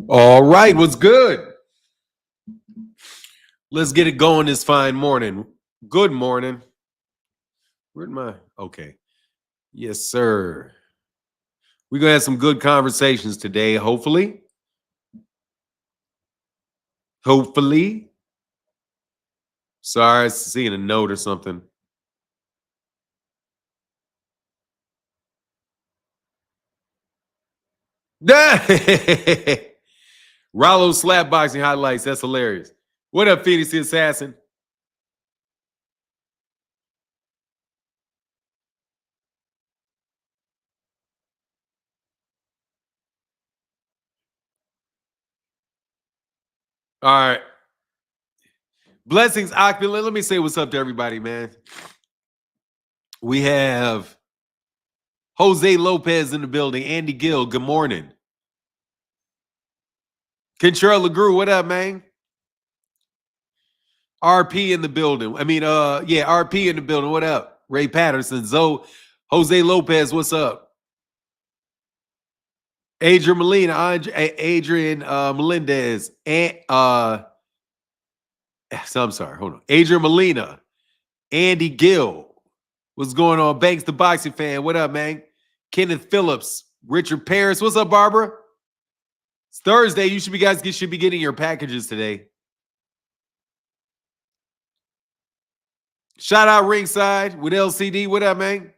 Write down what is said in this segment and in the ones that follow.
All right, what's good? Let's get it going this fine morning. Good morning. Where'd my okay? Yes, sir. We're gonna have some good conversations today, hopefully. Hopefully. Sorry, I was seeing a note or something. Rollo slap boxing highlights. That's hilarious. What up, Phoenix the Assassin? All right. Blessings, Opulent. Let me say what's up to everybody, man. We have Jose Lopez in the building. Andy Gill, good morning. Kentrell LeGrew, what up, man? RP in the building. RP in the building. What up? Ray Patterson, Jose Lopez, what's up? Adrian Molina, Adrian Melendez, and I'm sorry, hold on. Adrian Molina, Andy Gill. What's going on? Banks the boxing fan. What up, man? Kenneth Phillips, Richard Paris. What's up, Barbara? It's Thursday. You should be getting your packages today. Shout out Ringside with LCD. What up, man?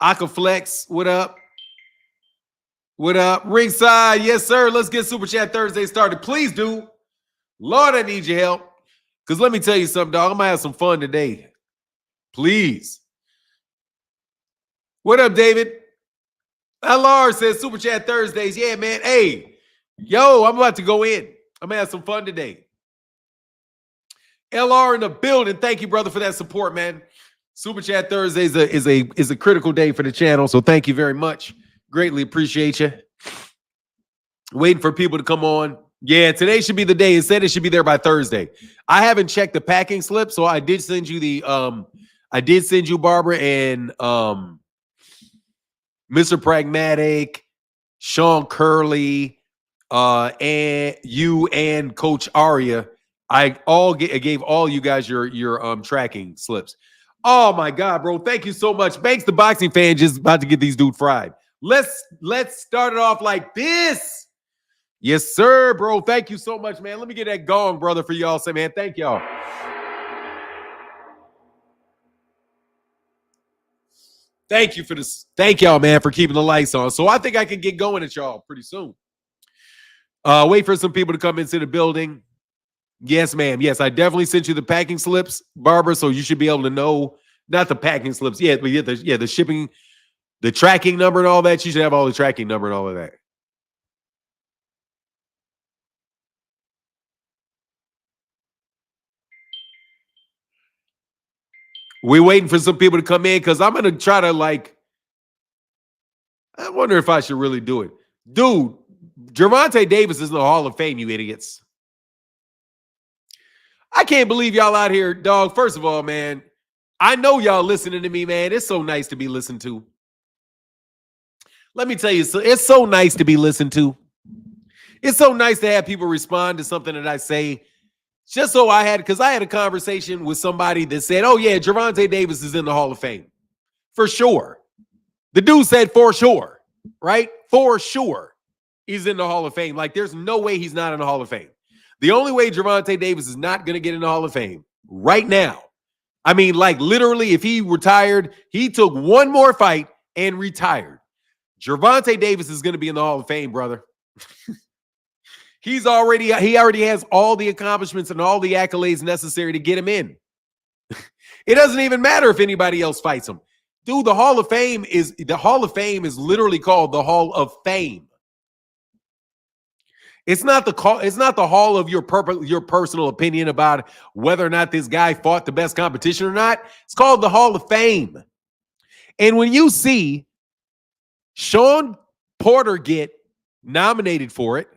Aquaflex. What up? What up? Ringside. Yes, sir. Let's get Super Chat Thursday started. Please do. Lord, I need your help. Because let me tell you something, dog. I'm going to have some fun today. Please. What up, David? LR says Super Chat Thursdays. Yeah, man. Hey, yo, I'm about to go in. I'm going to have some fun today. LR in the building. Thank you, brother, for that support, man. Super Chat Thursdays is a critical day for the channel, so thank you very much. Greatly appreciate you. Waiting for people to come on. Yeah, today should be the day. It said it should be there by Thursday. I haven't checked the packing slip, so I did send you Barbara and Mr. Pragmatic, Sean Curley, and you and Coach Aria. I gave all you guys your tracking slips. Oh my God, bro! Thank you so much. Banks the boxing fan just about to get these dude fried. Let's start it off like this. Yes, sir, bro. Thank you so much, man. Let me get that gong, brother, for y'all. Say, man, thank y'all. Thank you for this. Thank y'all, man, for keeping the lights on. So I think I can get going at y'all pretty soon. Wait for some people to come into the building. Yes, ma'am. Yes, I definitely sent you the packing slips, Barbara, so you should be able to know, not the packing slips, but the shipping, the tracking number and all that. You should have all the tracking number and all of that. We're waiting for some people to come in because I'm going to try to I wonder if I should really do it. Dude, Gervonta Davis is in the Hall of Fame, you idiots. I can't believe y'all out here, dog. First of all, man, I know y'all listening to me, man. It's so nice to be listened to. Let me tell you, it's so nice to be listened to. It's so nice to have people respond to something that I say. Just so because I had a conversation with somebody that said, oh, yeah, Gervonta Davis is in the Hall of Fame. For sure. The dude said for sure, right? For sure he's in the Hall of Fame. Like, there's no way he's not in the Hall of Fame. The only way Gervonta Davis is not going to get in the Hall of Fame right now, I mean, like, literally, if he retired, he took one more fight and retired. Gervonta Davis is going to be in the Hall of Fame, brother. He already has all the accomplishments and all the accolades necessary to get him in. It doesn't even matter if anybody else fights him. Dude, the Hall of Fame is literally called the Hall of Fame. It's not the hall of your personal opinion about whether or not this guy fought the best competition or not. It's called the Hall of Fame. And when you see Sean Porter get nominated for it,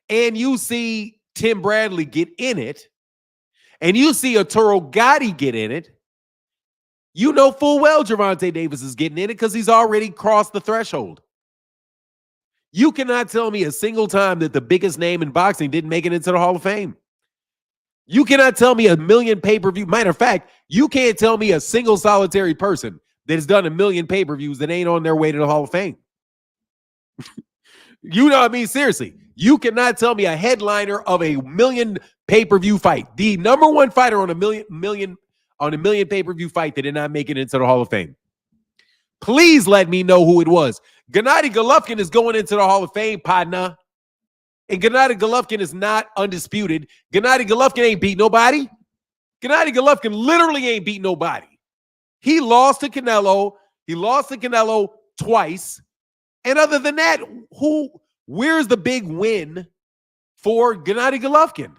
and you see Tim Bradley get in it, and you see Arturo Gatti get in it, you know full well Gervonta Davis is getting in it because he's already crossed the threshold. You cannot tell me a single time that the biggest name in boxing didn't make it into the Hall of Fame. You cannot tell me a million pay-per-view. Matter of fact, you can't tell me a single solitary person that has done a million pay-per-views that ain't on their way to the Hall of Fame. You know what I mean? Seriously, you cannot tell me a headliner of a million pay-per-view fight, the number one fighter on a million pay-per-view fight that did not make it into the Hall of Fame. Please let me know who it was. Gennady Golovkin is going into the Hall of Fame, partner. And Gennady Golovkin is not undisputed. Gennady Golovkin ain't beat nobody. Gennady Golovkin literally ain't beat nobody. He lost to Canelo. He lost to Canelo twice. And other than that, where's the big win for Gennady Golovkin?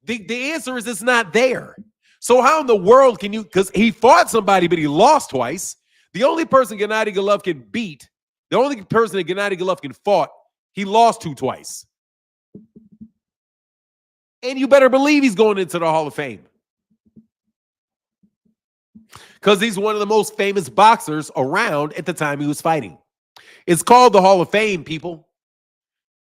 The answer is it's not there. So how in the world can you, because he fought somebody, but he lost twice. The only person Gennady Golovkin beat, the only person that Gennady Golovkin fought, he lost to twice. And you better believe he's going into the Hall of Fame. Because he's one of the most famous boxers around at the time he was fighting. It's called the Hall of Fame, people.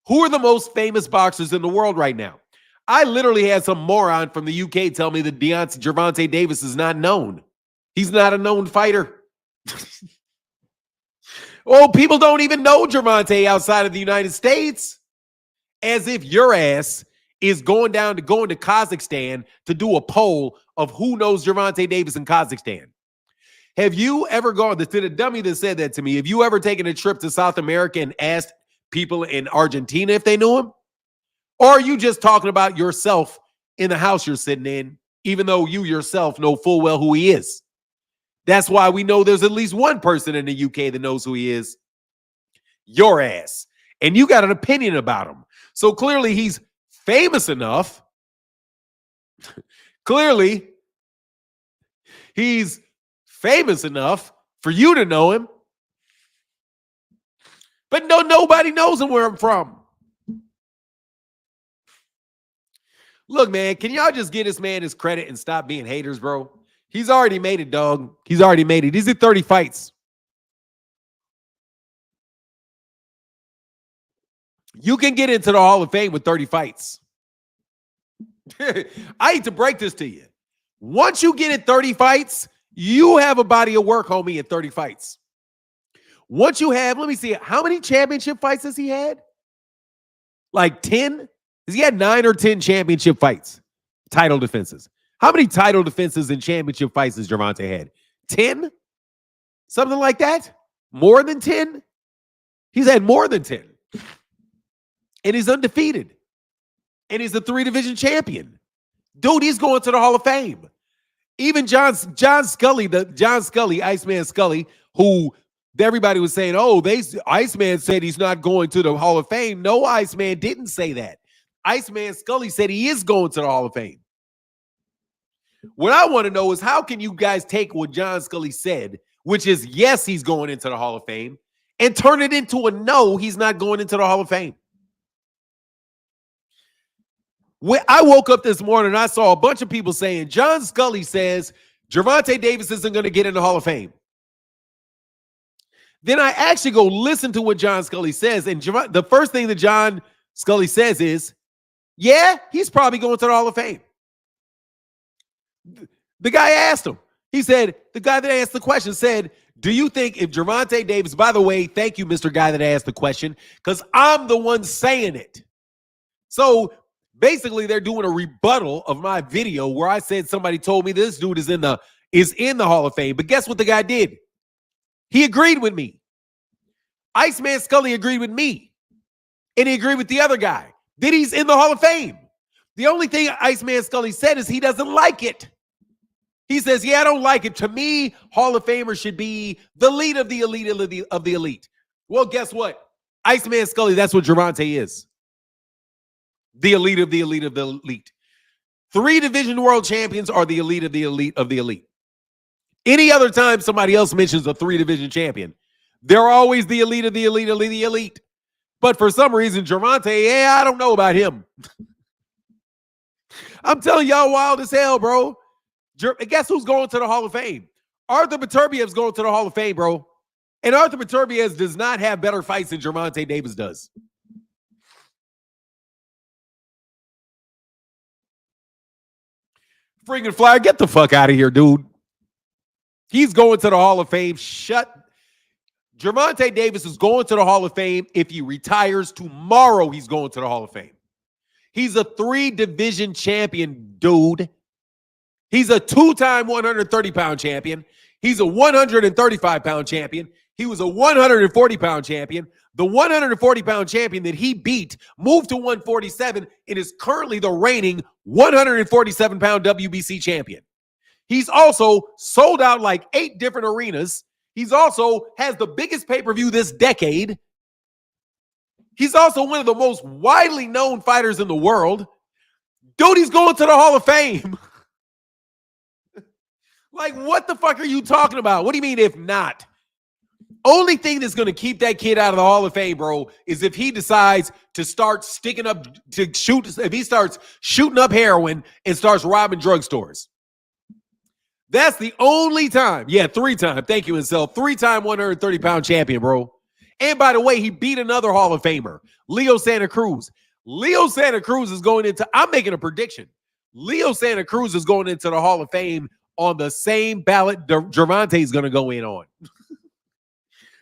Who are the most famous boxers in the world right now? I literally had some moron from the UK tell me that Gervonta Davis is not known. He's not a known fighter. Oh, people don't even know Gervonta outside of the United States. As if your ass is going to Kazakhstan to do a poll of who knows Gervonta Davis in Kazakhstan. Have you ever gone, to the dummy that said that to me, have you ever taken a trip to South America and asked people in Argentina if they knew him? Or are you just talking about yourself in the house you're sitting in, even though you yourself know full well who he is? That's why we know there's at least one person in the UK that knows who he is. Your ass. And you got an opinion about him. So clearly he's famous enough. Clearly he's famous enough for you to know him. But nobody knows him where I'm from. Look, man, can y'all just give this man his credit and stop being haters, bro? He's already made it, dog. He's already made it. He's at 30 fights. You can get into the Hall of Fame with 30 fights. I hate to break this to you. Once you get at 30 fights, you have a body of work, homie, at 30 fights. Once you have, let me see, how many championship fights has he had? Like 10? Has he had 9 or 10 championship fights? Title defenses. How many title defenses and championship fights has Gervonta had? 10? Something like that? More than 10? He's had more than 10. And he's undefeated. And he's the 3-division champion. Dude, he's going to the Hall of Fame. Even John Scully, Iceman Scully, who everybody was saying, oh, Iceman said he's not going to the Hall of Fame. No, Iceman didn't say that. Iceman Scully said he is going to the Hall of Fame. What I want to know is how can you guys take what John Scully said, which is yes, he's going into the Hall of Fame, and turn it into a no, he's not going into the Hall of Fame. When I woke up this morning and I saw a bunch of people saying John Scully says Gervonta Davis isn't going to get in the Hall of Fame. Then I actually go listen to what John Scully says, and the first thing that John Scully says is, yeah, he's probably going to the Hall of Fame. The guy asked him. He said, the guy that asked the question said, do you think if Gervonta Davis, by the way, thank you, Mr. Guy that asked the question, because I'm the one saying it. So basically, they're doing a rebuttal of my video where I said somebody told me this dude is in the Hall of Fame. But guess what the guy did? He agreed with me. Iceman Scully agreed with me. And he agreed with the other guy that he's in the Hall of Fame. The only thing Iceman Scully said is he doesn't like it. He says, yeah, I don't like it. To me, Hall of Famers should be the elite of the elite of the elite. Well, guess what? Iceman Scully, that's what Gervonta is. The elite of the elite of the elite. 3-division world champions are the elite of the elite of the elite. Any other time somebody else mentions a 3-division champion, they're always the elite of the elite of the elite. But for some reason, Gervonta, yeah, I don't know about him. I'm telling y'all, wild as hell, bro. Guess who's going to the Hall of Fame? Arthur Beterbiev's going to the Hall of Fame, bro. And Arthur Beterbiev does not have better fights than Gervonta Davis does. Freaking Flyer, get the fuck out of here, dude. He's going to the Hall of Fame. Gervonta Davis is going to the Hall of Fame. If he retires tomorrow, he's going to the Hall of Fame. He's a 3-division champion, dude. He's a 2-time 130-pound champion. He's a 135-pound champion. He was a 140-pound champion. The 140-pound champion that he beat moved to 147 and is currently the reigning 147-pound WBC champion. He's also sold out like 8 different arenas. He's also has the biggest pay-per-view this decade. He's also one of the most widely known fighters in the world. Dude, he's going to the Hall of Fame. Like, what the fuck are you talking about? What do you mean if not? Only thing that's going to keep that kid out of the Hall of Fame, bro, is if he decides to start sticking up to shoot, if he starts shooting up heroin and starts robbing drugstores. That's the only time. Yeah, 3-time. Thank you, Incel. 3-time 130-pound champion, bro. And by the way, he beat another Hall of Famer, Leo Santa Cruz. Leo Santa Cruz is going into, I'm making a prediction. Leo Santa Cruz is going into the Hall of Fame on the same ballot Gervonta is going to go in on.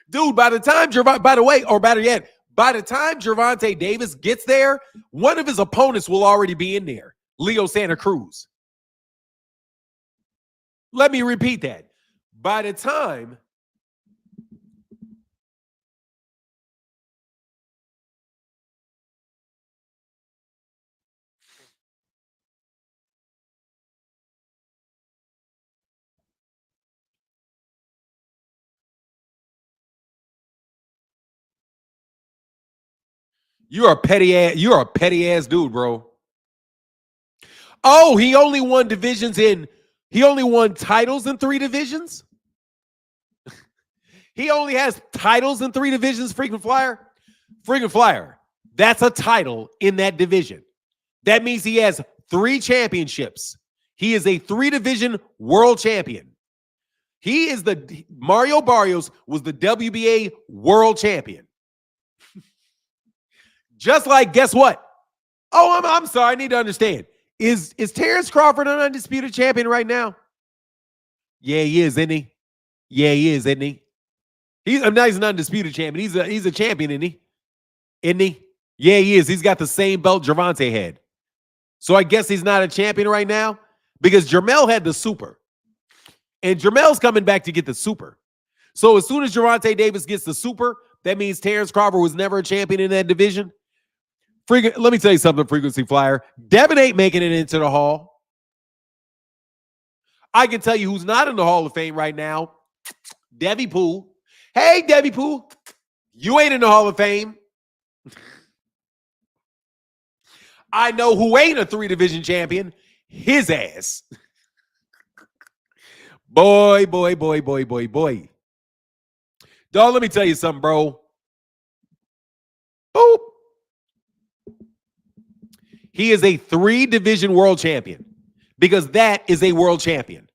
Dude, by the time by the time Gervonta Davis gets there, one of his opponents will already be in there, Leo Santa Cruz. Let me repeat that. By the time you're a petty ass dude, bro. Oh, he only won titles in 3 divisions? He only has titles in 3 divisions, freaking Flyer? Freaking Flyer. That's a title in that division. That means he has 3 championships. He is a 3-division world champion. Mario Barrios was the WBA world champion. Just like, guess what? Oh, I'm sorry. I need to understand. Is Terrence Crawford an undisputed champion right now? Yeah, he is, isn't he? Yeah, he is, isn't he? He's an undisputed champion. He's a champion, isn't he? Isn't he? Yeah, he is. He's got the same belt Gervonta had. So I guess he's not a champion right now because Jermell had the super. And Jermell's coming back to get the super. So as soon as Gervonta Davis gets the super, that means Terrence Crawford was never a champion in that division. Let me tell you something, Frequency Flyer. Devin ain't making it into the Hall. I can tell you who's not in the Hall of Fame right now. Debbie Poole. Hey, Debbie Poole. You ain't in the Hall of Fame. I know who ain't a 3-division champion. His ass. Boy. Dog, let me tell you something, bro. Boop. He is a 3-division world champion because that is a world champion.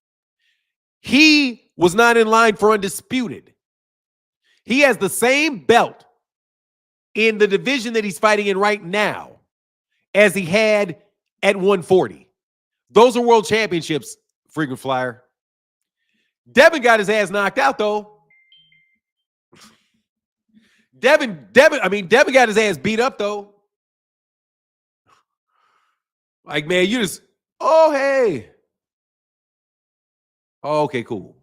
He was not in line for undisputed. He has the same belt in the division that he's fighting in right now as he had at 140. Those are world championships, freaking Flyer. Devin got his ass knocked out, though. Devin got his ass beat up, though. Like, man, you just, oh, hey. Oh, okay, cool.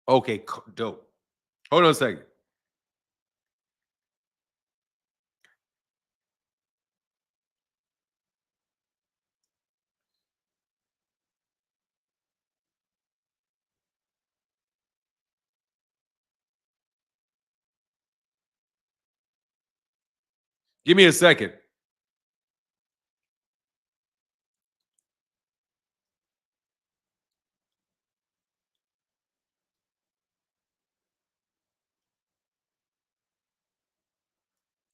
Okay, dope. Hold on a second. Give me a second.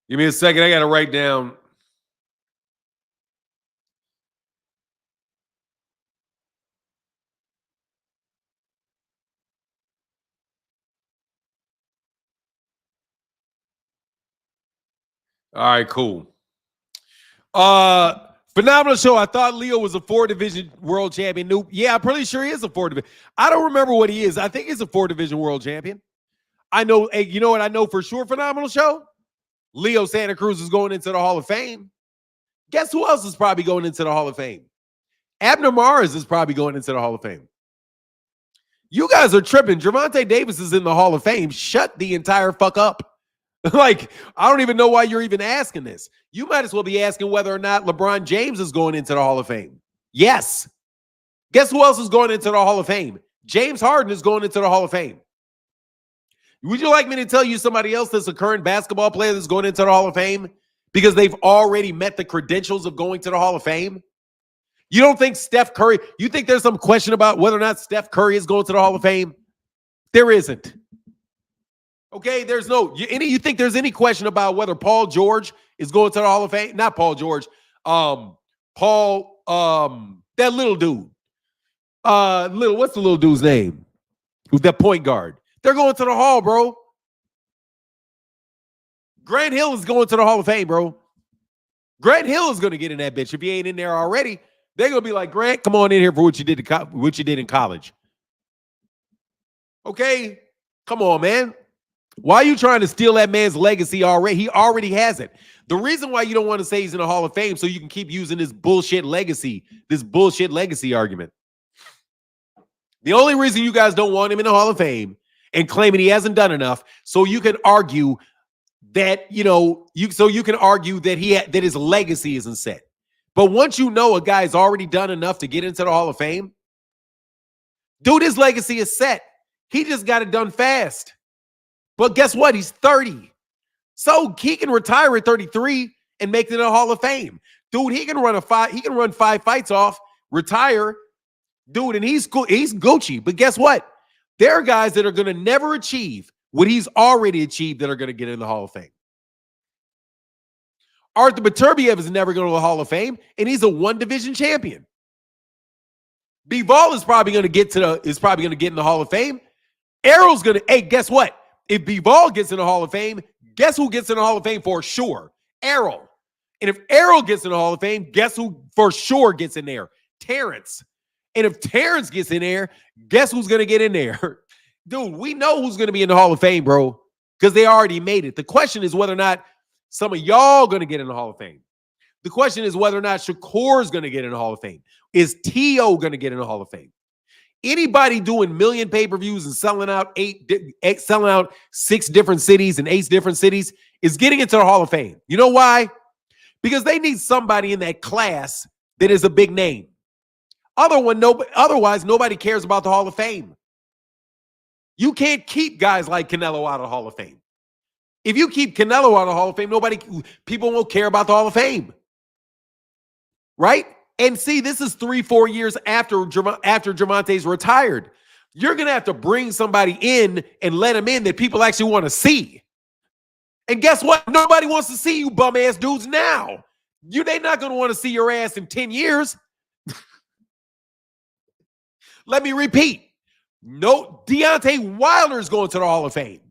Give me a second. I got to write down. All right, cool. Phenomenal show. I thought Leo was a 4-division world champion. Nope. Yeah, I'm pretty sure he is a 4-division. I don't remember what he is. I think he's a 4-division world champion. I know. Hey, you know what I know for sure? Phenomenal show. Leo Santa Cruz is going into the Hall of Fame. Guess who else is probably going into the Hall of Fame? Abner Mares is probably going into the Hall of Fame. You guys are tripping. Gervonta Davis is in the Hall of Fame. Shut the entire fuck up. Like, I don't even know why you're even asking this. You might as well be asking whether or not LeBron James is going into the Hall of Fame. Yes. Guess who else is going into the Hall of Fame? James Harden is going into the Hall of Fame. Would you like me to tell you somebody else that's a current basketball player that's going into the Hall of Fame because they've already met the credentials of going to the Hall of Fame? You don't think Steph Curry, you think there's some question about whether or not Steph Curry is going to the Hall of Fame? There isn't. Okay, there's no, you think there's any question about whether Paul George is going to the Hall of Fame? Not Paul George. Paul, that little dude. What's the little dude's name? Who's that point guard? They're going to the Hall, bro. Grant Hill is going to the Hall of Fame, bro. Grant Hill is going to get in that bitch. If he ain't in there already, they're going to be like, Grant, come on in here for what you did in college. Okay? Come on, man. Why are you trying to steal that man's legacy already? He already has it. The reason why you don't want to say he's in the Hall of Fame so you can keep using this bullshit legacy argument. The only reason you guys don't want him in the Hall of Fame and claiming he hasn't done enough, so you can argue that, you can argue that that his legacy isn't set. But once you know a guy's already done enough to get into the Hall of Fame, dude, his legacy is set. He just got it done fast. But guess what? He's 30. So he can retire at 33 and make it in the Hall of Fame. Dude, he can run 5 fights off, retire. Dude, and he's Gucci. But guess what? There are guys that are going to never achieve what he's already achieved that are going to get in the Hall of Fame. Arthur Beterbiev is never going to the Hall of Fame, and he's a 1-division champion. Bivol is probably going to get in the Hall of Fame. Errol's going to, hey, guess what? If Bivol gets in the Hall of Fame, guess who gets in the Hall of Fame for sure? Errol. And if Errol gets in the Hall of Fame, guess who for sure gets in there? Terrence. And if Terrence gets in there, guess who's going to get in there? Dude, we know who's going to be in the Hall of Fame, bro, because they already made it. The question is whether or not some of y'all going to get in the Hall of Fame. The question is whether or not Shakur's going to get in the Hall of Fame. Is T.O. going to get in the Hall of Fame? Anybody doing million pay-per-views and selling out 6 different cities and 8 different cities is getting into the Hall of Fame. You know why? Because they need somebody in that class that is a big name. Otherwise, nobody cares about the Hall of Fame. You can't keep guys like Canelo out of the Hall of Fame. If you keep Canelo out of the Hall of Fame, people won't care about the Hall of Fame. Right? And see, this is 3-4 years after Gervonta's retired. You're going to have to bring somebody in and let him in that people actually want to see. And guess what? Nobody wants to see you bum-ass dudes now. They're not going to want to see your ass in 10 years. Let me repeat. No, Deontay Wilder is going to the Hall of Fame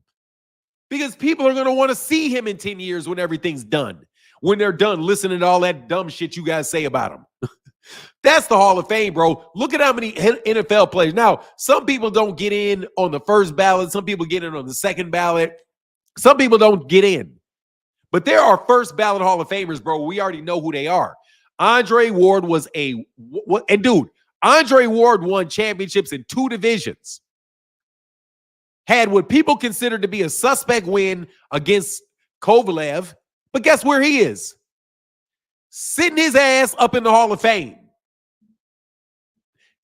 because people are going to want to see him in 10 years when everything's done. When they're done listening to all that dumb shit you guys say about him. That's the Hall of Fame, bro. Look at how many NFL players. Now, some people don't get in on the first ballot. Some people get in on the second ballot. Some people don't get in. But there are first ballot Hall of Famers, bro. We already know who they are. Andre Ward was Andre Ward won championships in 2 divisions. Had what people consider to be a suspect win against Kovalev. But guess where he is? Sitting his ass up in the Hall of Fame.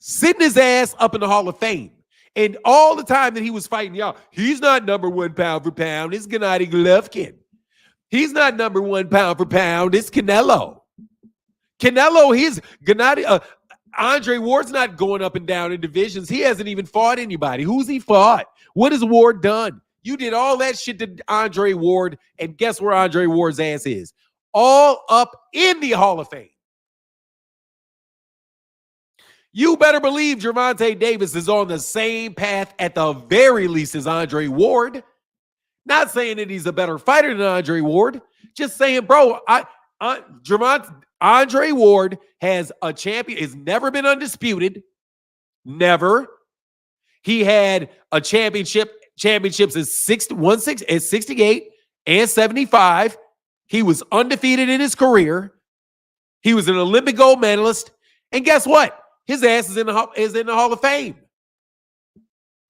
Sitting his ass up in the Hall of Fame. And all the time that he was fighting y'all, he's not number 1 pound for pound. It's Gennady Golovkin. He's not number 1 pound for pound. It's Canelo. Andre Ward's not going up and down in divisions. He hasn't even fought anybody. Who's he fought? What has Ward done? You did all that shit to Andre Ward, and guess where Andre Ward's ass is? All up in the Hall of Fame. You better believe Gervonta Davis is on the same path at the very least as Andre Ward. Not saying that he's a better fighter than Andre Ward. Just saying, bro, Andre Ward has a champion, has never been undisputed. Never. He had a championships at 68 and 75. He was undefeated in his career. He was an Olympic gold medalist. And guess what? His ass is in the Hall of Fame.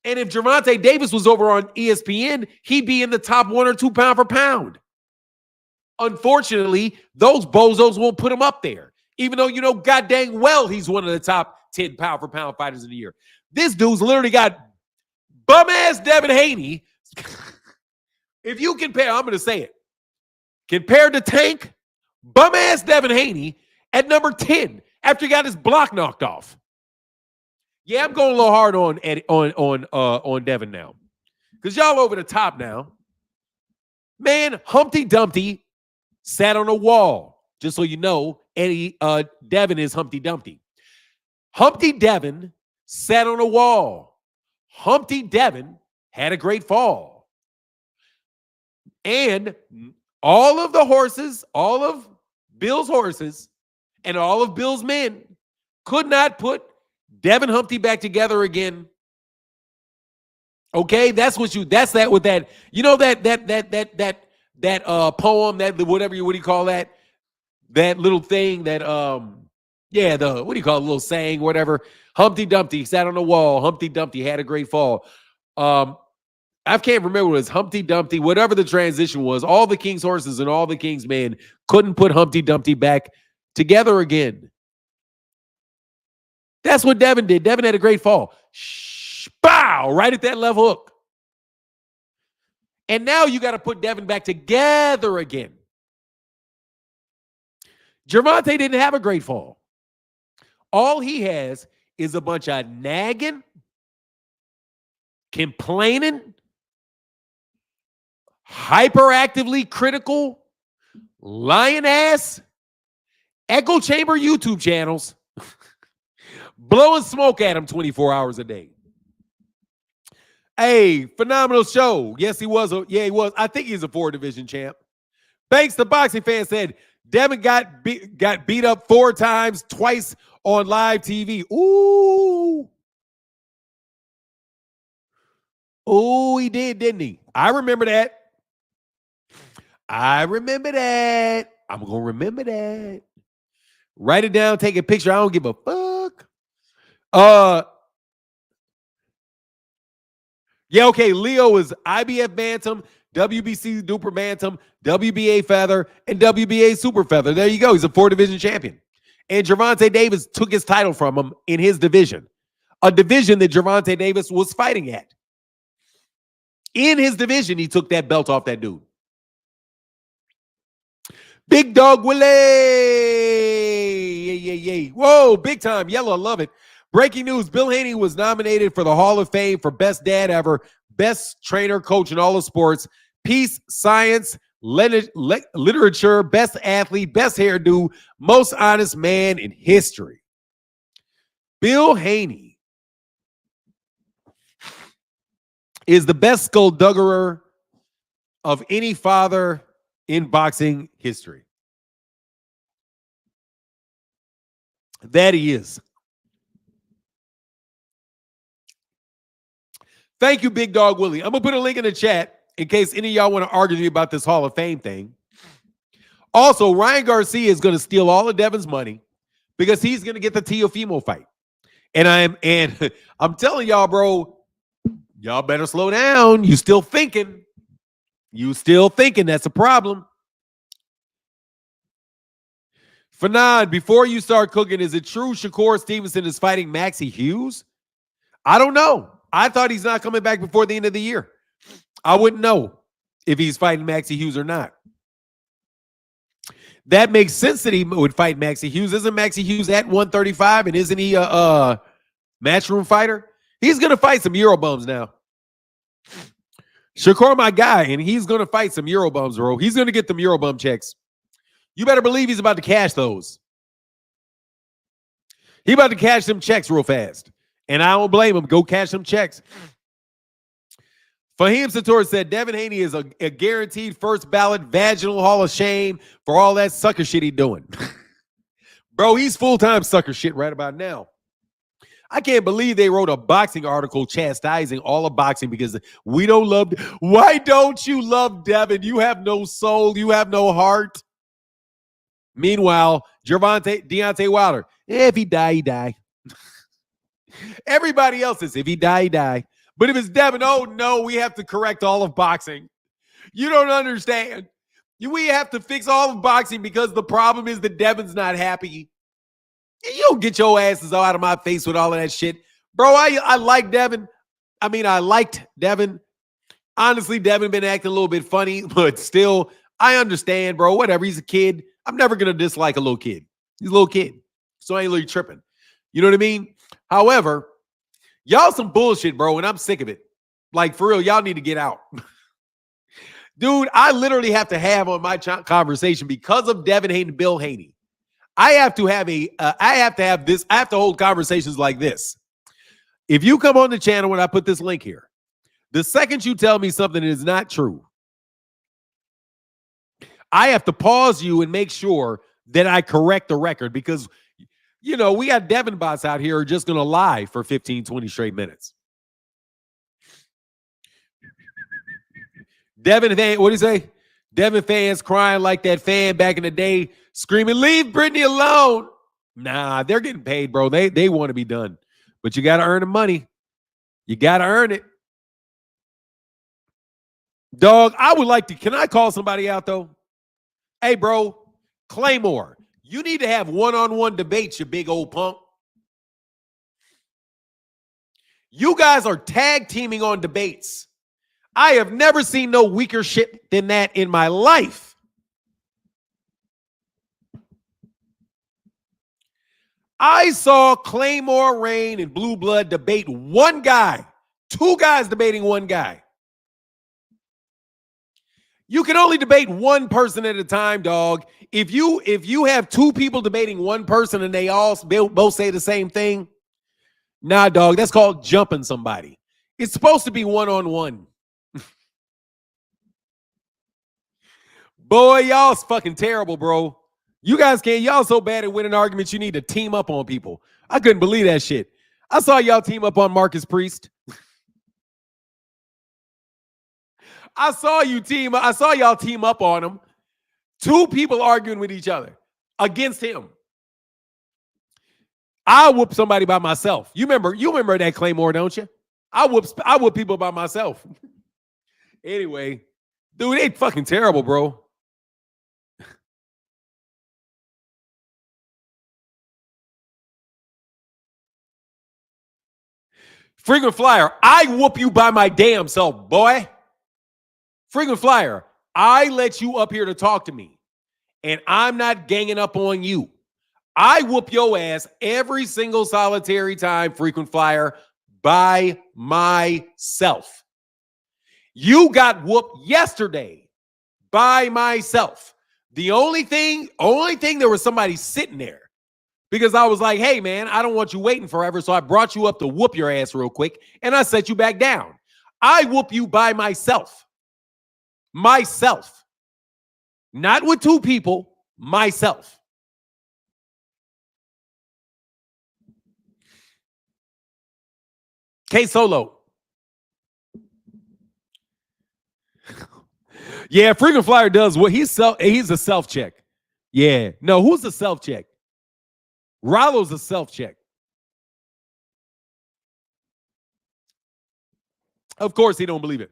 And if Gervonta Davis was over on ESPN, he'd be in the top 1 or 2 pound for pound. Unfortunately, those bozos won't put him up there, even though you know god dang well he's one of the top 10 pound for pound fighters in the year. This dude's literally got bum-ass Devin Haney. If you compare, I'm going to say it, compared to Tank, bum-ass Devin Haney at number 10 after he got his block knocked off. Yeah, I'm going a little hard on Devin now, because y'all over the top now. Man, Humpty Dumpty sat on a wall. Just so you know, Eddie Devin is Humpty Dumpty. Humpty Devin sat on a wall. Humpty Devin had a great fall. And all of the horses, all of Bill's horses, and all of Bill's men could not put Devin Humpty back together again. Okay, that's that with that, you know, that poem, that what do you call that? That little thing that what do you call it? A little saying, whatever. Humpty Dumpty sat on the wall. Humpty Dumpty had a great fall. I can't remember what it was. Humpty Dumpty, whatever the transition was, all the king's horses and all the king's men couldn't put Humpty Dumpty back together again. That's what Devin did. Devin had a great fall. Bow, right at that left hook. And now you got to put Devin back together again. Gervonta didn't have a great fall. All he has is a bunch of nagging, complaining, hyperactively critical, lying ass, echo chamber YouTube channels blowing smoke at him 24 hours a day. Hey, phenomenal show. Yes, he was. He was. I think he's a 4-division champ. Banks, the boxing fan, said Devin got beat up 4 times, twice on live TV. Ooh. Oh, he did, didn't he? I remember that. I'm going to remember that. Write it down, take a picture. I don't give a fuck. Yeah, okay. Leo is IBF Bantam, WBC Duper Bantam, WBA Feather, and WBA Super Feather. There you go. He's a 4-division champion. And Gervonta Davis took his title from him in his division, a division that Gervonta Davis was fighting at. In his division, he took that belt off that dude. Big Dog Willie. Yeah. Whoa, big time. Yellow, I love it. Breaking news, Bill Haney was nominated for the Hall of Fame for Best Dad Ever, Best Trainer, Coach in all of sports, Peace, Science, Literature, Best Athlete, Best Hairdo, Most Honest Man in History. Bill Haney is the best skullduggerer of any father in boxing history. That he is. Thank you, Big Dog Willie. I'm going to put a link in the chat in case any of y'all want to argue with me about this Hall of Fame thing. Also, Ryan Garcia is going to steal all of Devin's money because he's going to get the Teofimo fight. And I'm telling y'all, bro, y'all better slow down. You still thinking. That's a problem. Fanon, before you start cooking, is it true Shakur Stevenson is fighting Maxie Hughes? I don't know. I thought he's not coming back before the end of the year. I wouldn't know if he's fighting Maxie Hughes or not. That makes sense that he would fight Maxie Hughes. Isn't Maxie Hughes at 135? And isn't he a matchroom fighter? He's going to fight some Eurobums now. Shakur, my guy, and he's going to fight some Eurobums, bro. He's going to get them Eurobum checks. You better believe he's about to cash those. He about to cash them checks real fast. And I don't blame him. Go cash some checks. Fahim Sator said Devin Haney is a guaranteed first ballot vaginal Hall of Shame for all that sucker shit he doing. Bro, he's full-time sucker shit right about now. I can't believe they wrote a boxing article chastising all of boxing because we don't love. Why don't you love Devin? You have no soul. You have no heart. Meanwhile, Deontay Wilder, if he die, he die. Everybody else is, if he die, he die. But if it's Devin, oh no, we have to correct all of boxing. You don't understand. We have to fix all of boxing because the problem is that Devin's not happy. You don't get your asses out of my face with all of that shit. Bro, I like Devin. I liked Devin. Honestly, Devin been acting a little bit funny, but still, I understand, bro. Whatever, he's a kid. I'm never going to dislike a little kid. He's a little kid. So I ain't really tripping. You know what I mean? However, y'all some bullshit, bro, and I'm sick of it. Like, for real, y'all need to get out. Dude, I literally have to have on my conversation because of Devin Haney and Bill Haney. I have to hold conversations like this. If you come on the channel when I put this link here, the second you tell me something that is not true, I have to pause you and make sure that I correct the record because, we got Devin bots out here who are just going to lie for 15, 20 straight minutes. Devin, what do you say? Devin fans crying like that fan back in the day, screaming, leave Brittany alone. Nah, they're getting paid, bro. They want to be done. But you got to earn the money. You got to earn it. Dog, can I call somebody out, though? Hey, bro, Claymore, you need to have one-on-one debates, you big old punk. You guys are tag teaming on debates. I have never seen no weaker shit than that in my life. I saw Claymore, Rain, and Blue Blood debate one guy. Two guys debating one guy. You can only debate one person at a time, dog. If you have two people debating one person and they all both say the same thing, nah, dog, that's called jumping somebody. It's supposed to be one-on-one. Boy, y'all's fucking terrible, bro. Y'all so bad at winning arguments, you need to team up on people. I couldn't believe that shit. I saw y'all team up on Marcus Priest. I saw y'all team up on him. Two people arguing with each other against him. I whoop somebody by myself. You remember that Claymore, don't you? I whoop people by myself. Anyway, dude, they fucking terrible, bro. Frequent flyer, I whoop you by my damn self, boy. Frequent flyer, I let you up here to talk to me, and I'm not ganging up on you. I whoop your ass every single solitary time, frequent flyer, by myself. You got whooped yesterday by myself. The only thing there was somebody sitting there because I was like, hey, man, I don't want you waiting forever, so I brought you up to whoop your ass real quick, and I set you back down. I whoop you by myself. Myself. Not with two people, myself. K-Solo. Yeah, frequent flyer does what he's a self-check. Yeah. No, who's the self-check? Rollo's a self-check. Of course he don't believe it.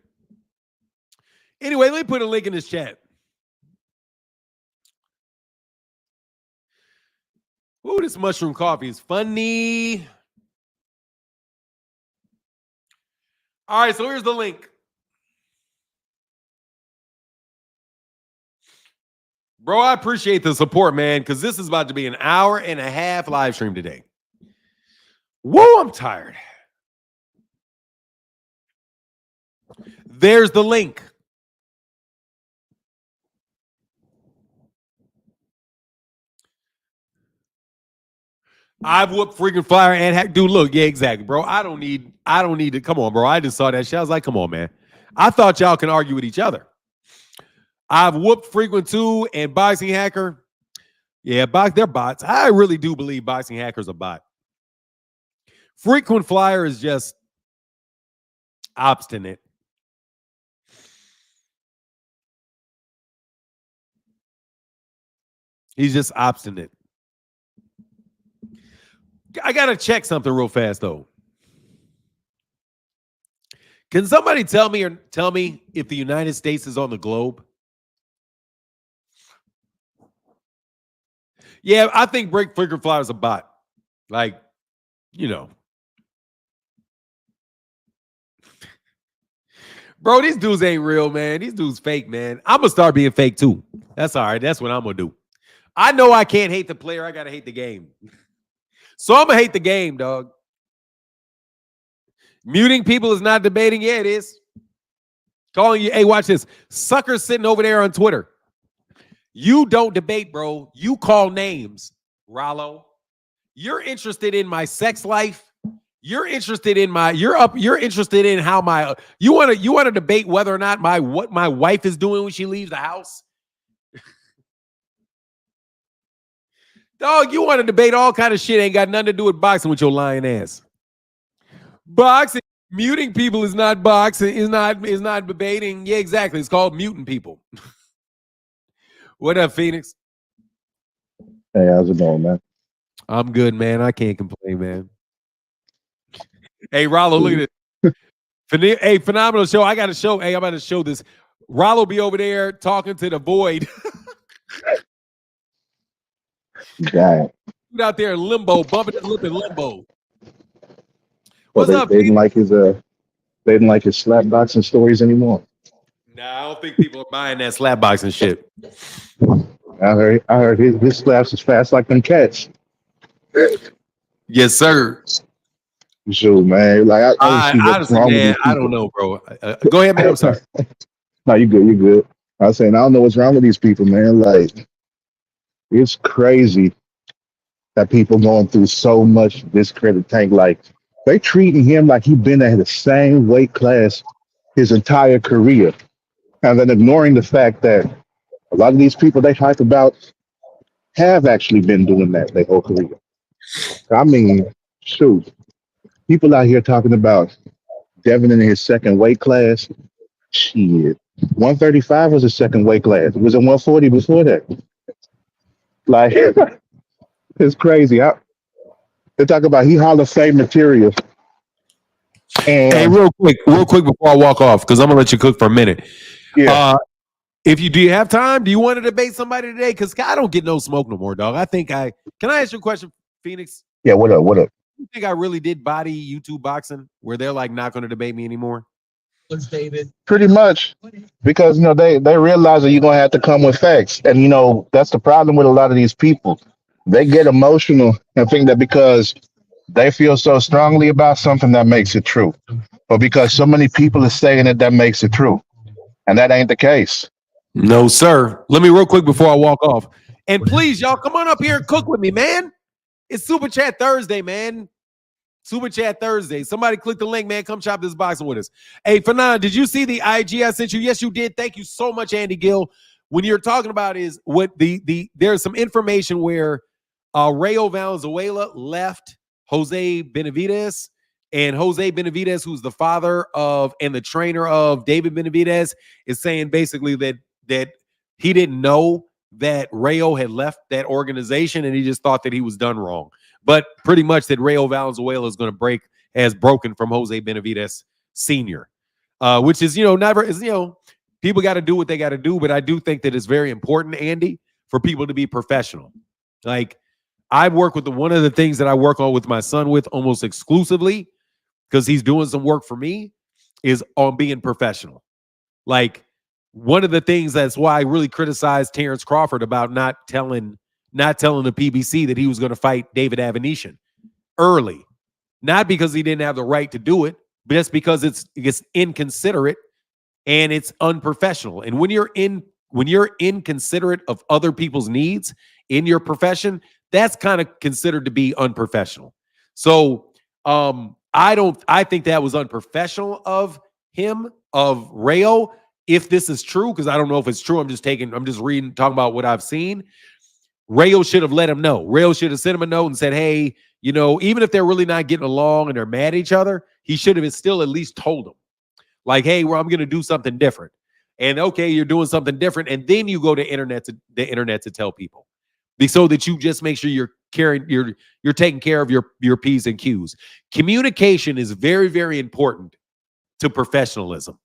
Anyway, let me put a link in this chat. Ooh, this mushroom coffee is funny. All right, so here's the link. Bro, I appreciate the support, man, because this is about to be an hour and a half live stream today. Whoa, I'm tired. There's the link. I've whooped freaking flyer and hack. Dude, look, yeah, exactly, bro. I don't need to. Come on, bro. I just saw that shit. I was like, come on, man. I thought y'all can argue with each other. I've whooped Frequent 2 and Boxing Hacker. Yeah, they're bots. I really do believe Boxing Hacker's a bot. Frequent Flyer is just obstinate. He's just obstinate. I got to check something real fast, though. Can somebody tell me if the United States is on the globe? Yeah, I think Frequent Flyer is a bot. Like, you know. Bro, these dudes ain't real, man. These dudes fake, man. I'm going to start being fake, too. That's all right. That's what I'm going to do. I know I can't hate the player. I got to hate the game. So I'm going to hate the game, dog. Muting people is not debating. Yeah, it is. Calling you. Hey, watch this. Suckers sitting over there on Twitter. You don't debate, bro. You call names, Rollo. You're interested in my sex life. You're interested in you're interested in how you want to debate whether or not what my wife is doing when she leaves the house. Dog, you want to debate all kind of shit, ain't got nothing to do with boxing with your lying ass. Boxing, muting people is not boxing, is not debating. Yeah, exactly. It's called muting people. What up, Phoenix? Hey, how's it going, man? I'm good, man. I can't complain, man. Hey, Rollo, look at it. Hey, phenomenal show. I got to show. Hey, I'm about to show this. Rollo be over there talking to the void. Guy. Out there in limbo, bumping his lip in limbo. What's up? They didn't like his slap boxing stories anymore. Nah, I don't think people are buying that slap boxing shit. I heard his slaps is fast like them cats. Yes, sir. Sure, man. Like honestly, man, I don't know, bro. Go ahead, man. I'm sorry. No, you good. You good. I was saying I don't know what's wrong with these people, man. Like, it's crazy that people going through so much discredit. Tank, like they treating him like he been at the same weight class his entire career, and then ignoring the fact that a lot of these people they hype about have actually been doing that their whole career. I mean, shoot, people out here talking about Devin in his second weight class. Shit, 135 was his second weight class. It was a 140 before that. Like, it's crazy. They talk about he Hall of Fame material. And hey, real quick before I walk off, because I'm gonna let you cook for a minute. Yeah. Do you have time? Do you want to debate somebody today? Because I don't get no smoke no more, dog. Can I ask you a question, Phoenix? Yeah, what up? You think I really did body YouTube boxing where they're like not gonna debate me anymore? David. Pretty much. Because they realize that you're gonna have to come with facts. And that's the problem with a lot of these people. They get emotional and think that because they feel so strongly about something that makes it true. Or because so many people are saying it that makes it true. And that ain't the case. No, sir. Let me real quick before I walk off. And please, y'all, come on up here and cook with me, man. It's Super Chat Thursday, man. Super Chat Thursday. Somebody click the link, man. Come chop this boxing with us. Hey, Fanon, did you see the IG I sent you? Yes, you did. Thank you so much, Andy Gill. When you're talking about is what there's some information where Rayo Valenzuela left Jose Benavidez, and Jose Benavidez, who's the father of and the trainer of David Benavidez, is saying basically that he didn't know that Rayo had left that organization and he just thought that he was done wrong. But pretty much that Rayo Valenzuela is going to has broken from Jose Benavidez Sr., which is, people got to do what they got to do. But I do think that it's very important, Andy, for people to be professional. Like, I work with one of the things that I work on with my son with almost exclusively, because he's doing some work for me, is on being professional. Like, one of the things that's why I really criticized Terrence Crawford about not telling the PBC that he was going to fight David Avanesyan early. Not because he didn't have the right to do it, but just because it's inconsiderate and it's unprofessional. And when you're inconsiderate of other people's needs in your profession, that's kind of considered to be unprofessional. So I think that was unprofessional of him of Rayo, if this is true, because I don't know if it's true. I'm just reading, talking about what I've seen. Rayo should have let him know. Rayo should have sent him a note and said, hey, even if they're really not getting along and they're mad at each other, he should have still at least told them. Like, hey, well, I'm going to do something different. And okay, you're doing something different. And then you go to the internet to tell people. So that you just make sure you're taking care of your P's and Q's. Communication is very, very important to professionalism.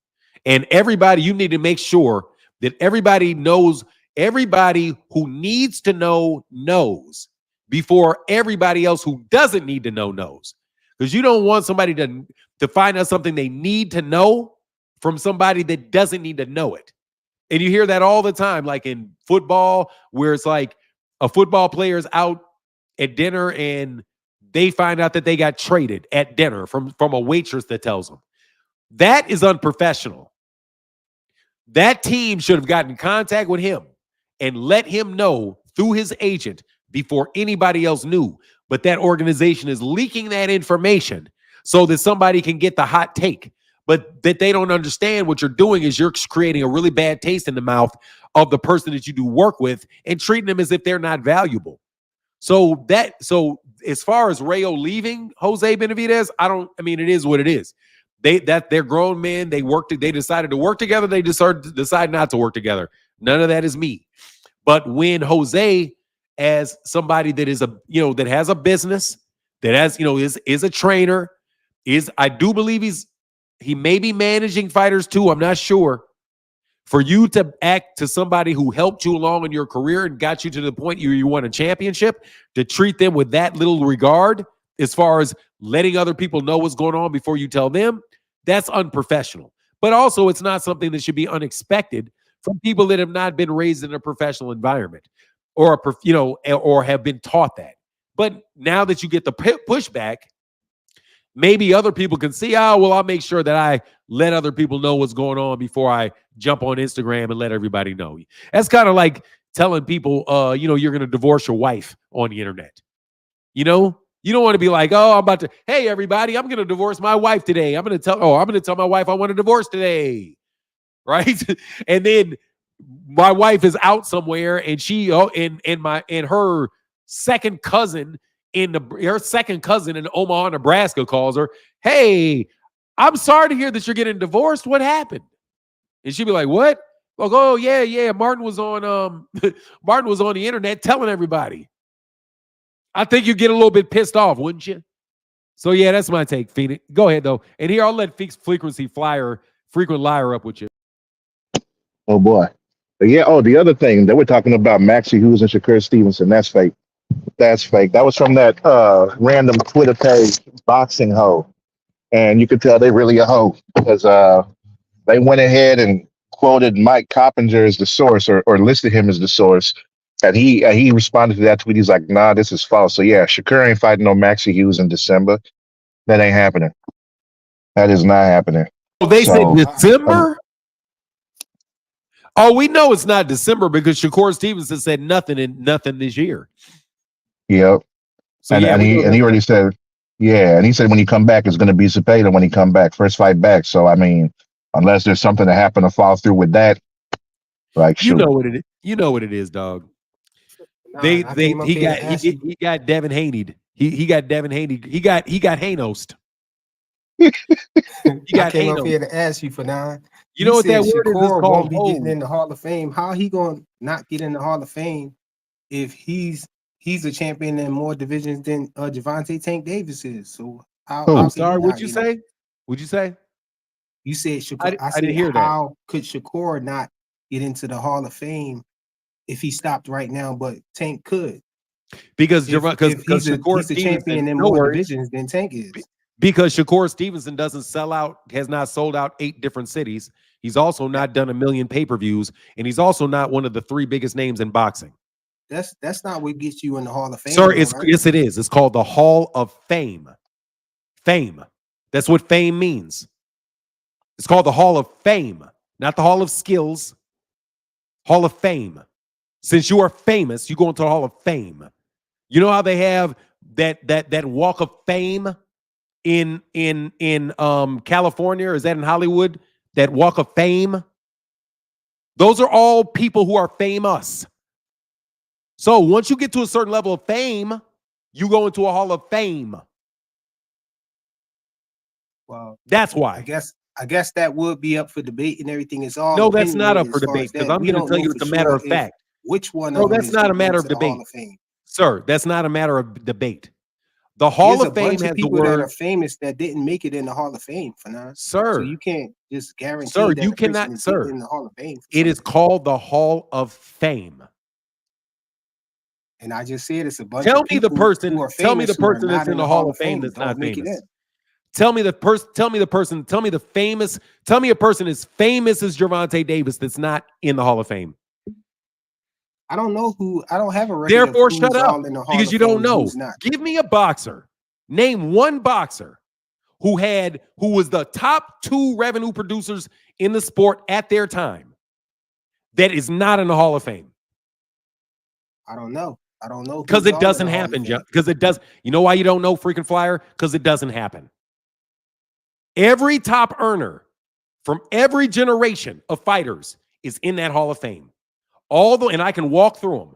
And everybody, you need to make sure that everybody knows, everybody who needs to know knows before everybody else who doesn't need to know knows. Because you don't want somebody to find out something they need to know from somebody that doesn't need to know it. And you hear that all the time, like in football, where it's like a football player is out at dinner and they find out that they got traded at dinner from a waitress that tells them. That is unprofessional. That team should have gotten in contact with him and let him know through his agent before anybody else knew. But that organization is leaking that information so that somebody can get the hot take. But that they don't understand what you're doing is you're creating a really bad taste in the mouth of the person that you do work with and treating them as if they're not valuable. So as far as Rayo leaving Jose Benavidez, it is what it is. They're grown men. They decided to work together. They decide not to work together. None of that is me. But when Jose, as somebody that is that has a business, that has, is a trainer, I do believe he may be managing fighters too. I'm not sure. For you to act to somebody who helped you along in your career and got you to the point you won a championship, to treat them with that little regard as far as letting other people know what's going on before you tell them, that's unprofessional. But also, it's not something that should be unexpected from people that have not been raised in a professional environment or have been taught that. But now that you get the pushback, maybe other people can see, I'll make sure that I let other people know what's going on before I jump on Instagram and let everybody know. That's kind of like telling people, you're going to divorce your wife on the internet. You don't want to be like, hey, everybody, I'm going to divorce my wife today. I'm going to tell my wife I want a divorce today. Right. And then my wife is out somewhere and her second cousin in Omaha, Nebraska calls her, hey, I'm sorry to hear that you're getting divorced. What happened? And she'd be like, what? Like, oh, yeah. Martin was on the internet telling everybody. I think you get a little bit pissed off, wouldn't you? So, yeah, that's my take, Phoenix. Go ahead, though. And here, I'll let Frequent Liar up with you. Oh, boy. Yeah. Oh, the other thing that we're talking about, Maxie Hughes and Shakur Stevenson, that's fake. That's fake. That was from that random Twitter page, Boxing Hoe. And you could tell they really a hoe because they went ahead and quoted Mike Coppinger as the source or listed him as the source. And he responded to that tweet. He's like, nah, this is false. So, yeah, Shakur ain't fighting no Maxie Hughes in December. That ain't happening. That is not happening. Oh, they said December? We know it's not December because Shakur Stevenson said nothing this year. Yep. So, and he already said, and he said when he come back, it's going to be Cepeda when he come back, first fight back. So, unless there's something that happened to fall through with that, like, shoot. You know what it is, dog. He got Devin Haney. He got Devin Haney. He got Haney'S. I came up here to ask you for now. You know what that word is? Shakur won't be getting in the Hall of Fame. How he going to not get in the Hall of Fame if he's a champion in more divisions than Gervonta Tank Davis is? So I'm sorry. What'd you say? What'd you say? You said Shakur. I didn't hear that. How could Shakur not get into the Hall of Fame if he stopped right now, but Tank could? Because he's a champion in more divisions than Tank is. Because Shakur Stevenson has not sold out 8 different cities. He's also not done 1 million pay-per-views, and he's also not one of the 3 biggest names in boxing. That's not what gets you in the Hall of Fame. Sir, yes, it is. It's called the Hall of Fame. Fame. That's what fame means. It's called the Hall of Fame, not the Hall of Skills. Hall of Fame. Since you are famous, you go into the Hall of Fame. You know how they have that Walk of Fame in California, or is that in Hollywood? that walk of fame. Those are all people who are famous. So once you get to a certain level of fame, you go into a Hall of Fame. Well, that's why. I guess that would be up for debate and everything. It's all no, that's not up for debate because I'm going to tell you it's a matter of fact. Which one? No, that's not a matter of debate, sir. That's not a matter of debate. The Hall of Fame has the word. That are famous that didn't make it in the Hall of Fame for now, sir. So you can't just guarantee. Sir, that you cannot, sir. In the Hall of Fame. It is called the Hall of Fame. And I just said it's a bunch. Tell of me the person. Tell me the person that's in the Hall of Fame that's not famous. Tell me the person. Tell me the person. Tell me the famous. Tell me a person as famous as Gervonta Davis that's not in the Hall of Fame. I don't know who. I don't have a record. Therefore, shut up because you don't know. Give me a boxer. Name one boxer who was the top 2 revenue producers in the sport at their time that is not in the Hall of Fame. I don't know. Because it doesn't happen, John. Because it does. You know why you don't know, freaking flyer? Because it doesn't happen. Every top earner from every generation of fighters is in that Hall of Fame. And I can walk through them.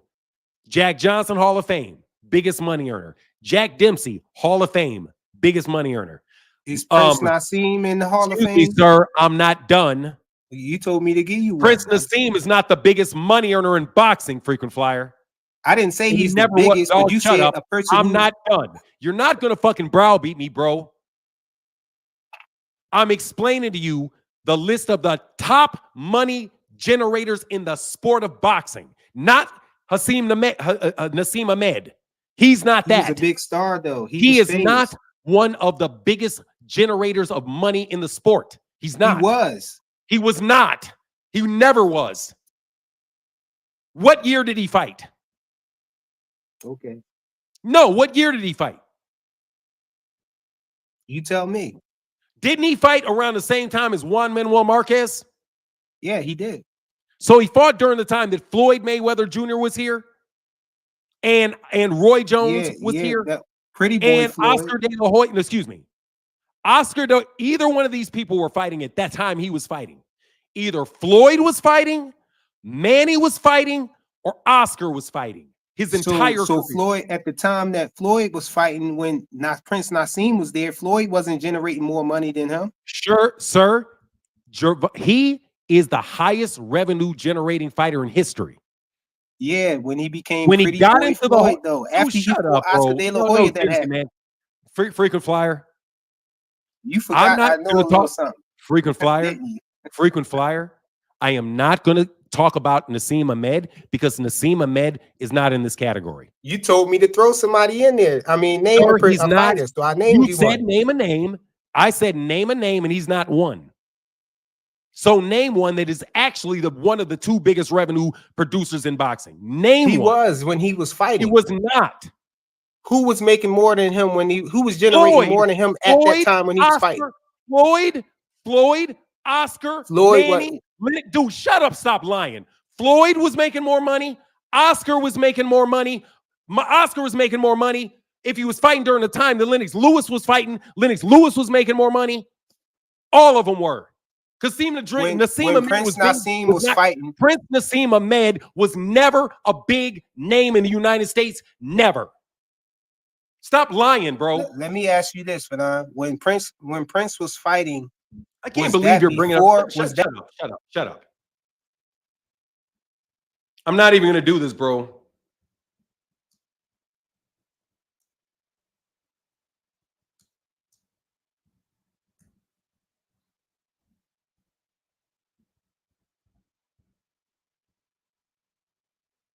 Jack Johnson, Hall of Fame, biggest money earner. Jack Dempsey, Hall of Fame, biggest money earner. Is Prince Nassim in the Hall of Fame? Me, sir, I'm not done. You told me to give you Prince Nassim is not the biggest money earner in boxing, frequent flyer. I didn't say he's never the biggest, but you said a person. I'm not done. You're not going to fucking browbeat me, bro. I'm explaining to you the list of the top money generators in the sport of boxing, not Nassim Ahmed. He's not that. He's a big star, though. He is not one of the biggest generators of money in the sport. He's not. He was. He was not. He never was. What year did he fight? Okay. No, what year did he fight? You tell me. Didn't he fight around the same time as Juan Manuel Marquez? Yeah, he did. So he fought during the time that Floyd Mayweather Jr. was here, and Roy Jones was here, Pretty boy and Floyd. Oscar De La Hoya. Excuse me, either one of these people were fighting at that time he was fighting. Either Floyd was fighting, Manny was fighting, or Oscar was fighting. His entire career. Floyd, at the time that Floyd was fighting, when Prince Nassim was there, Floyd wasn't generating more money than him. Sure, sir. He is the highest revenue generating fighter in history. Yeah, when he got into Floyd, though, after he fought Oscar De La Hoya, that happened. Man. Frequent flyer. You forgot. I'm not going to talk something. Frequent flyer. Frequent flyer. I am not going to talk about Nassim Ahmed because Nassim Ahmed is not in this category. You told me to throw somebody in there. I mean, name a person. So I named you said one. Name a name. I said name a name, and he's not one. So name one that is actually one of the 2 biggest revenue producers in boxing. Name he one. He was when he was fighting. He was not. Who was making more than him who was generating more than him at that time when he was fighting? Floyd, Oscar, Manny. Dude, shut up, stop lying. Floyd was making more money. Oscar was making more money. Oscar was making more money. If he was fighting during the time that Lennox Lewis was fighting, Lennox Lewis was making more money. All of them were. Because Nassim Ahmed was never a big name in the United States. Never. Stop lying, bro. Let me ask you this, Fanon. When Prince was fighting, I can't believe you're bringing up. Shut up. I'm not even going to do this, bro.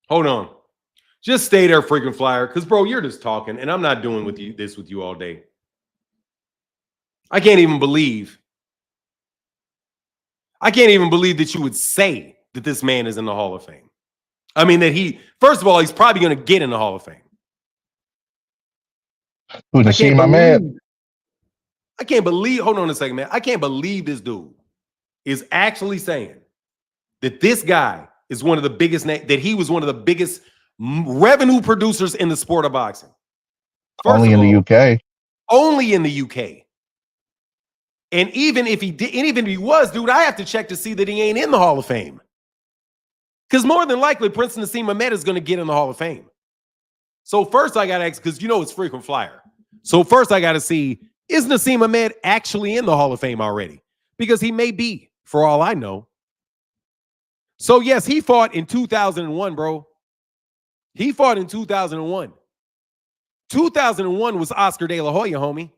Hold on. Just stay there, freaking flyer. Because, bro, you're just talking, and I'm not doing this with you all day. I can't even believe that you would say that this man is in the Hall of Fame. I mean, first of all, he's probably going to get in the Hall of Fame. Who, Nassim Ahmed? I can't believe, hold on a second, man. I can't believe this dude is actually saying that this guy is one of the biggest, that he was one of the biggest revenue producers in the sport of boxing. Only in the UK. Only in the UK. And even if he did, and even if he was, dude, I have to check to see that he ain't in the Hall of Fame. Because more than likely, Prince Nassim Ahmed is going to get in the Hall of Fame. So first I got to ask, because you know it's frequent flyer. So first I got to see, is Nassim Ahmed actually in the Hall of Fame already? Because he may be, for all I know. So yes, he fought in 2001, bro. He fought in 2001. 2001 was Oscar De La Hoya, homie.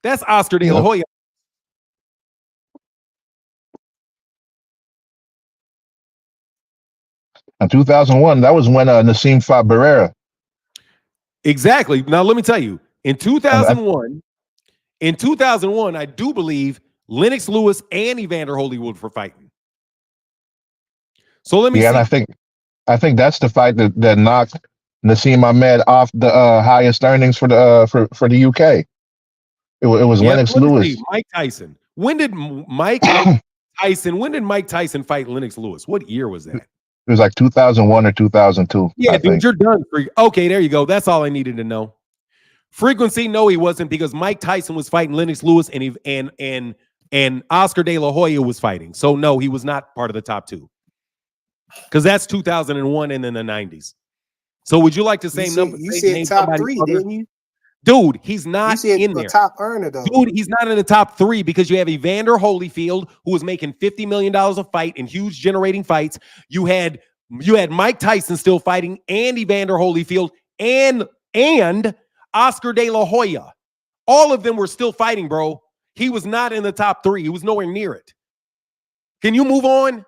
That's Oscar De La Hoya. In 2001, that was when Nassim fought Barrera. Exactly. Now let me tell you, in 2001, I do believe Lennox Lewis and Evander Holyfield were fighting. So let me see. And I think that's the fight that knocked Nassim Ahmed off the highest earnings for the UK. It was Lennox Lewis. Mike Tyson. When did Mike Tyson fight Lennox Lewis? What year was that? It was like 2001 or 2002. Yeah, dude, you're done. Okay, there you go. That's all I needed to know. Frequency, no, he wasn't, because Mike Tyson was fighting Lennox Lewis and Oscar De La Hoya was fighting. So no, he was not part of the top two. Because that's 2001 and then the 90s. So would you like the same number? You said top three, didn't you? Dude, he's not in there. Top earner, though. Dude, he's not in the top three because you have Evander Holyfield, who was making $50 million a fight in huge generating fights. You had Mike Tyson still fighting, and Evander Holyfield, and Oscar De La Hoya. All of them were still fighting, bro. He was not in the top three. He was nowhere near it. Can you move on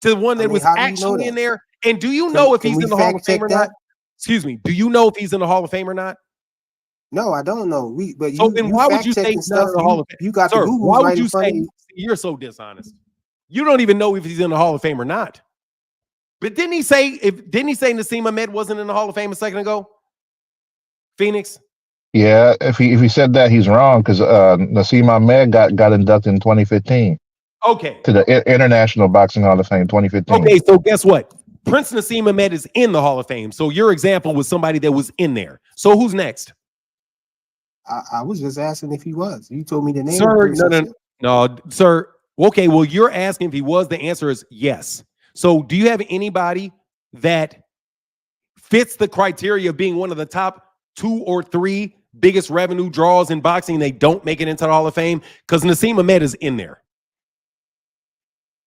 to the one that was actually in there? And do you know if he's in the Hall of Fame or not? Excuse me. Do you know if he's in the Hall of Fame or not? No, I don't know. Then why would you say he's not in the Hall of Fame? You got Sir, the Google why would right you in front of say you. you're so dishonest? You don't even know if he's in the Hall of Fame or not. But didn't he say Nassim Ahmed wasn't in the Hall of Fame a second ago? Phoenix? Yeah, if he said that, he's wrong, because Nassim Ahmed got inducted in 2015. Okay. To the International Boxing Hall of Fame, 2015. Okay, so guess what? Prince Nassim Ahmed is in the Hall of Fame. So your example was somebody that was in there. So who's next? I was just asking if he was. You told me the name. Sir, no, sir. Okay, well, you're asking if he was. The answer is yes. So do you have anybody that fits the criteria of being one of the top 2 or 3 biggest revenue draws in boxing? They don't make it into the Hall of Fame because Nassim Ahmed is in there.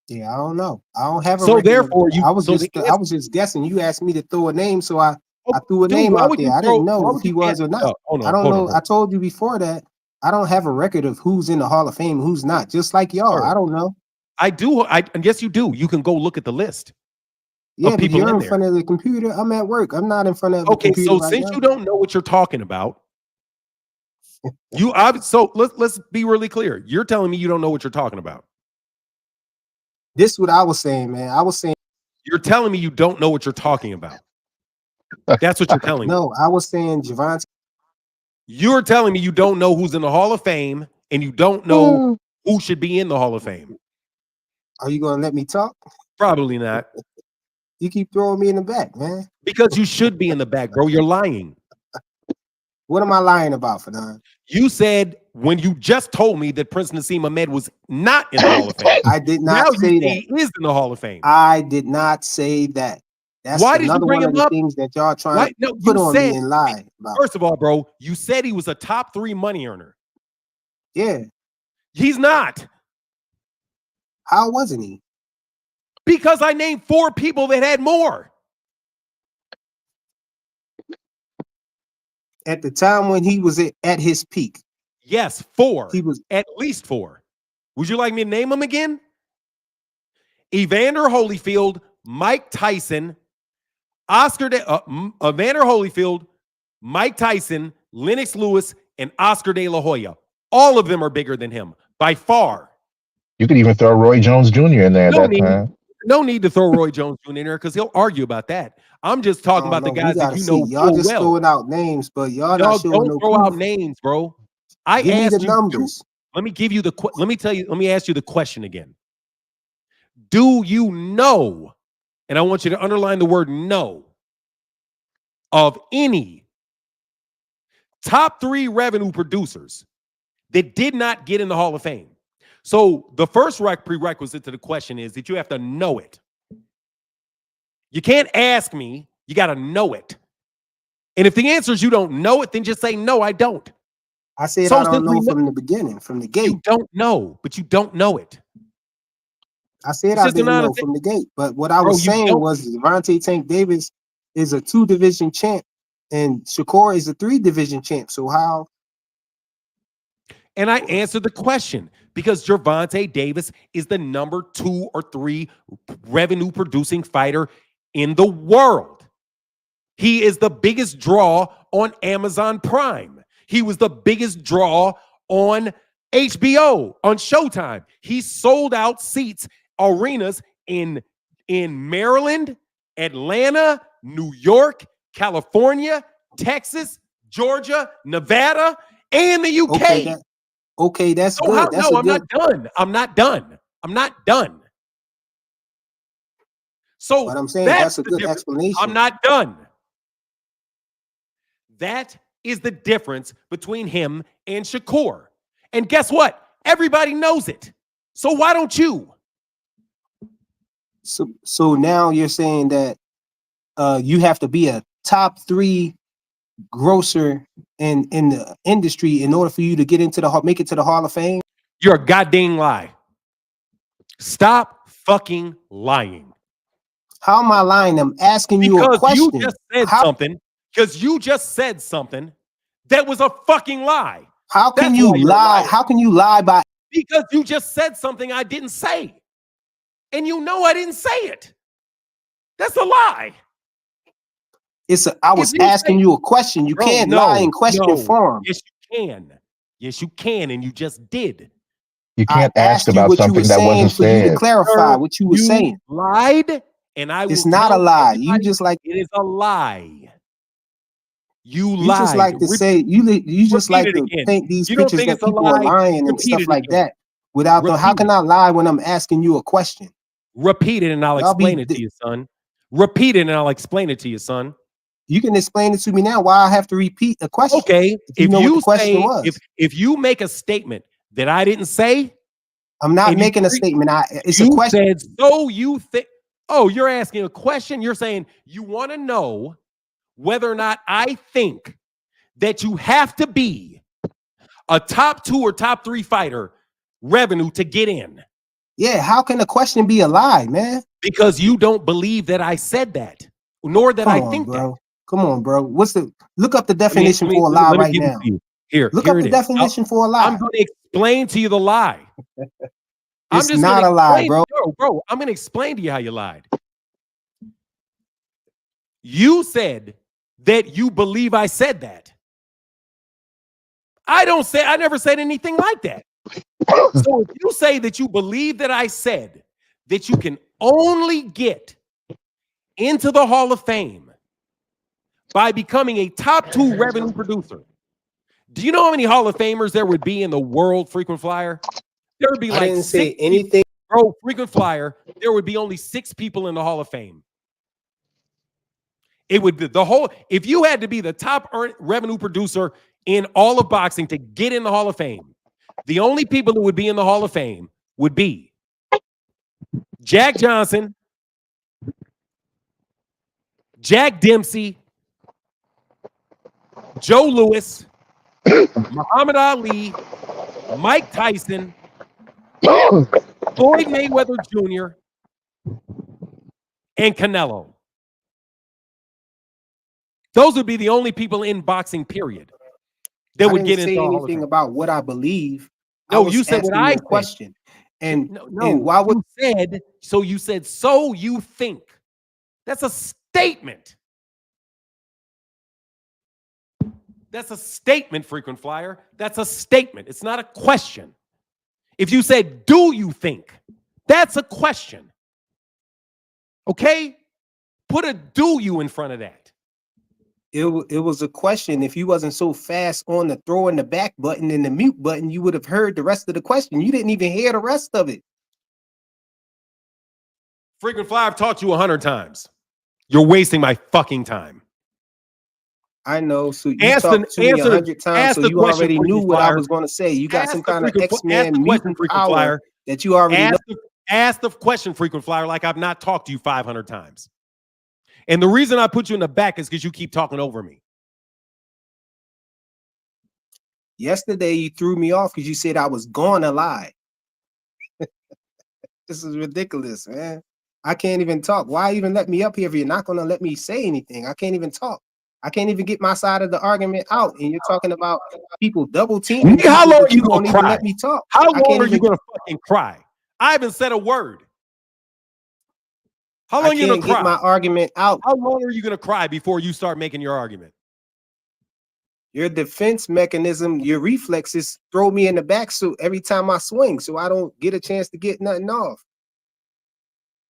Yeah, I don't know. I don't have a so therefore you I was just guessing. You asked me to throw a name, so I threw a name out there. I didn't know if he was or not. I don't know. I told you before that I don't have a record of who's in the Hall of Fame and who's not. Just like y'all, Sure. I don't know. I do. And yes, you do. You can go look at the list. Yeah, but you're in front of the computer. I'm at work. I'm not in front of the computer. So since you don't know what you're talking about, so let's be really clear. You're telling me you don't know what you're talking about. This is what I was saying, man. I was saying you're telling me you don't know what you're talking about. That's what you're telling me. No, I was saying Gervonta. You're telling me you don't know who's in the Hall of Fame and you don't know who should be in the Hall of Fame. Are you gonna let me talk? Probably not. You keep throwing me in the back, man. Because you should be in the back, bro. You're lying. What am I lying about, Fernand? You said when you just told me that Prince Nassim Ahmed was not in the Hall of Fame. I did not say that. He is in the Hall of Fame. I did not say that. That's why did you bring him up? Things that y'all trying to put on me and lie about. First of all, bro, you said he was a top 3 money earner. Yeah. He's not. How wasn't he? Because I named 4 people that had more. At the time when he was at his peak. Yes, 4. He was at least 4. Would you like me to name them again? Evander Holyfield, Mike Tyson, Evander Holyfield, Mike Tyson, Lennox Lewis, and Oscar De La Hoya. All of them are bigger than him by far. You could even throw Roy Jones Jr. in there at that time. No need to throw Roy Jones Jr. in there because he'll argue about that. I'm just talking about the guys that you know. Y'all just throwing out names, but y'all not showing don't throw out names, bro. I give asked me the numbers. Let me give you the. Let me ask you the question again. Do you know? And I want you to underline the word "know" of any top 3 revenue producers that did not get in the Hall of Fame. So the first prerequisite to the question is that you have to know it. You can't ask me. You got to know it. And if the answer is you don't know it, then just say, no, I don't. I said so I don't know from the beginning, from the gate. You don't know, but you don't know it. I said I didn't know from the gate. But what I was saying was Gervonta Tank Davis is a 2-division champ and Shakur is a 3-division champ. So how? And I answered the question because Gervonta Davis is the number 2 or 3 revenue producing fighter in the world. He is the biggest draw on Amazon Prime. He was the biggest draw on HBO, on Showtime. He sold out seats, arenas in Maryland, Atlanta, New York, California, Texas, Georgia, Nevada, and the UK. Okay, that's good. I'm not done. I'm not done. So but I'm saying that's a good explanation. I'm not done. That is the difference between him and Shakur. And guess what? Everybody knows it. So why don't you? So now you're saying that you have to be a top 3 grosser in the industry in order for you to get into make it to the Hall of Fame? You're a goddamn lie. Stop fucking lying. How am I lying? I'm asking you a question. You just said something. Because you just said something that was a fucking lie. How can you lie? How can you lie by? Because you just said something I didn't say. And you know I didn't say it. That's a lie. I was asking you a question. You can't lie in question form. Yes, you can. Yes, you can, and you just did. You can't ask about something that wasn't said. For you to clarify what you were saying. Lied, and I. It's not a lie. You just like it is a lie. You lied. You just like to say you just like to paint these pictures that people are lying and stuff like that. Without the, how can I lie when I'm asking you a question? Repeat it and I'll explain it to you, son. Repeat it and I'll explain it to you, son. You can explain it to me now. Why I have to repeat a question? Okay, if you make a statement that I didn't say, I'm not making a statement. It's a question. So you think? Oh, you're asking a question. You're saying you want to know whether or not I think that you have to be a top 2 or top 3 fighter revenue to get in. Yeah, how can a question be a lie, man? Because you don't believe that I said that, nor that I think that. Come on, bro. Look up the definition for a lie right now. Look up the definition for a lie. I'm going to explain to you the lie. It's not a lie, bro. Bro, I'm going to explain to you how you lied. You said that you believe I said that. I never said anything like that. So if you say that you believe that I said that you can only get into the Hall of Fame by becoming a top 2 revenue producer, do you know how many Hall of Famers there would be in the world, frequent flyer? There would be like I didn't say anything. Bro, frequent flyer, there would be only 6 people in the Hall of Fame. It would be if you had to be the top revenue producer in all of boxing to get in the Hall of Fame, the only people who would be in the Hall of Fame would be Jack Johnson, Jack Dempsey, Joe Louis, Muhammad Ali, Mike Tyson, Floyd Mayweather Jr., and Canelo. Those would be the only people in boxing, period, that would get into the Hall of Fame. Anything about what I believe. No, you said what I question. And and why would you said so? You said so. You think that's a statement. That's a statement, frequent flyer. That's a statement. It's not a question. If you said, "Do you think?" That's a question. Okay, put a "do you" in front of that. It was a question. If you wasn't so fast on the throwing the back button and the mute button, you would have heard the rest of the question. You didn't even hear the rest of it. Frequent flyer, I've taught you 100 times. You're wasting my fucking time. I know. So you talked to me 100 times, so you already knew what I was going to say. You got some kind of X-Men mutant power that you already know. Ask the question, frequent flyer, like I've not talked to you 500 times. And the reason I put you in the back is because you keep talking over me. Yesterday, you threw me off because you said I was going to lie. This is ridiculous, man. I can't even talk. Why even let me up here if you're not going to let me say anything? I can't even talk. I can't even get my side of the argument out. And you're talking about people double teaming. How long are you going to cry? Let me talk. How long are you going to fucking cry? I haven't said a word. How long are you going to cry? Get my argument out. How long are you going to cry before you start making your argument? Your defense mechanism, your reflexes throw me in the back suit every time I swing, so I don't get a chance to get nothing off.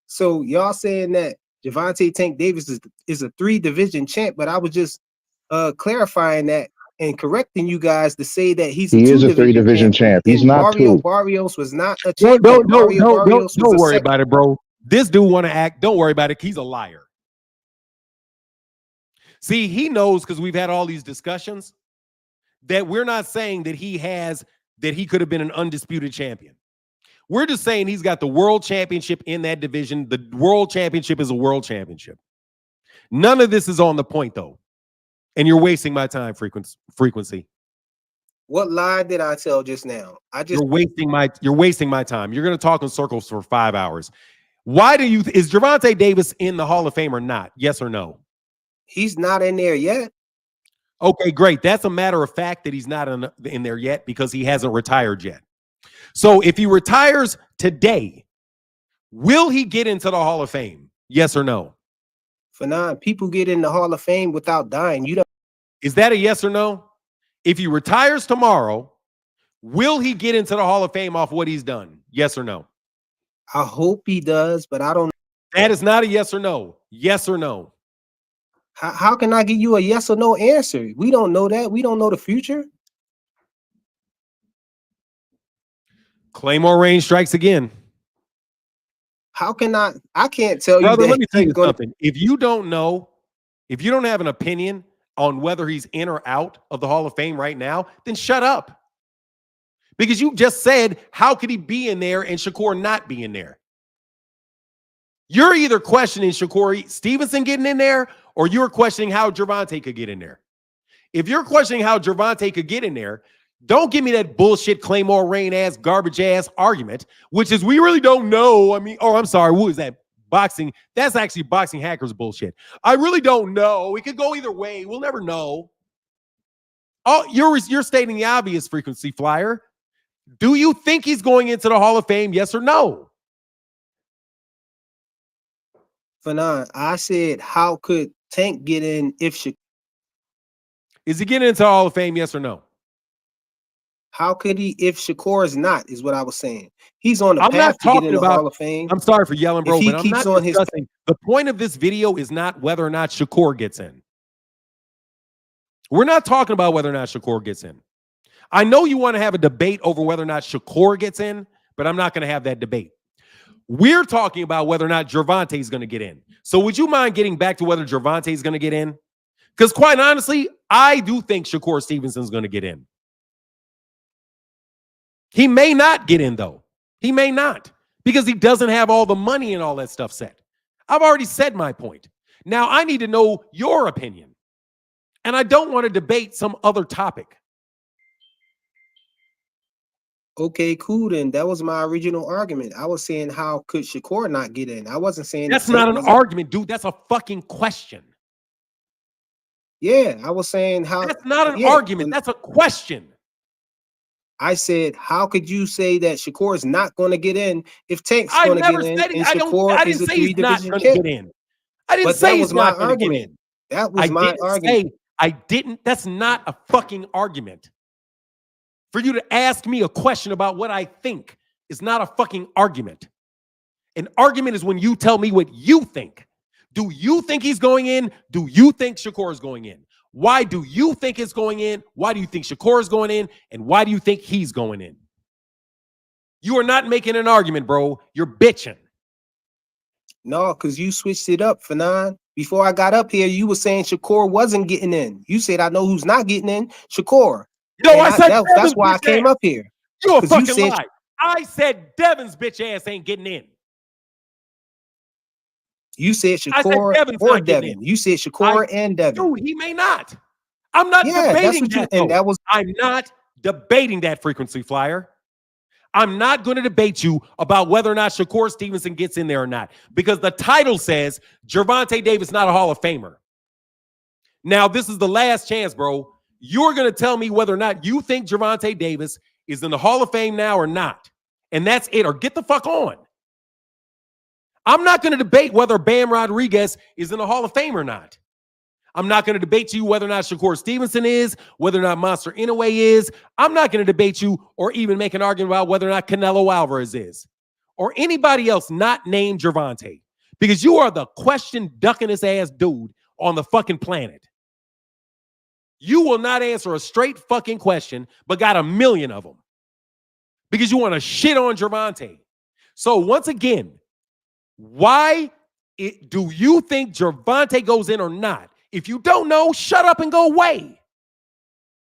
So y'all saying that Gervonta Tank Davis is a 3-division champ, but I was just clarifying that and correcting you guys to say that he is a 3-division champ. He's not Mario 2. Barrios was not a champ. Don't worry about it, bro. This dude want to act. Don't worry about it. He's a liar. See, he knows, because we've had all these discussions, that we're not saying that he could have been an undisputed champion. We're just saying he's got the world championship in that division. The world championship is a world championship. None of this is on the point, though. And you're wasting my time, frequency. What lie did I tell just now? You're wasting my time. You're going to talk in circles for 5 hours. Is Gervonta Davis in the Hall of Fame or not? Yes or no? He's not in there yet. Okay, great. That's a matter of fact that he's not in there yet because he hasn't retired yet. So if he retires today, will he get into the Hall of Fame? Yes or no? For now, people get in the Hall of Fame without dying. Is that a yes or no? If he retires tomorrow, will he get into the Hall of Fame off what he's done? Yes or no? I hope he does, but I don't know. That is not a yes or no. Yes or no? How can I give you a yes or no answer? We don't know that. We don't know the future. Claymore Rain strikes again. How can I can't tell Brother, you that. Let me tell you something. If you don't know, if you don't have an opinion on whether he's in or out of the Hall of Fame right now, then shut up. Because you just said, how could he be in there and Shakur not be in there? You're either questioning Shakur Stevenson getting in there, or you're questioning how Gervonta could get in there. If you're questioning how Gervonta could get in there, don't give me that bullshit Claymore Rain ass, garbage ass argument, which is we really don't know. I mean, I'm sorry, who is that? Boxing. That's actually Boxing Hackers bullshit. I really don't know. It could go either way. We'll never know. Oh, you're stating the obvious, frequency flyer. Do you think he's going into the Hall of Fame? Yes or no? Fanon, I said, how could Tank get in if Shakur? Is he getting into the Hall of Fame? Yes or no? How could he if Shakur is not, is what I was saying. He's on the path to get in the Hall of Fame. I'm sorry for yelling, bro, but I'm not discussing. The point of this video is not whether or not Shakur gets in. We're not talking about whether or not Shakur gets in. I know you want to have a debate over whether or not Shakur gets in, but I'm not going to have that debate. We're talking about whether or not Gervonta is going to get in. So would you mind getting back to whether Gervonta is going to get in? Because quite honestly, I do think Shakur Stevenson is going to get in. He may not get in, though. He may not, because he doesn't have all the money and all that stuff set. I've already said my point. Now I need to know your opinion. And I don't want to debate some other topic. Okay, cool then. That was my original argument. I was saying, how could Shakur not get in? I wasn't saying that's not an argument, dude. That's a fucking question. Yeah, I was saying how. That's not an argument. That's a question. I said, how could you say that Shakur is not going to get in if Tank's going to get in and Shakur is a 3-division champ? I didn't say he's not going to get in. That was my argument. I didn't. That's not a fucking argument. For you to ask me a question about what I think is not a fucking argument. An argument is when you tell me what you think. Do you think he's going in? Do you think Shakur is going in? Why do you think it's going in? Why do you think Shakur is going in? And why do you think he's going in? You are not making an argument, bro. You're bitching. No, because you switched it up, Fanon. Before I got up here, you were saying Shakur wasn't getting in. You said, I know who's not getting in, Shakur. No, I said that's why I came up here. You a fucking lie. I said Devin's bitch ass ain't getting in. You said Shakur or Devin. You said Shakur and Devin. Dude, he may not. I'm not debating that. I'm not debating that, frequency flyer. I'm not going to debate you about whether or not Shakur Stevenson gets in there or not, because the title says Gervonta Davis not a Hall of Famer. Now, this is the last chance, bro. You're going to tell me whether or not you think Gervonta Davis is in the Hall of Fame now or not. And that's it, or get the fuck on. I'm not going to debate whether Bam Rodriguez is in the Hall of Fame or not. I'm not going to debate you whether or not Shakur Stevenson is, whether or not Monster Inoue is. I'm not going to debate you or even make an argument about whether or not Canelo Alvarez is, or anybody else not named Gervonta, because you are the question duckingest ass dude on the fucking planet. You will not answer a straight fucking question, but got a million of them because you want to shit on Gervonta. So once again, why do you think Gervonta goes in or not? If you don't know, shut up and go away.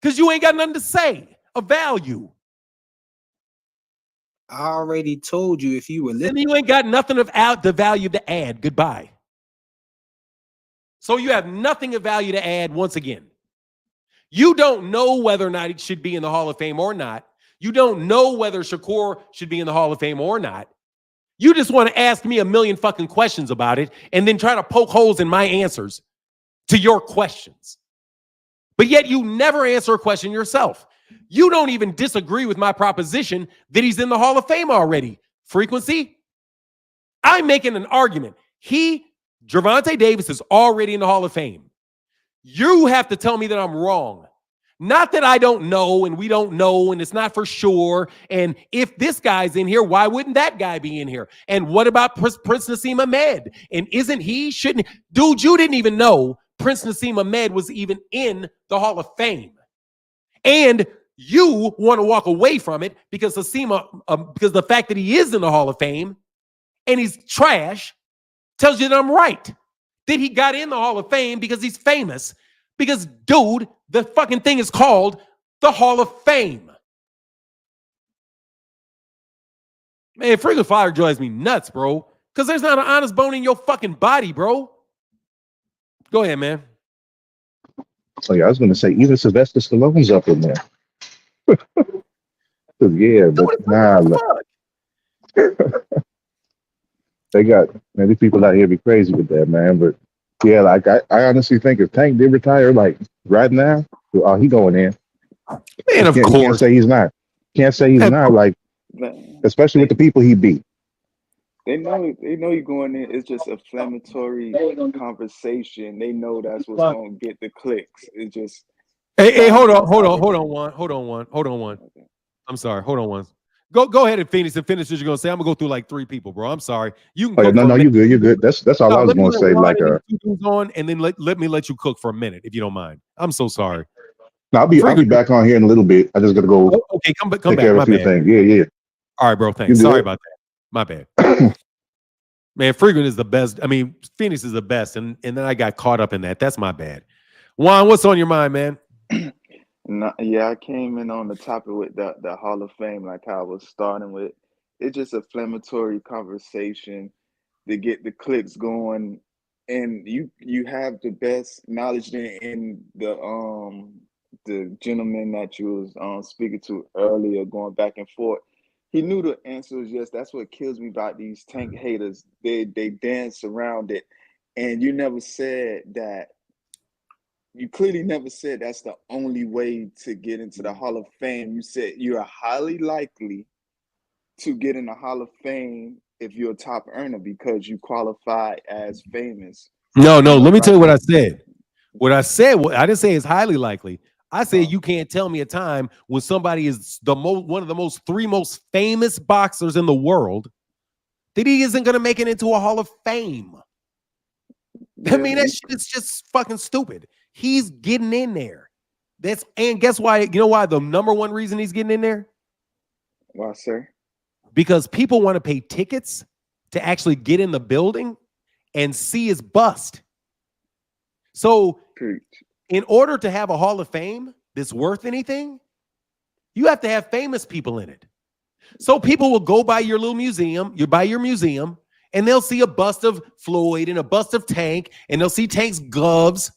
Because you ain't got nothing to say of value. I already told you if you were listening. Then you ain't got nothing of the value to add. Goodbye. So you have nothing of value to add once again. You don't know whether or not it should be in the Hall of Fame or not. You don't know whether Shakur should be in the Hall of Fame or not. You just want to ask me a million fucking questions about it and then try to poke holes in my answers to your questions. But yet you never answer a question yourself. You don't even disagree with my proposition that he's in the Hall of Fame already. Frequency? I'm making an argument. Gervonta Davis is already in the Hall of Fame. You have to tell me that I'm wrong. Not that I don't know and we don't know and it's not for sure. And if this guy's in here, why wouldn't that guy be in here? And what about Prince Nassim Ahmed? And shouldn't, dude, you didn't even know Prince Nassim Ahmed was even in the Hall of Fame. And you want to walk away from it because because the fact that he is in the Hall of Fame and he's trash tells you that I'm right. That he got in the Hall of Fame because he's famous. Because, dude, the fucking thing is called the Hall of Fame. Man, freaking fire drives me nuts, bro. Because there's not an honest bone in your fucking body, bro. Go ahead, man. So yeah, I was going to say, even Sylvester Stallone's up in there. Yeah, but nah. They got these people out here be crazy with that, man. But yeah, like I honestly think if Tank did retire, like right now, he going in. Man, of course. Can't say he's not. Can't say he's not. Like, especially with the people he beat. They know you're going in. It's just inflammatory conversation. They know that's what's going to get the clicks. It's just. Hey, hold on, one. Okay. I'm sorry, hold on one. Go ahead and finish what you're gonna say. I'm gonna go through like 3 people, bro. I'm sorry. You can no, you're good. You're good. That's all I was gonna say. Like on, and then let me let you cook for a minute if you don't mind. I'm so sorry. No, I'll be back on here in a little bit. I just gotta go. Okay, come back. My bad. Yeah. All right, bro. Thanks. Sorry about that. My bad. Man, Frequent is the best. I mean, Phoenix is the best, and then I got caught up in that. That's my bad. Juan, what's on your mind, man? Yeah, I came in on the topic with the Hall of Fame, like how I was starting with. It's just a inflammatory conversation to get the clicks going, and you have the best knowledge in the gentleman that you was speaking to earlier, going back and forth. He knew the answer was yes. That's what kills me about these Tank haters. They dance around it, and you never said that. You clearly never said that's the only way to get into the Hall of Fame. You said you're highly likely to get in the Hall of Fame if you're a top earner because you qualify as famous. No. Let me tell you what I said. I didn't say it's highly likely. I said you can't tell me a time when somebody is one of the three most famous boxers in the world that he isn't going to make it into a Hall of Fame. I mean, that shit is just fucking stupid. He's getting in there. And guess why? You know why the number one reason he's getting in there? Why, sir? Because people want to pay tickets to actually get in the building and see his bust. So in order to have a Hall of Fame that's worth anything, you have to have famous people in it. So people will go by your little museum, and they'll see a bust of Floyd and a bust of Tank, and they'll see Tank's gloves.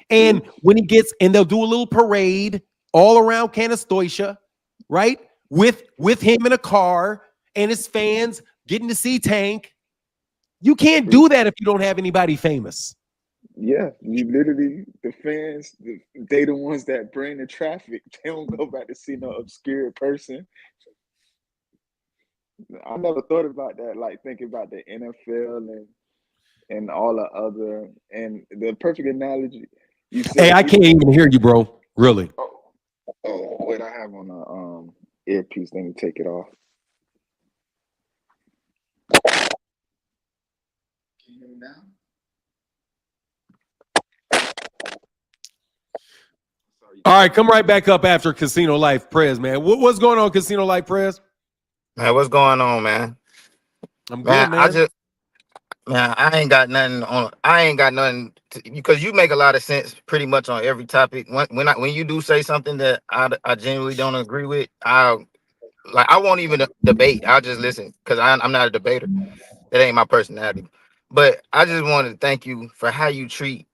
And when he gets, and they'll do a little parade all around Canastoicia, right? With him in a car and his fans getting to see Tank. You can't do that if you don't have anybody famous. Yeah, you literally, the fans, they the ones that bring the traffic. They don't go back to see no obscure person. I never thought about that, like thinking about the NFL and all the other, and the perfect analogy. You said, hey, I can't even hear you, bro. Really? Oh, wait, I have on a earpiece. Let me take it off. Can you hear me now? All right, come right back up after Casino Life Prez, man. What's going on, Casino Life Prez? Man, what's going on, man? I'm good, man. I ain't got nothing because you make a lot of sense pretty much on every topic. When you do say something that I genuinely don't agree with, I won't even debate. I'll just listen because I'm not a debater. That ain't my personality. But I just wanted to thank you for how you treat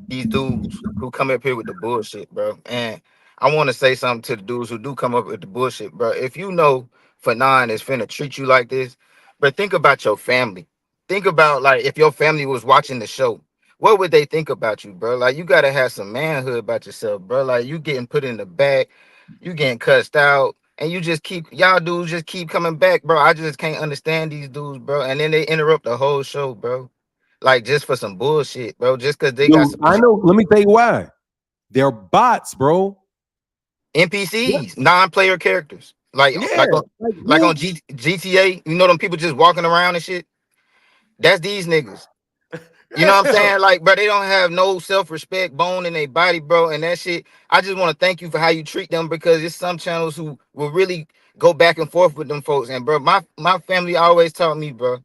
these dudes who come up here with the bullshit, bro. And I want to say something to the dudes who do come up with the bullshit, bro. If you know Fanon is finna treat you like this, but think about your family. Think about, like, if your family was watching the show, what would they think about you, bro? Like, you gotta have some manhood about yourself, bro. Like, you getting put in the back, you getting cussed out, and y'all dudes just keep coming back, bro. I just can't understand these dudes, bro. And then they interrupt the whole show, bro. Like, just for some bullshit, bro. Just because they got some. I know. Let me tell you why. They're bots, bro. NPCs, non-player characters. Like on GTA, you know them people just walking around and shit. That's these niggas. You know what I'm saying? Like, bro, they don't have no self-respect bone in their body, bro. And that shit, I just want to thank you for how you treat them, because it's some channels who will really go back and forth with them folks. And bro, my family always taught me, bro,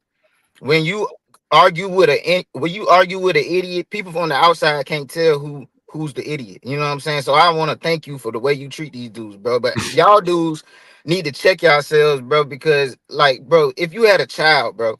when you argue with an idiot, people from the outside can't tell who's the idiot. You know what I'm saying? So I want to thank you for the way you treat these dudes, bro. But y'all dudes need to check yourselves, bro, because, like, bro, if you had a child, bro,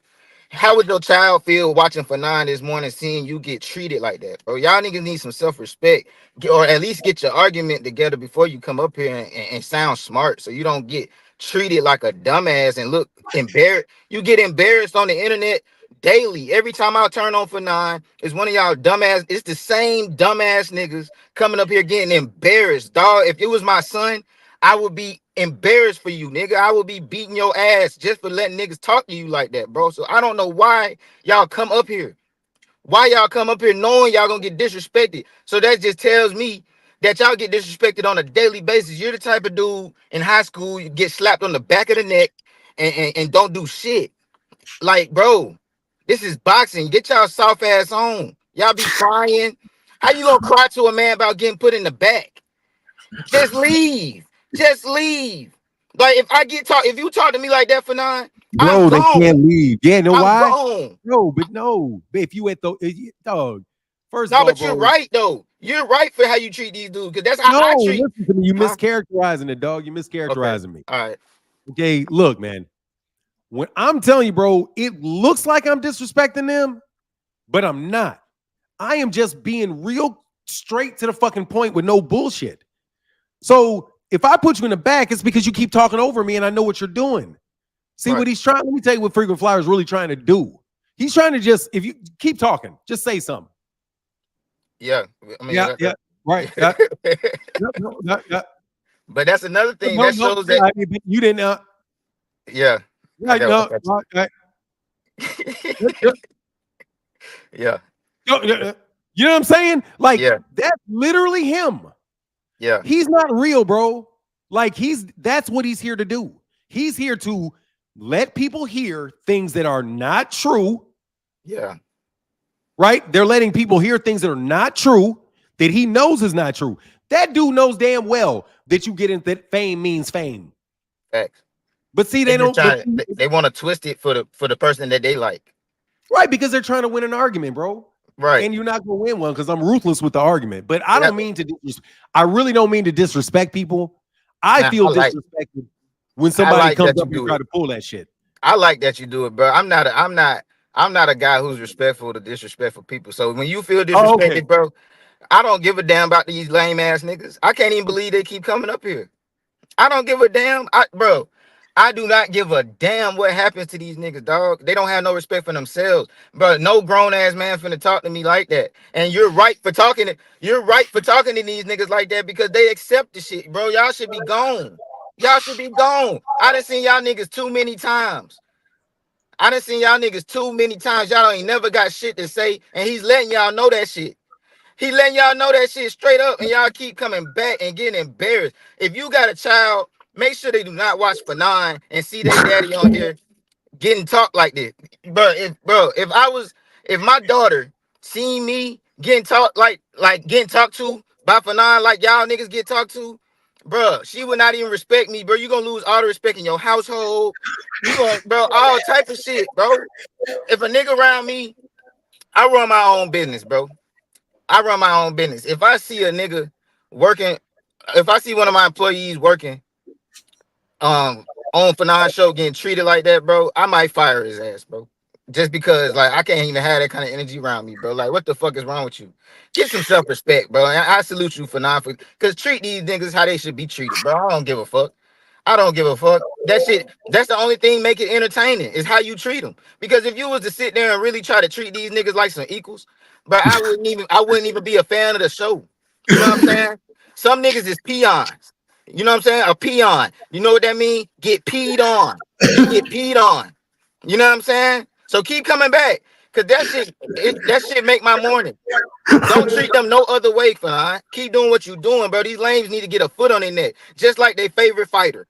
how would your child feel watching Fanon this morning, seeing you get treated like that, bro? Y'all niggas need some self-respect, or at least get your argument together before you come up here and sound smart, so you don't get treated like a dumbass and look embarrassed. You get embarrassed on the internet daily. Every time I turn on Fanon, it's one of y'all dumbass. It's the same dumbass niggas coming up here getting embarrassed, dog. If it was my son, I would be embarrassed for you, nigga. I would be beating your ass just for letting niggas talk to you like that, bro. So I don't know why y'all come up here. Why y'all come up here knowing y'all gonna get disrespected? So that just tells me that y'all get disrespected on a daily basis. You're the type of dude in high school, you get slapped on the back of the neck and don't do shit. Like, bro, this is boxing. Get y'all soft ass on. Y'all be crying. How you gonna cry to a man about getting put in the back? Just leave. Just leave. Like, if you talk to me like that, Fanon, I'm Bro, they gone. can't leave. Yeah, know why? Gone. No, but if you at the dog, first No, of all, but bro, you're right though. You're right for how you treat these dudes, because that's how I treat. Listen to me. You mischaracterizing it, dog. You mischaracterizing me. All right. Okay, look, man. When I'm telling you, bro, it looks like I'm disrespecting them, but I'm not. I am just being real straight to the fucking point with no bullshit. So if I put you in the back, it's because you keep talking over me and I know what you're doing. See what he's trying. Let me tell you what Frequent Flyer is really trying to do. He's trying to just, if you keep talking, just say something. Yeah. I mean, right. But that's another thing that shows that you didn't. Yeah. Yeah. You know what I'm saying? Like, that's literally him. Yeah. He's not real, bro. Like, that's what he's here to do. He's here to let people hear things that are not true. Yeah. Right? They're letting people hear things that are not true, that he knows is not true. That dude knows damn well that you get into that fame means fame. Facts. But see, they don't. They want to twist it for the person that they like. Right, because they're trying to win an argument, bro. Right. And you're not gonna win one because I'm ruthless with the argument. But I don't mean to. I really don't mean to disrespect people. I feel disrespected when somebody comes up and try to pull that shit. I like that you do it, bro. I'm not a guy who's respectful to disrespectful people. So when you feel disrespected, bro, I don't give a damn about these lame ass niggas. I can't even believe they keep coming up here. I don't give a damn. I do not give a damn what happens to these niggas, dog. They don't have no respect for themselves. But no grown ass man finna talk to me like that. And you're right for talking to these niggas like that because they accept the shit, bro. Y'all should be gone. Y'all should be gone. I done seen y'all niggas too many times. Y'all ain't never got shit to say, and he's letting y'all know that shit. He letting y'all know that shit straight up, and y'all keep coming back and getting embarrassed. If you got a child, make sure they do not watch for9 and see their daddy on here getting talked like this. If my daughter seen me getting talked like getting talked to by for9 like y'all niggas get talked to, bro, she would not even respect me, bro. You gonna lose all the respect in your household. You gonna, bro, all type of shit, bro. If a nigga around me, I run my own business, bro. I run my own business. If I see a nigga working, if I see one of my employees working on for9 show getting treated like that, bro, I might fire his ass, bro. Just because, like, I can't even have that kind of energy around me, bro. Like, what the fuck is wrong with you? Get some self-respect, bro. And I salute you for9 because treat these niggas how they should be treated, bro. I don't give a fuck. That shit, that's the only thing make it entertaining is how you treat them. Because if you was to sit there and really try to treat these niggas like some equals, but I wouldn't even be a fan of the show. You know what I'm saying? Some niggas is peons. You know what I'm saying? A peon. You know what that means? Get peed on. You get peed on. You know what I'm saying? So keep coming back. Cause that shit make my morning. Don't treat them no other way, for9. Keep doing what you doing, bro. These lames need to get a foot on their neck. Just like their favorite fighter.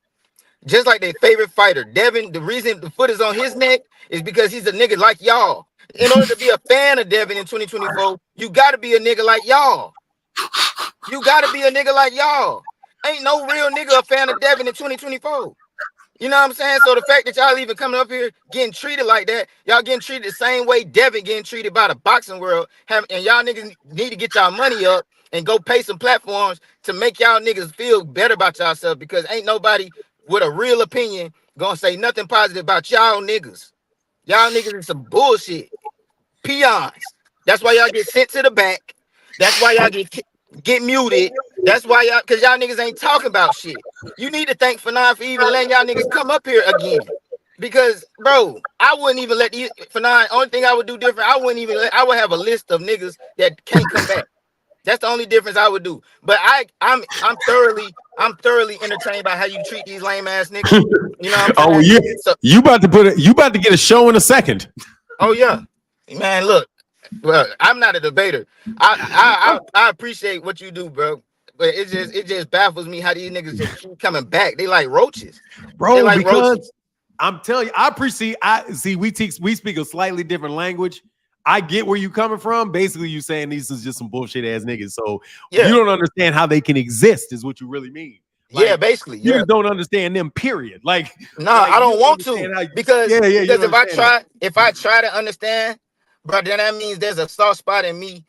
Devin, the reason the foot is on his neck is because he's a nigga like y'all. In order to be a fan of Devin in 2024, you gotta be a nigga like y'all. Ain't no real nigga a fan of Devin in 2024. You know what I'm saying? So the fact that y'all even coming up here getting treated like that, y'all getting treated the same way Devin getting treated by the boxing world, and y'all niggas need to get y'all money up and go pay some platforms to make y'all niggas feel better about yourself, because ain't nobody with a real opinion gonna say nothing positive about y'all niggas. Y'all niggas is some bullshit. Peons. That's why y'all get sent to the back. That's why y'all get muted. That's why y'all, because y'all niggas ain't talking about shit. You need to thank for9 for even letting y'all niggas come up here again. Because, bro, I wouldn't even let these for9. Only thing I would do different, I would have a list of niggas that can't come back. That's the only difference I would do. But I'm thoroughly entertained by how you treat these lame ass niggas. You know what I'm saying? You about to get a show in a second. Oh yeah, man. Look, well, I'm not a debater. I appreciate what you do, bro. But it just baffles me how these niggas just keep coming back. They like roaches, bro. Like because roaches. I'm telling you, we speak a slightly different language. I get where you coming from. Basically, you saying these is just some bullshit ass niggas. So you don't understand how they can exist, is what you really mean. Like, basically. You just don't understand them, period. Like, I don't want to because if I try to understand, bro, then that means there's a soft spot in me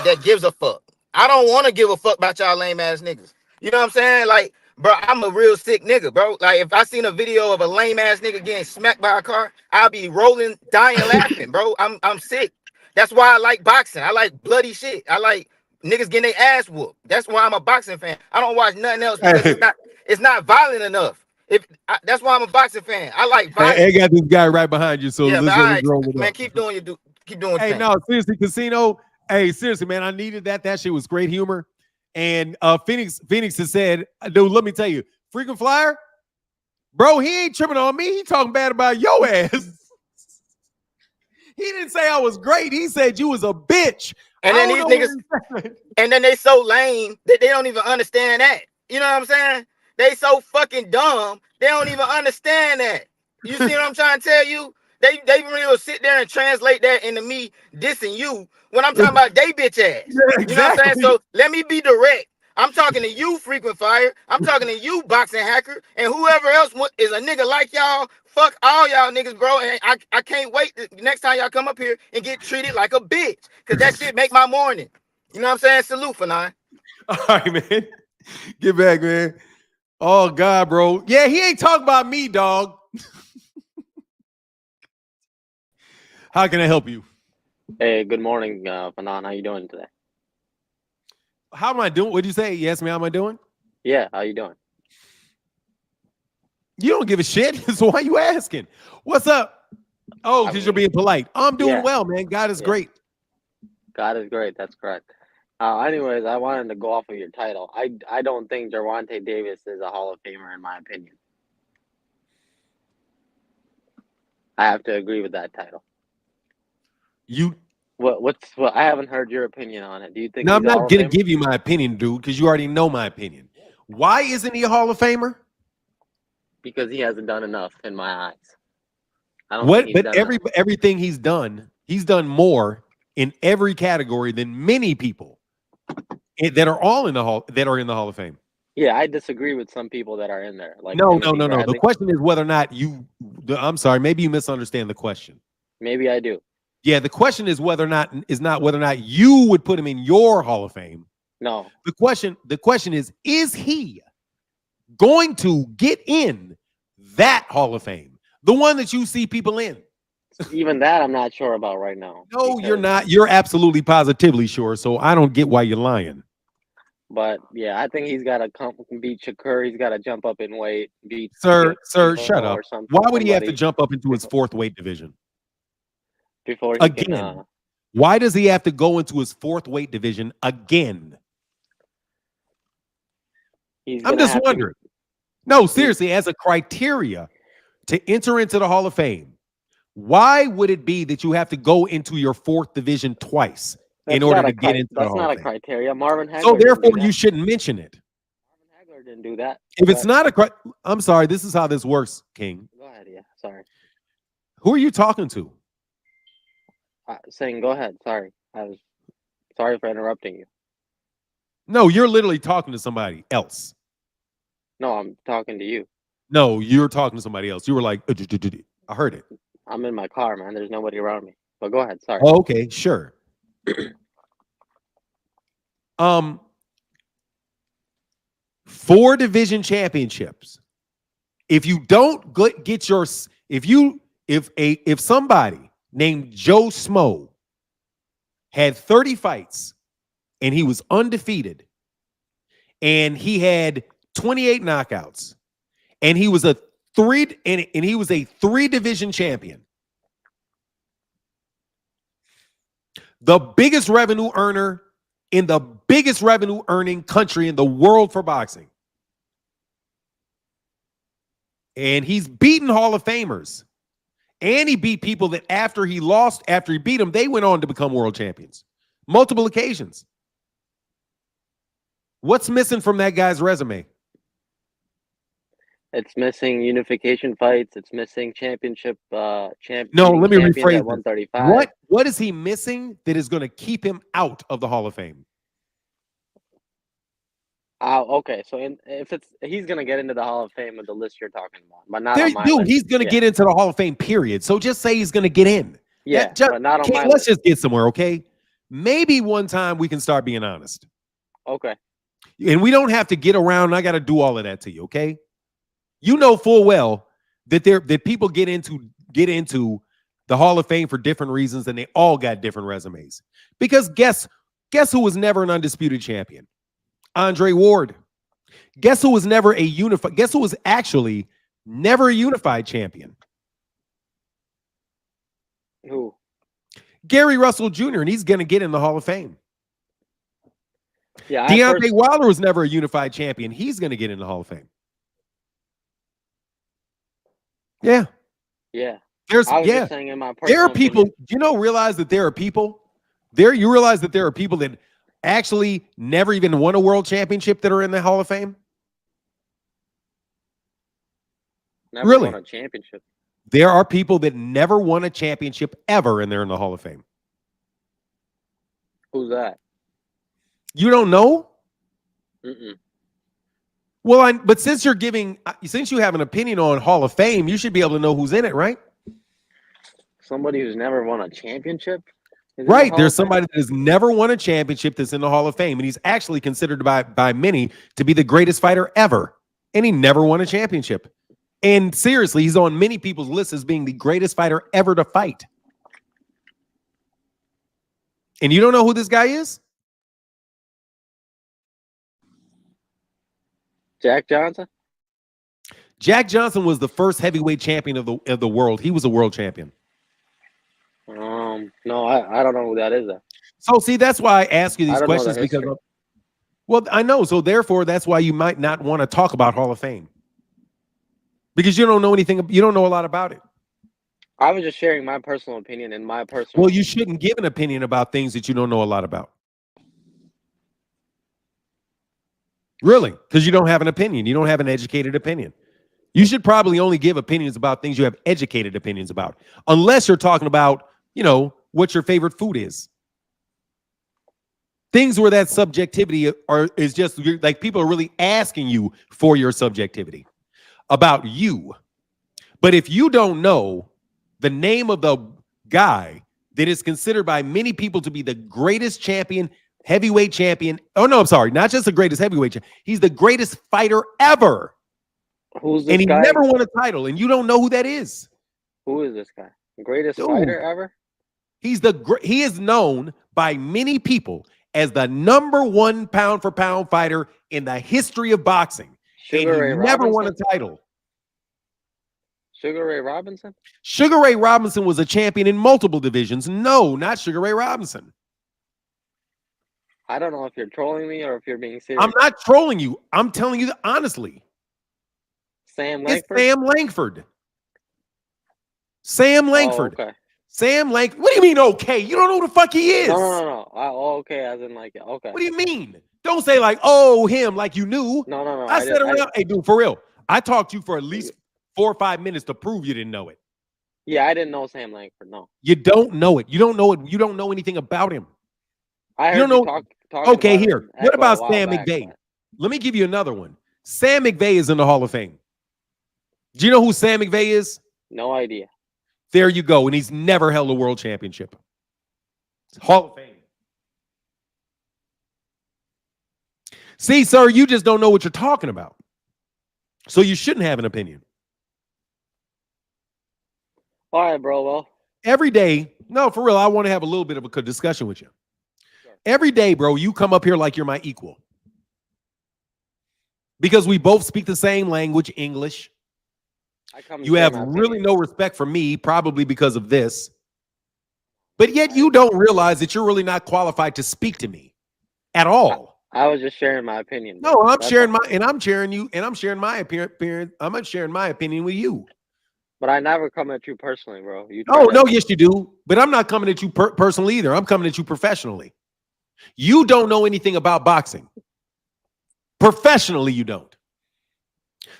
that gives a fuck. I don't want to give a fuck about y'all lame ass niggas. You know what I'm saying? Like, bro, I'm a real sick nigga, bro. Like, if I seen a video of a lame ass nigga getting smacked by a car, I'll be rolling, dying, laughing, bro. I'm sick. That's why I like boxing. I like bloody shit. I like niggas getting their ass whooped. That's why I'm a boxing fan. I don't watch nothing else because it's not violent enough. That's why I'm a boxing fan. I like violence. I got this guy right behind you, so let's roll it man, up. keep doing your thing. No, seriously, Casino. Hey, seriously, man, I needed that. That shit was great humor. And Phoenix has said, dude, let me tell you, freaking flyer, bro, he ain't tripping on me. He talking bad about your ass. He didn't say I was great. He said you was a bitch. And then these niggas, and then they so lame that they don't even understand that. You know what I'm saying? They so fucking dumb, they don't even understand that. You see what I'm trying to tell you? They really sit there and translate that into me dissing you when I'm talking about they bitch ass. Yeah, exactly. You know what I'm saying? So let me be direct. I'm talking to you, frequent fire. I'm talking to you, boxing hacker, and whoever else is a nigga like y'all. Fuck all y'all niggas, bro. And I can't wait next time y'all come up here and get treated like a bitch, because that shit make my morning. You know what I'm saying? Salute for nine. All right, man. Get back, man. Oh, God, bro. Yeah, he ain't talking about me, dog. How can I help you? Hey, good morning, Fanon. How you doing today? How am I doing? What'd you say? You asked me how am I doing? Yeah, how you doing? You don't give a shit, so why you asking? What's up? Oh, because you're being polite. I'm doing well, man. God is great. God is great. That's correct. Anyways, I wanted to go off of your title. I don't think Gervonta Davis is a Hall of Famer, in my opinion. I have to agree with that title. I haven't heard your opinion on it. Do you think? No, I'm not gonna give you my opinion, dude, because you already know my opinion. Why isn't he a Hall of Famer? Because he hasn't done enough in my eyes. I don't think he's done enough. Everything he's done more in every category than many people that are all in the Hall of Fame. Yeah, I disagree with some people that are in there. Like no. The question is whether or not I'm sorry, maybe you misunderstand the question. Maybe I do. Yeah, the question is whether or not you would put him in your Hall of Fame. No. The question is he going to get in that Hall of Fame? The one that you see people in. Even that I'm not sure about right now. No, you're not. You're absolutely positively sure, so I don't get why you're lying. But yeah, I think he's got to come beat Shakur. He's got to jump up in weight. Sir, shut up. Why would he have to jump up into his fourth weight division? Before again, why does he have to go into his fourth weight division again? I'm just wondering. No, seriously, as a criteria to enter into the Hall of Fame, why would it be that you have to go into your fourth division twice in order to get into the Hall of Fame? That's not a criteria. Marvin Hagler. So therefore, you shouldn't mention it. Marvin Hagler didn't do that. If it's not I'm sorry. This is how this works, King. Go ahead. Yeah, sorry. Who are you talking to? Saying, go ahead. Sorry. Sorry for interrupting you. No, you're literally talking to somebody else. No, I'm talking to you. No, you're talking to somebody else. You were like, I heard it. I'm in my car, man. There's nobody around me. But go ahead. Sorry. Oh, okay, sure. 4 division championships. If you don't get your, if somebody named Joe Smo had 30 fights and he was undefeated and he had 28 knockouts and he was a 3 division champion, the biggest revenue earner in the biggest revenue earning country in the world for boxing, and he's beaten Hall of Famers. And he beat people that after he beat them, they went on to become world champions. Multiple occasions. What's missing from that guy's resume? It's missing unification fights. It's missing championship. No, let me rephrase 135. What is he missing that is going to keep him out of the Hall of Fame? Okay, so he's gonna get into the Hall of Fame with the list you're talking about, but not on my list. He's gonna get into the Hall of Fame. Period. So just say he's gonna get in. Yeah, but not on my list. Let's just get somewhere, okay? Maybe one time we can start being honest. Okay. And we don't have to get around. I got to do all of that to you, okay? You know full well that people get into the Hall of Fame for different reasons, and they all got different resumes. Because guess who was never an undisputed champion? Andre Ward. Guess who was actually never a unified champion? Who? Gary Russell Jr., and he's going to get in the Hall of Fame. Yeah, Deontay Wilder was never a unified champion. He's going to get in the Hall of Fame. Yeah. Yeah. There are people, realize that there are people that actually never even won a world championship that are in the Hall of Fame? Never won a championship. There are people that never won a championship ever, and they're in the Hall of Fame. Who's that? You don't know? Well, but since you have an opinion on Hall of Fame, you should be able to know who's in it, right? Somebody who's never won a championship? Right. There's somebody that has never won a championship that's in the Hall of Fame, and he's actually considered by many to be the greatest fighter ever, and he never won a championship. And seriously, he's on many people's lists as being the greatest fighter ever to fight. And you don't know who this guy is? Jack Johnson? Jack Johnson was the first heavyweight champion of the world. He was a world champion. No, I don't know who that is. So see, that's why I ask you these questions because I know. So therefore, that's why you might not want to talk about Hall of Fame. Because you don't know anything, you don't know a lot about it. I was just sharing my personal opinion and my personal. Well, you shouldn't give an opinion about things that you don't know a lot about. Really? Because you don't have an opinion. You don't have an educated opinion. You should probably only give opinions about things you have educated opinions about. Unless you're talking about, what your favorite food is. Things where that subjectivity is just like people are really asking you for your subjectivity about you. But if you don't know the name of the guy that is considered by many people to be the greatest champion, heavyweight champion. Oh, no, I'm sorry. Not just the greatest heavyweight champion. He's the greatest fighter ever. Who's this and he guy? Never won a title, and you don't know who that is. Who is this guy? Greatest fighter ever? He is known by many people as the #1 pound-for-pound fighter in the history of boxing. Sugar Ray never Robinson? won a title. Sugar Ray Robinson? Sugar Ray Robinson was a champion in multiple divisions. No, not Sugar Ray Robinson. I don't know if you're trolling me or if you're being serious. I'm not trolling you. I'm telling you honestly. Sam Langford? It's Sam Langford. Sam Langford. Oh, okay. Sam Langford. What do you mean, okay? You don't know who the fuck he is. No. Okay, as in like, okay. What do you mean? Don't say like, oh, him, like you knew. No. I said around. Hey, dude, for real. I talked to you for at least 4 or 5 minutes to prove you didn't know it. Yeah, I didn't know Sam Langford, no. You don't know it. You don't know it. You don't know anything about him. I heard you talk okay, about here. What about Sam McVay? Let me give you another one. Sam McVay is in the Hall of Fame. Do you know who Sam McVay is? No idea. There you go. And he's never held a world championship. It's Hall of Fame. See, sir, you just don't know what you're talking about. So you shouldn't have an opinion. All right, bro. Well, every day, no, for real, I want to have a little bit of a discussion with you. Sure. Every day, bro, you come up here like you're my equal. Because we both speak the same language, English. You have really no respect for me, probably because of this. But yet you don't realize that you're really not qualified to speak to me at all. I was just sharing my opinion. No, I'm sharing my opinion with you. But I never come at you personally, bro. Yes, you do. But I'm not coming at you personally either. I'm coming at you professionally. You don't know anything about boxing. Professionally, you don't.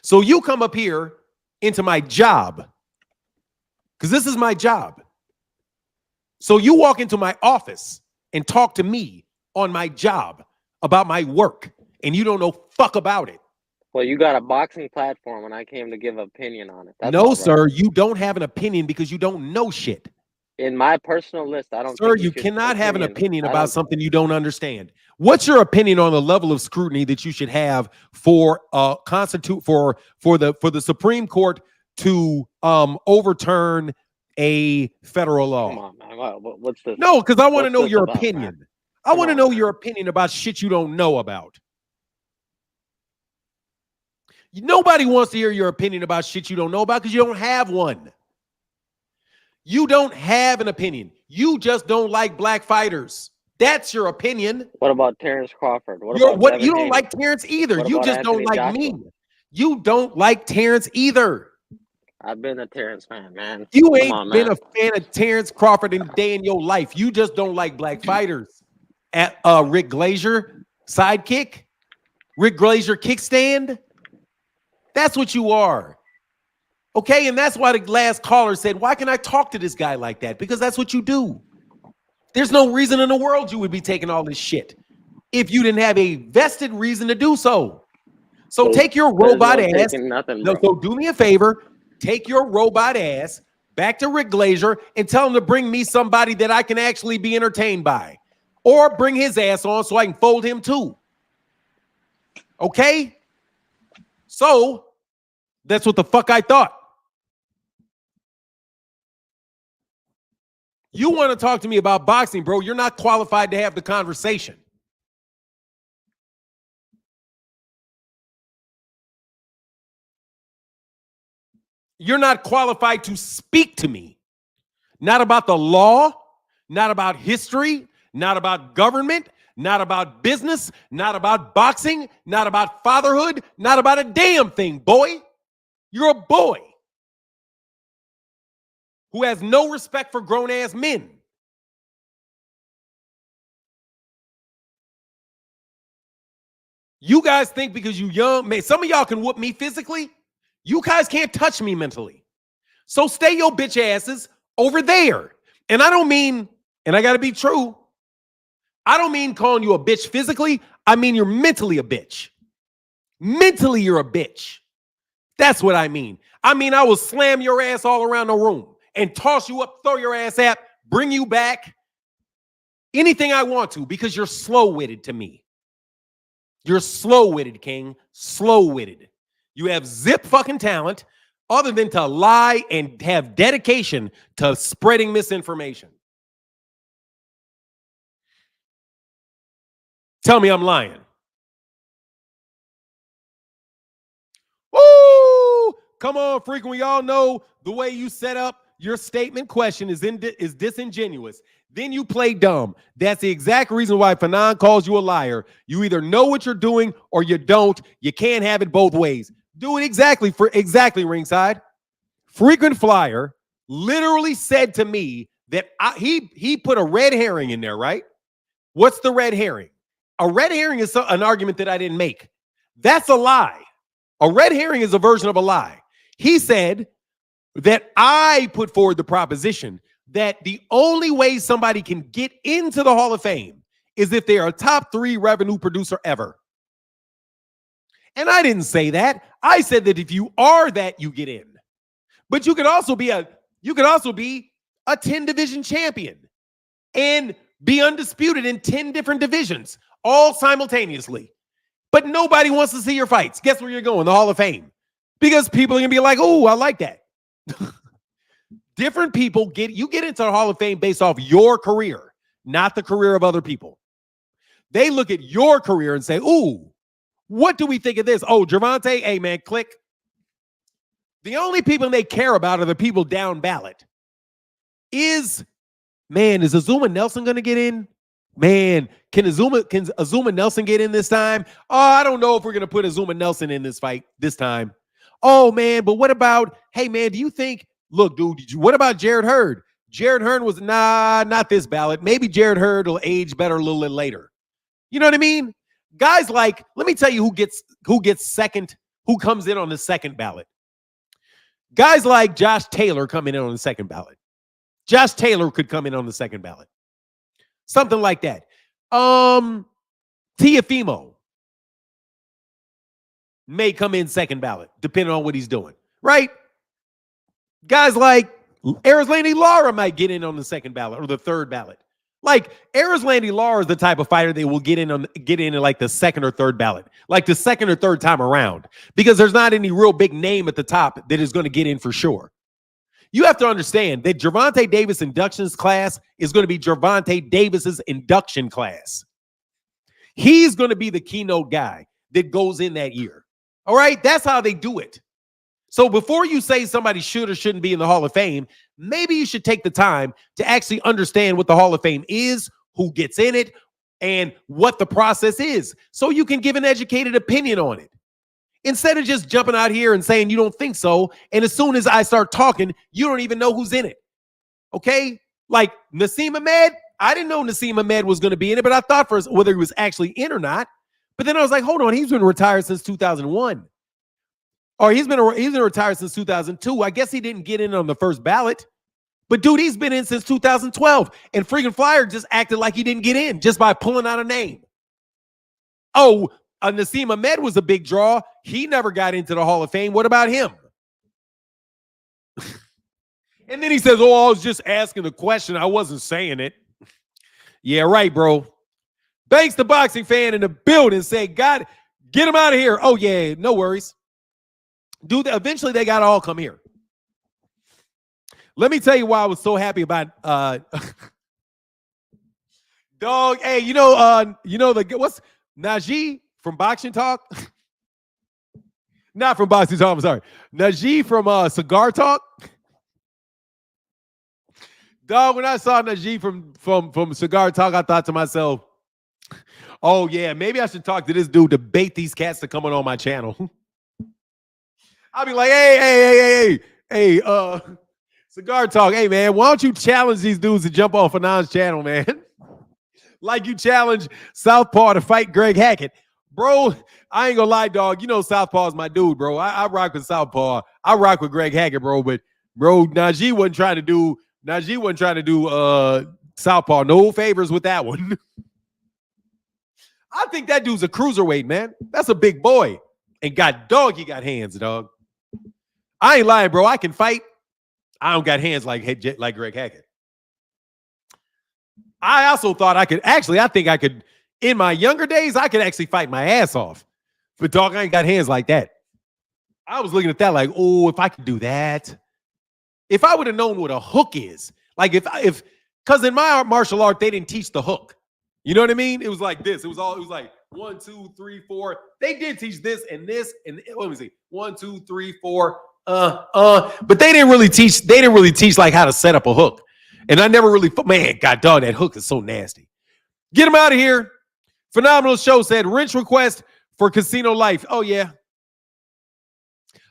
So you come up here into my job, because this is my job. So you walk into my office and talk to me on my job about my work, and you don't know fuck about it. Well, you got a boxing platform, and I came to give an opinion on it. No, sir, you don't have an opinion because you don't know shit. In my personal list, I don't. Sir, you cannot have an opinion about something you don't understand. What's your opinion on the level of scrutiny that you should have for the Supreme Court to overturn a federal law? Come on, man. What's this? No, because I want to know your opinion. I want to know your opinion about shit you don't know about. Nobody wants to hear your opinion about shit you don't know about because you don't have one. You don't have an opinion. You just don't like black fighters. That's your opinion. What about Terrence Crawford? You don't like Terrence either. You just don't like me. You don't like Terrence either. I've been a Terrence fan, man. You ain't been a fan of Terrence Crawford in a day in your life. You just don't like black fighters. At Rick Glazier sidekick, Rick Glazier kickstand. That's what you are. Okay, and that's why the last caller said, why can I talk to this guy like that? Because that's what you do. There's no reason in the world you would be taking all this shit. if you didn't have a vested reason to do so. So take your robot ass. So do me a favor. Take your robot ass back to Rick Glazier and tell him to bring me somebody that I can actually be entertained by. Or bring his ass on so I can fold him too. Okay? So that's what the fuck I thought. You want to talk to me about boxing, bro? You're not qualified to have the conversation. You're not qualified to speak to me. Not about the law, not about history, not about government, not about business, not about boxing, not about fatherhood, not about a damn thing, boy. You're a boy who has no respect for grown-ass men. You guys think because you young, man, some of y'all can whoop me physically. You guys can't touch me mentally. So stay your bitch asses over there. And I don't mean, and I got to be true, I don't mean calling you a bitch physically. I mean you're mentally a bitch. Mentally, you're a bitch. That's what I mean. I mean, I will slam your ass all around the room and toss you up, throw your ass out, bring you back. Anything I want to, because you're slow-witted to me. You're slow-witted, King. Slow-witted. You have zip fucking talent other than to lie and have dedication to spreading misinformation. Tell me I'm lying. Woo! Come on, freaking. We all know the way you set up your statement question is disingenuous. Then you play dumb. That's the exact reason why Fanon calls you a liar. You either know what you're doing or you don't. You can't have it both ways. Do it exactly ringside. Frequent Flyer literally said to me that he put a red herring in there, right? What's the red herring? A red herring is an argument that I didn't make. That's a lie. A red herring is a version of a lie. He said that I put forward the proposition that the only way somebody can get into the Hall of Fame is if they are a top 3 revenue producer ever. And I didn't say that. I said that if you are that, you get in. But you could also be a 10 division champion and be undisputed in 10 different divisions, all simultaneously. But nobody wants to see your fights. Guess where you're going? The Hall of Fame. Because people are going to be like, oh, I like that. Different people get into the Hall of Fame based off your career, not the career of other people. They look at your career and say, ooh, what do we think of this? Oh, Gervonta, hey, man, click. The only people they care about are the people down ballot. Is Azuma Nelson going to get in? Man, can Azuma Nelson get in this time? Oh, I don't know if we're going to put Azuma Nelson in this fight this time. Oh, man, but what about, hey, man, do you think, look, dude, what about Jared Hurd? Jared Hurd was, not this ballot. Maybe Jared Hurd will age better a little bit later. You know what I mean? Guys like, let me tell you who gets second, who comes in on the second ballot. Guys like Josh Taylor coming in on the second ballot. Josh Taylor could come in on the second ballot. Something like that. Teofimo may come in second ballot, depending on what he's doing. Right? Guys like Erislandy Lara might get in on the second ballot or the third ballot. Like Erislandy Lara is the type of fighter they will get in like the second or third ballot, like the second or third time around, because there's not any real big name at the top that is going to get in for sure. You have to understand that Gervonta Davis inductions class is going to be Gervonta Davis's induction class. He's going to be the keynote guy that goes in that year. All right, that's how they do it. So before you say somebody should or shouldn't be in the Hall of Fame, maybe you should take the time to actually understand what the Hall of Fame is, who gets in it, and what the process is, so you can give an educated opinion on it. Instead of just jumping out here and saying you don't think so, and as soon as I start talking, you don't even know who's in it. Okay? Like Naseem Ahmed, I didn't know Naseem Ahmed was going to be in it, but I thought first whether he was actually in or not. But then I was like, hold on, he's been retired since 2001. Or he's been retired since 2002. I guess he didn't get in on the first ballot. But, dude, he's been in since 2012. And freaking Flyer just acted like he didn't get in just by pulling out a name. Oh, Naseem Ahmed was a big draw. He never got into the Hall of Fame. What about him? And then he says, oh, I was just asking the question. I wasn't saying it. Yeah, right, bro. Banks, the boxing fan in the building, say, God, get him out of here. Oh, yeah, no worries. Dude, eventually they got to all come here. Let me tell you why I was so happy about dog. Hey, what's Najee from Boxing Talk? Not from Boxing Talk, I'm sorry. Najee from Cigar Talk. Dog, when I saw Najee from Cigar Talk, I thought to myself, oh, yeah, maybe I should talk to this dude to bait these cats to coming on my channel. I'll be like, hey, Cigar Talk, hey, man, why don't you challenge these dudes to jump on Fanon's channel, man? Like you challenge Southpaw to fight Greg Hackett. Bro, I ain't gonna lie, dog. You know Southpaw's my dude, bro. I rock with Southpaw. I rock with Greg Hackett, bro. But, bro, Najee wasn't trying to do Southpaw no favors with that one. I think that dude's a cruiserweight, man. That's a big boy. And he got hands, dog. I ain't lying, bro. I can fight. I don't got hands like Greg Hackett. I also thought I think I could, in my younger days, I could actually fight my ass off. But dog, I ain't got hands like that. I was looking at that like, oh, if I could do that. If I would have known what a hook is, like because in my martial art, they didn't teach the hook. You know what I mean? It was like this. It was like 1, 2, 3, 4. They did teach this and this and let me see. 1, 2, 3, 4. But they didn't really teach like how to set up a hook. And I never really, man, God dog, that hook is so nasty. Get him out of here. Phenomenal Show said wrench request for Casino Life. Oh yeah.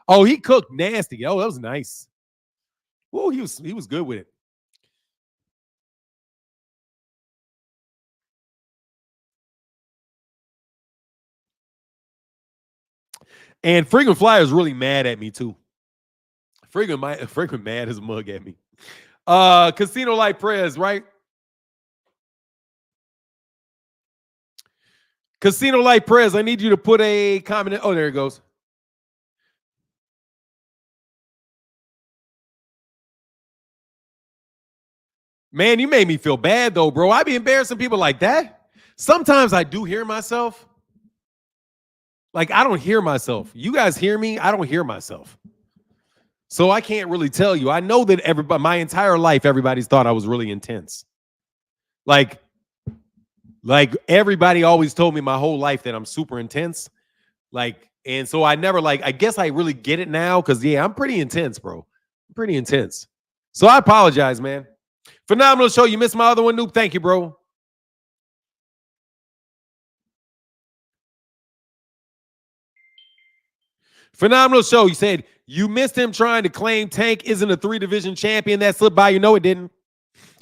Oh, he cooked nasty. Oh, that was nice. Oh, he was good with it. And Frequent Flyer is really mad at me too. Frequent mad as a mug at me. Casino Light Prez, right? Casino Light Prez, I need you to put a comment in. Oh, there it goes. Man, you made me feel bad though, bro. I be embarrassing people like that. Sometimes I do hear myself. Like, I don't hear myself. You guys hear me? I don't hear myself. So I can't really tell you. I know that my entire life, everybody's thought I was really intense. Like everybody always told me my whole life that I'm super intense. And so I never I guess I really get it now because, yeah, I'm pretty intense, bro. I'm pretty intense. So I apologize, man. Phenomenal Show. You missed my other one, Noob. Thank you, bro. Phenomenal Show. You said you missed him trying to claim Tank isn't a 3-division champion. That slipped by you. No, it didn't.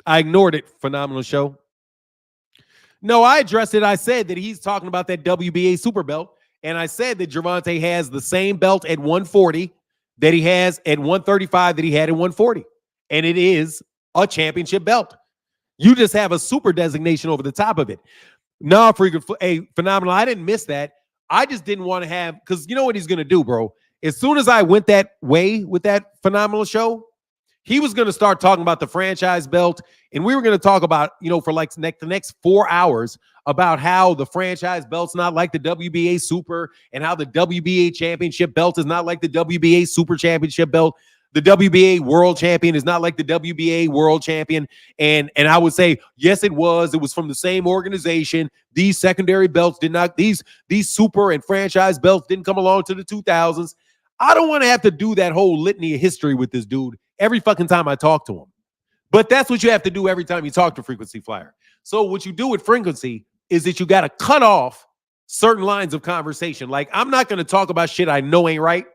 I ignored it. Phenomenal Show. No, I addressed it. I said that he's talking about that WBA super belt. And I said that Gervonta has the same belt at 140 that he has at 135 that he had at 140. And it is a championship belt. You just have a super designation over the top of it. No, Phenomenal. I didn't miss that. I just didn't want to have, because you know what he's going to do, bro? As soon as I went that way with that Phenomenal Show, he was going to start talking about the franchise belt. And we were going to talk about, for the next 4 hours about how the franchise belt's not like the WBA Super and how the WBA Championship belt is not like the WBA Super Championship belt. The WBA World Champion is not like the WBA World Champion. And I would say, yes, it was. It was from the same organization. These secondary belts did not, these super and franchise belts didn't come along to the 2000s. I don't want to have to do that whole litany of history with this dude every fucking time I talk to him. But that's what you have to do every time you talk to Frequency Flyer. So what you do with Frequency is that you got to cut off certain lines of conversation. Like, I'm not going to talk about shit I know ain't right.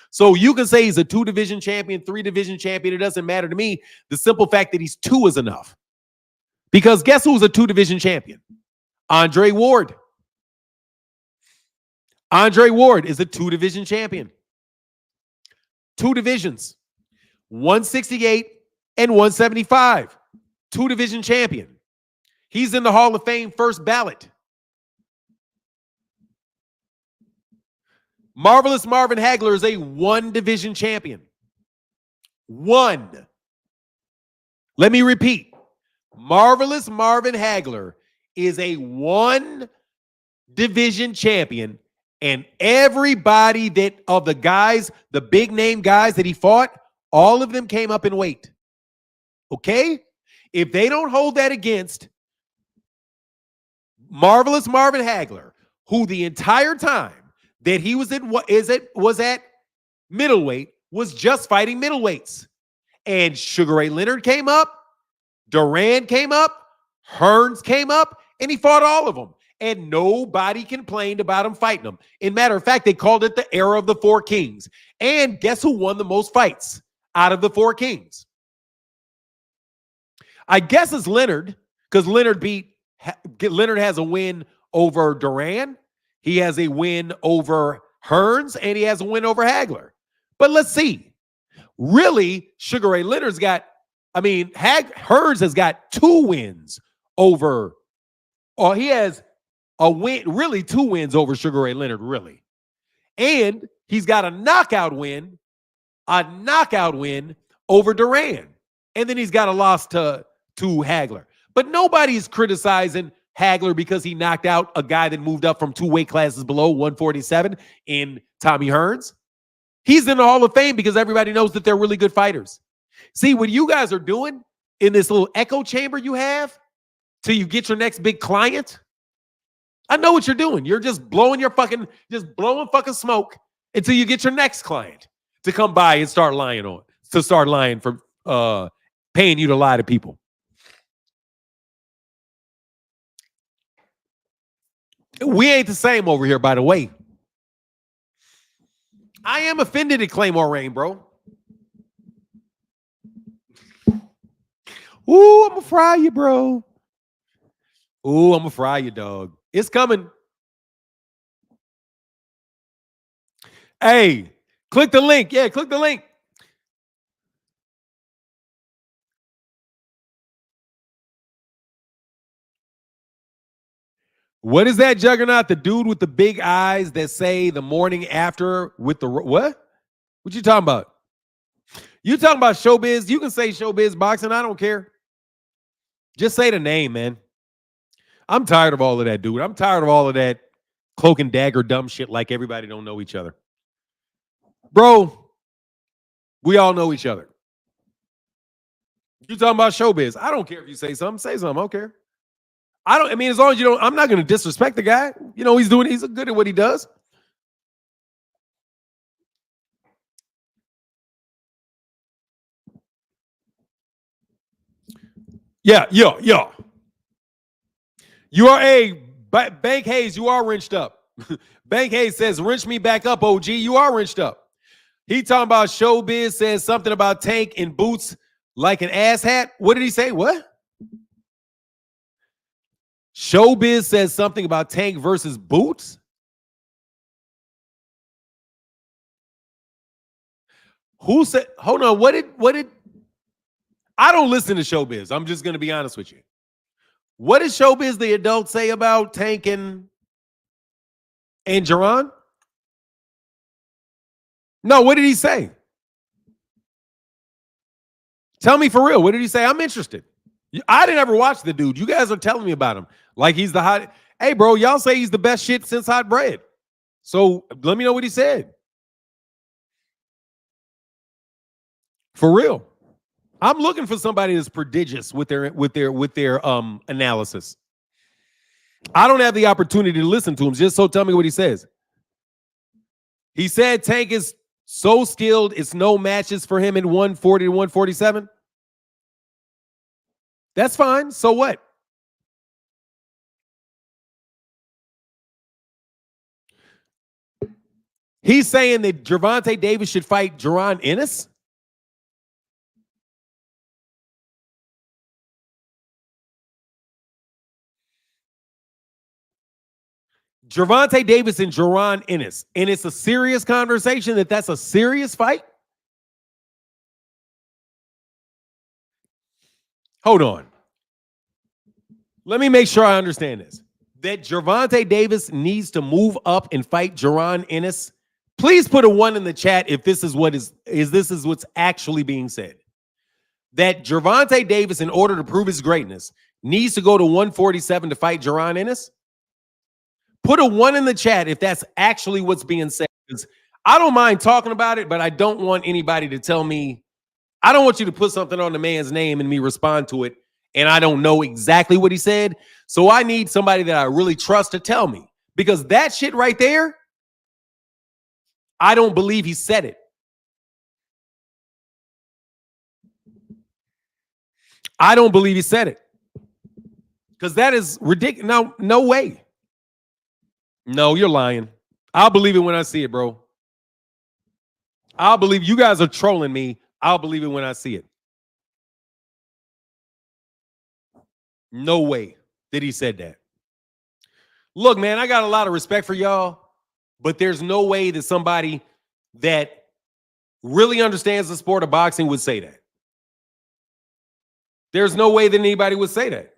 So you can say he's a 2-division champion, 3-division champion. It doesn't matter to me. The simple fact that he's 2 is enough. Because guess who's a 2-division champion? Andre Ward. Andre Ward is a 2-division champion. 2 divisions. 168 and 175. 2-division champion. He's in the Hall of Fame first ballot. Marvelous Marvin Hagler is a 1 division champion. 1. Let me repeat. Marvelous Marvin Hagler is a 1 division champion, and everybody that of the guys, the big name guys that he fought, all of them came up in weight. Okay? If they don't hold that against Marvelous Marvin Hagler, who the entire time that he was at middleweight was just fighting middleweights. And Sugar Ray Leonard came up, Duran came up, Hearns came up, and he fought all of them. And nobody complained about him fighting them. In matter of fact, they called it the era of the 4 kings. And guess who won the most fights out of the 4 kings? I guess it's Leonard, because Leonard has a win over Duran. He has a win over Hearns, and he has a win over Hagler. But let's see. Really, Sugar Ray Leonard's got, Hearns has got 2 wins over, or he has a win, really 2 wins over Sugar Ray Leonard, really. And he's got a knockout win over Duran. And then he's got a loss to Hagler. But nobody's criticizing Hagler because he knocked out a guy that moved up from 2 weight classes below, 147, in Tommy Hearns. He's in the Hall of Fame because everybody knows that they're really good fighters. See, what you guys are doing in this little echo chamber you have till you get your next big client, I know what you're doing. You're just blowing fucking smoke until you get your next client to come by and start lying for paying you to lie to people. We ain't the same over here, by the way. I am offended at Claymore Rain, bro. Ooh, I'm gonna fry you, bro. Ooh, I'm gonna fry you, dog. It's coming. Hey, click the link. Yeah, click the link. What is that, Juggernaut? The dude with the big eyes that say the morning after with the what? What you talking about? You talking about showbiz? You can say showbiz boxing. I don't care. Just say the name, man. I'm tired of all of that, dude. I'm tired of all of that cloak and dagger dumb shit like everybody don't know each other. Bro, we all know each other. You talking about showbiz. I don't care if you say something. I don't care. As long as you don't, I'm not going to disrespect the guy. You know, he's good at what he does. Yeah. You are Bank Hayes, you are wrenched up. Bank Hayes says, wrench me back up, OG. You are wrenched up. He talking about showbiz, says something about Tank in boots like an ass hat. What did he say? What? Showbiz says something about Tank versus boots. Who said, hold on, what did, I don't listen to Showbiz. I'm just going to be honest with you. What did Showbiz, the adult, say about Tank and Jerron? No, what did he say? Tell me for real. What did he say? I'm interested. I didn't ever watch the dude. You guys are telling me about him. Like he's the hot. Hey, bro, y'all say he's the best shit since hot bread. So let me know what he said. For real. I'm looking for somebody that's prodigious with their analysis. I don't have the opportunity to listen to him. Just so tell me what he says. He said Tank is so skilled, it's no matches for him in 140 to 147. That's fine. So what? He's saying that Gervonta Davis should fight Jaron Ennis. Gervonta Davis and Jaron Ennis. And it's a serious conversation that's a serious fight? Hold on. Let me make sure I understand this. That Gervonta Davis needs to move up and fight Jaron Ennis Please put a 1 in the chat if this is what's actually being said. That Gervonta Davis, in order to prove his greatness, needs to go to 147 to fight Jaron Ennis. Put a 1 in the chat if that's actually what's being said. I don't mind talking about it, but I don't want anybody to tell me. I don't want you to put something on the man's name and me respond to it, and I don't know exactly what he said. So I need somebody that I really trust to tell me, because that shit right there, I don't believe he said it. I don't believe he said it, because that is ridiculous. No way. No, you're lying. I'll believe it when I see it, bro. I'll believe you guys are trolling me. I'll believe it when I see it. No way that he said that. Look, man, I got a lot of respect for y'all, but there's no way that somebody that really understands the sport of boxing would say that. There's no way that anybody would say that.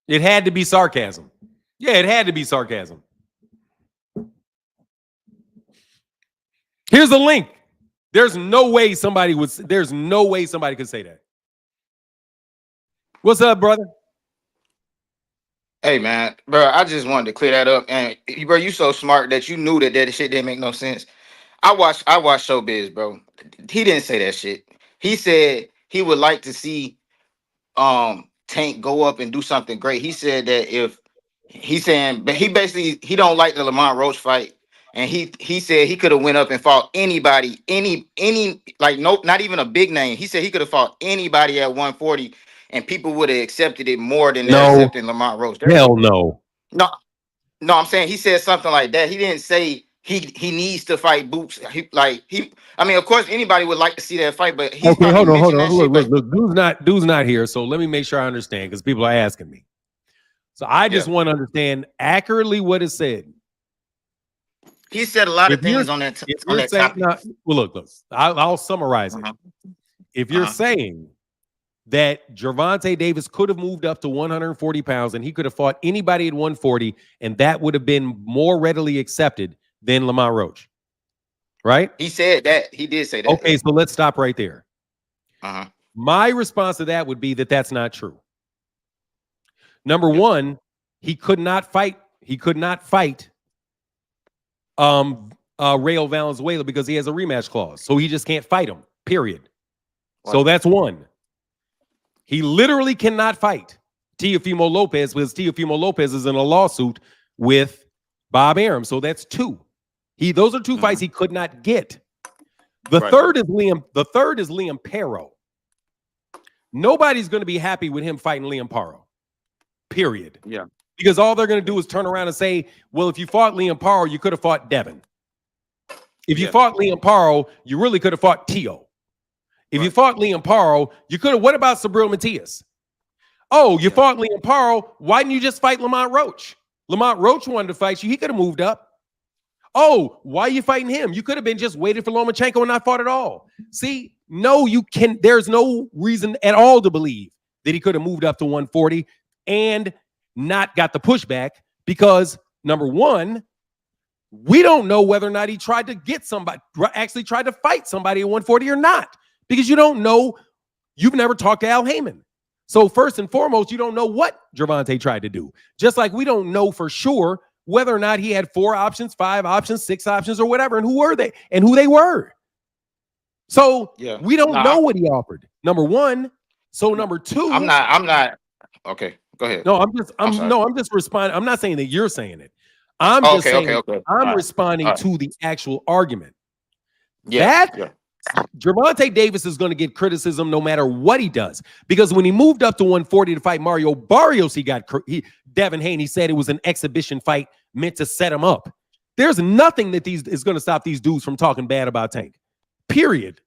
It had to be sarcasm. Yeah, it had to be sarcasm. Here's the link. There's no way somebody could say that. What's up, brother? Hey, man, bro, I just wanted to clear that up. And bro, you so smart that you knew that shit didn't make no sense. I watched Showbiz, bro. He didn't say that shit. He said he would like to see Tank go up and do something great. He said that but he don't like the Lamont Roach fight. And he said he could have went up and fought anybody, any like nope, not even a big name. He said he could have fought anybody at 140, and people would have accepted it more than they're accepting Lamont Roach. Hell no. No, I'm saying he said something like that. He didn't say he needs to fight Boots. I mean, of course, anybody would like to see that fight, but he's okay. Hold on. Look, Dude's not here. So let me make sure I understand, because people are asking me. So I just want to understand accurately what is said. He said a lot of things on that topic. Look. I'll summarize it. If you're saying that Gervonta Davis could have moved up to 140 pounds and he could have fought anybody at 140, and that would have been more readily accepted than Lamont Roach, right? He said that. He did say that. Okay, so let's stop right there. My response to that would be that that's not true. Number one, he could not fight. Rayo Valenzuela because he has a rematch clause. So he just can't fight him, period. Wow. So that's one. He literally cannot fight Teofimo Lopez because Teofimo Lopez is in a lawsuit with Bob Arum. So that's two. Those are two fights he could not get. The third is Liam Perro. Nobody's going to be happy with him fighting Liam Perro. Period. Yeah. Because all they're going to do is turn around and say, well, if you fought Liam Perro, you could have fought Devin. If you fought Liam Perro, you really could have fought Teo. If you fought Liam Perro, you could have. What about Sabril Matias? Oh, you fought Liam Perro. Why didn't you just fight Lamont Roach? Lamont Roach wanted to fight you. He could have moved up. Oh, why are you fighting him? You could have been just waited for Lomachenko and not fought at all. See, no, you can. There's no reason at all to believe that he could have moved up to 140 and not got the pushback, because number one, we don't know whether or not he tried to get somebody, actually tried to fight somebody at 140 or not, because you don't know. You've never talked to Al Heyman. So first and foremost, you don't know what Gervonta tried to do. Just like we don't know for sure whether or not he had 4 options, 5 options, 6 options, or whatever, and who were they and who they were. So we don't know what he offered. Number one. So number two, I'm not. Okay, go ahead. No, I'm just responding. I'm not saying that you're saying it. I'm just saying I'm responding to the actual argument. Gervonta Davis is going to get criticism no matter what he does, because when he moved up to 140 to fight Mario Barrios, Devin Haney said it was an exhibition fight meant to set him up. There's nothing that is going to stop these dudes from talking bad about Tank. Period.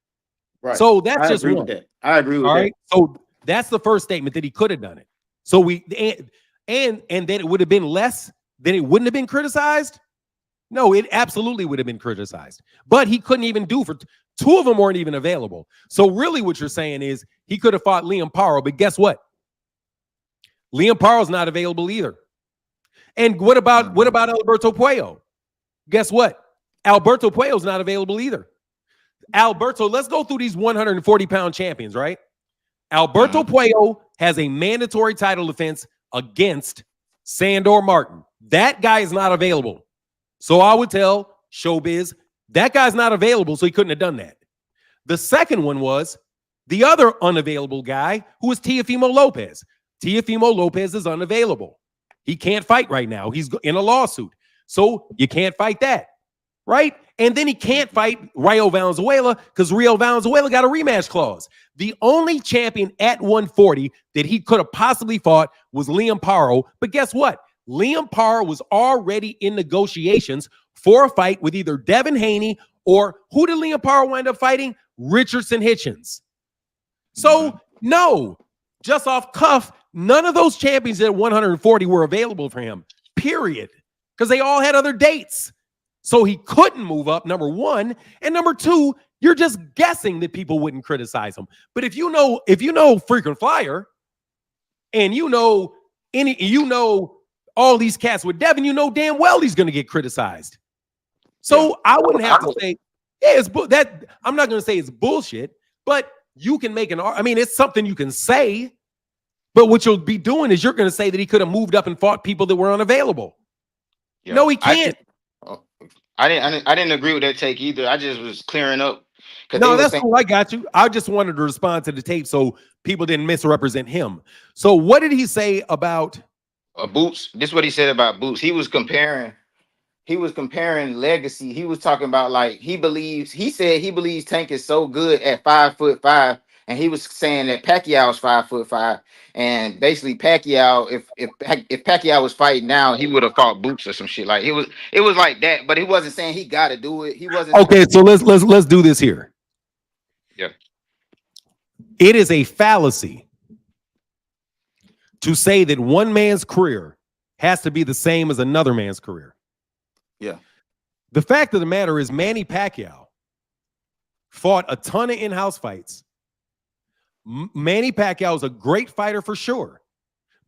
Right. So that's just one. I agree with that. Right. So that's the first statement, that he could have done it. So and that it would have been less, then it wouldn't have been criticized. No, it absolutely would have been criticized. But he couldn't even do for 2 of them weren't even available. So really what you're saying is he could have fought Liam Perro, but guess what? Liam Parro's not available either. And what about Alberto Puello? Guess what? Alberto Puello's not available either. Alberto, let's go through these 140-pound champions, right? Alberto Puello has a mandatory title defense against Sandor Martin. That guy is not available. So I would tell Showbiz, that guy's not available, so he couldn't have done that. The second one was the other unavailable guy, who is Teofimo Lopez. Teofimo Lopez is unavailable. He can't fight right now. He's in a lawsuit. So you can't fight that, right? And then he can't fight Rio Valenzuela because Rio Valenzuela got a rematch clause. The only champion at 140 that he could have possibly fought was Liam Paro. But guess what? Liam Paro was already in negotiations for a fight with either Devin Haney or who did Liam Paro wind up fighting? Richardson Hitchens. So, no, just off cuff, none of those champions at 140 were available for him, period, because they all had other dates. So he couldn't move up, number one. And number two, you're just guessing that people wouldn't criticize him. But if you know frequent flyer and you know all these cats with Devin, you know damn well he's going to get criticized. So I wouldn't have to say, yeah, I'm not going to say it's bullshit, but you can make it's something you can say, but what you'll be doing is you're going to say that he could have moved up and fought people that were unavailable. Yeah, no, he can't. I didn't agree with that take either. I just was clearing up. No, that's cool. I got you. I just wanted to respond to the tape so people didn't misrepresent him. So what did he say about Boots? This is what he said about Boots. He was comparing legacy. He was talking about like he said he believes Tank is so good at 5'5", and he was saying that Pacquiao's 5'5", and basically Pacquiao, if Pacquiao was fighting now, he would have fought Boots or some shit. Like it was like that, but he wasn't saying he got to do it. He wasn't. Okay, so let's do this here. Yeah, it is a fallacy to say that one man's career has to be the same as another man's career. Yeah. The fact of the matter is Manny Pacquiao fought a ton of in-house fights. Manny Pacquiao is a great fighter for sure.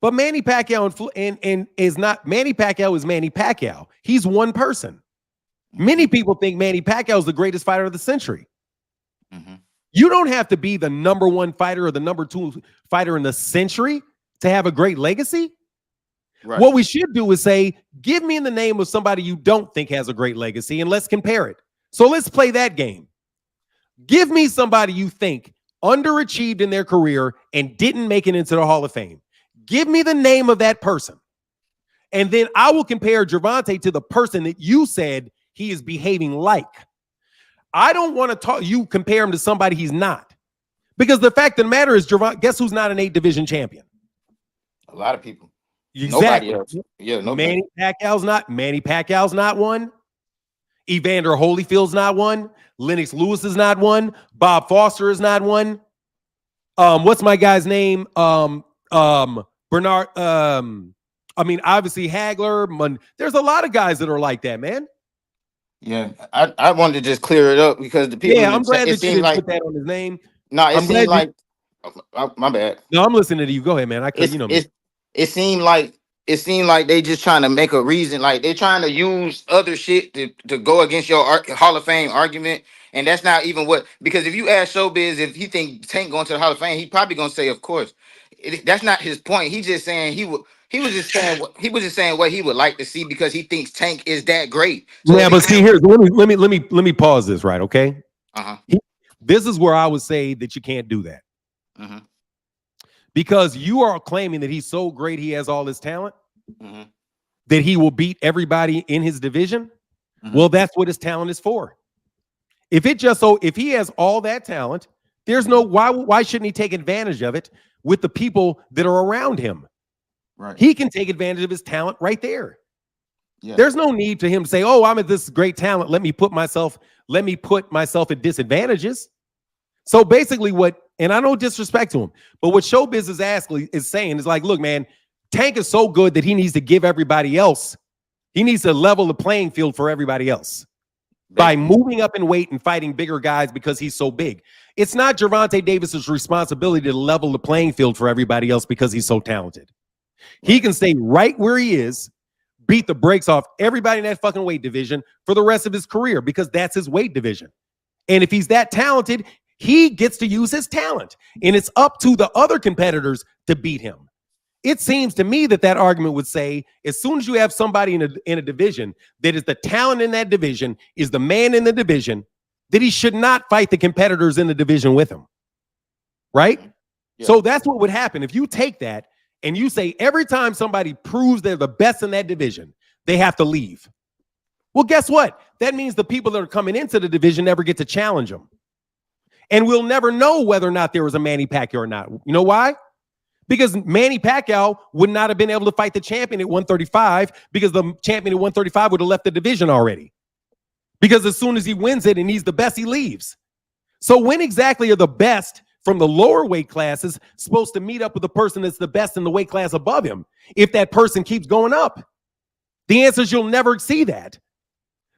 But Manny Pacquiao Manny Pacquiao is Manny Pacquiao. He's one person. Many people think Manny Pacquiao is the greatest fighter of the century. Mm-hmm. You don't have to be the number one fighter or the number two fighter in the century to have a great legacy. Right. What we should do is say, give me the name of somebody you don't think has a great legacy and let's compare it. So let's play that game. Give me somebody you think underachieved in their career and didn't make it into the Hall of Fame. Give me the name of that person. And then I will compare Gervonta to the person that you said he is behaving like. I don't want to compare him to somebody he's not. Because the fact of the matter is, Gervonta, guess who's not an 8 division champion? A lot of people. Exactly. Nobody else. Yeah, nobody. Manny Pacquiao's not one. Evander Holyfield's not one. Lennox Lewis is not one. Bob Foster is not one. What's my guy's name? Bernard. Obviously Hagler. There's a lot of guys that are like that, man. Yeah, I wanted to just clear it up because the people. Yeah, I'm glad that you didn't put that on his name. No, it seemed like. My bad. No, I'm listening to you. Go ahead, man. It seemed like they just trying to make a reason, like they're trying to use other shit to go against your Hall of Fame argument, and that's not even what. Because if you ask Showbiz if he think Tank going to the Hall of Fame, he probably gonna say, of course. That's not his point. He's just saying he was just saying what he would like to see because he thinks Tank is that great. So yeah, but see, here's let me pause this, right? Okay. This is where I would say that you can't do that. Because you are claiming that he's so great, he has all this talent, that he will beat everybody in his division. Well, that's what his talent is for. If he has all that talent, there's no why shouldn't he take advantage of it with the people that are around him? Right. He can take advantage of his talent right there. Yeah. There's no need for him to say, "Oh, I'm at this great talent. Let me put myself at disadvantages." So basically and I don't disrespect to him, but what Showbiz is saying is like, look, man, Tank is so good that he needs to give everybody else. He needs to level the playing field for everybody else by moving up in weight and fighting bigger guys because he's so big. It's not Gervonta Davis's responsibility to level the playing field for everybody else because he's so talented. He can stay right where he is, beat the brakes off everybody in that fucking weight division for the rest of his career because that's his weight division. And if he's that talented, he gets to use his talent. And it's up to the other competitors to beat him. It seems to me that argument would say, as soon as you have somebody in a division that is the talent in that division, is the man in the division, that he should not fight the competitors in the division with him. Right? Yeah. So that's what would happen. If you take that and you say every time somebody proves they're the best in that division, they have to leave. Well, guess what? That means the people that are coming into the division never get to challenge them. And we'll never know whether or not there was a Manny Pacquiao or not. You know why? Because Manny Pacquiao would not have been able to fight the champion at 135 because the champion at 135 would have left the division already. Because as soon as he wins it and he's the best, he leaves. So when exactly are the best from the lower weight classes supposed to meet up with the person that's the best in the weight class above him if that person keeps going up? The answer is you'll never see that.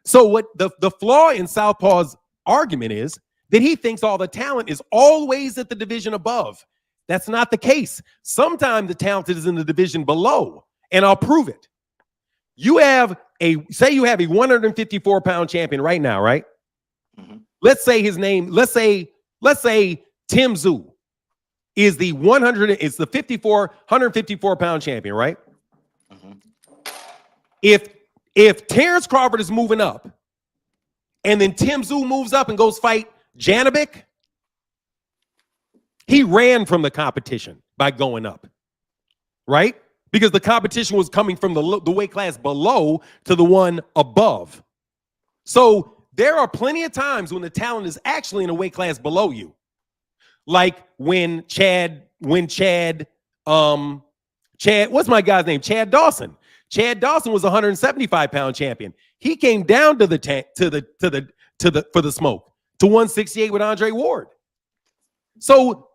So what the flaw in Southpaw's argument is that he thinks all the talent is always at the division above. That's not the case. Sometimes the talent is in the division below, and I'll prove it. You have a 154-pound champion right now, right? Mm-hmm. Let's say his name, let's say Tim Tszyu is the 154-pound champion, right? Mm-hmm. If Terrence Crawford is moving up and then Tim Tszyu moves up and goes fight Janovic, he ran from the competition by going up, right? Because the competition was coming from the weight class below to the one above. So there are plenty of times when the talent is actually in a weight class below you. Like when Chad, what's my guy's name? Chad Dawson. Chad Dawson was a 175-pound champion. He came down to the for the smoke to 168 with Andre Ward. So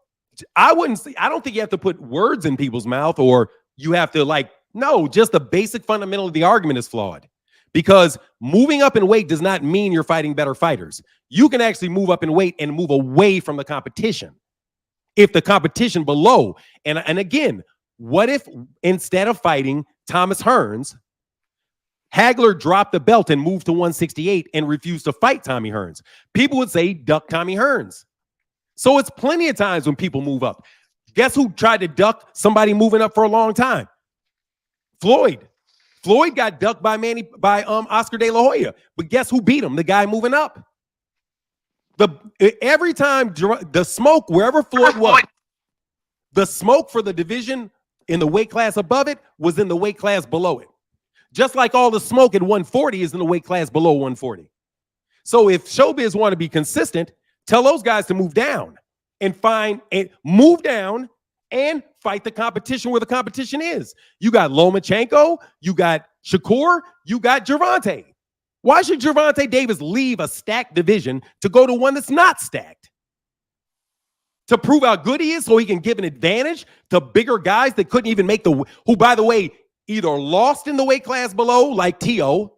I don't think you have to put words in people's mouth or you have to no, just the basic fundamental of the argument is flawed because moving up in weight does not mean you're fighting better fighters. You can actually move up in weight and move away from the competition. If the competition below, and again, what if instead of fighting Thomas Hearns, Hagler dropped the belt and moved to 168 and refused to fight Tommy Hearns? People would say duck Tommy Hearns. So it's plenty of times when people move up. Guess who tried to duck somebody moving up for a long time? Floyd. Floyd got ducked by Oscar De La Hoya. But guess who beat him? The guy moving up. Every time the smoke, wherever Floyd was, the smoke for the division in the weight class above it was in the weight class below it. Just like all the smoke at 140 is in the weight class below 140. So if showbiz want to be consistent, tell those guys to move down and move down and fight the competition where the competition is. You got Lomachenko, you got Shakur, you got Gervonta. Why should Gervonta Davis leave a stacked division to go to one that's not stacked? To prove how good he is so he can give an advantage to bigger guys that couldn't even make who, by the way, either lost in the weight class below, like T.O.,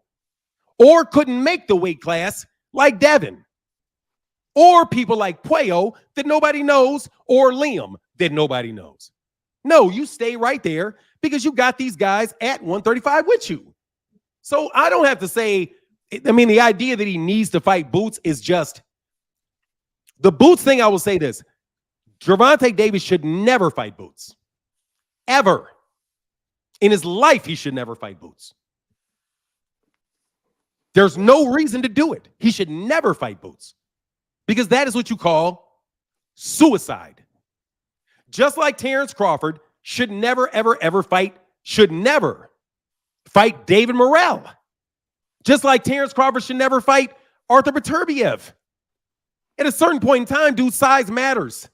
or couldn't make the weight class, like Devin, or people like Puello that nobody knows, or Liam that nobody knows. No, you stay right there because you got these guys at 135 with you. So I don't have to say, the idea that he needs to fight Boots is just the Boots thing. I will say this. Gervonta Davis should never fight Boots. Ever. In his life, he should never fight Boots. There's no reason to do it. He should never fight Boots. Because that is what you call suicide. Just like Terrence Crawford should never, ever, ever fight David Morrell. Just like Terrence Crawford should never fight Arthur Beterbiev. At a certain point in time, dude, size matters.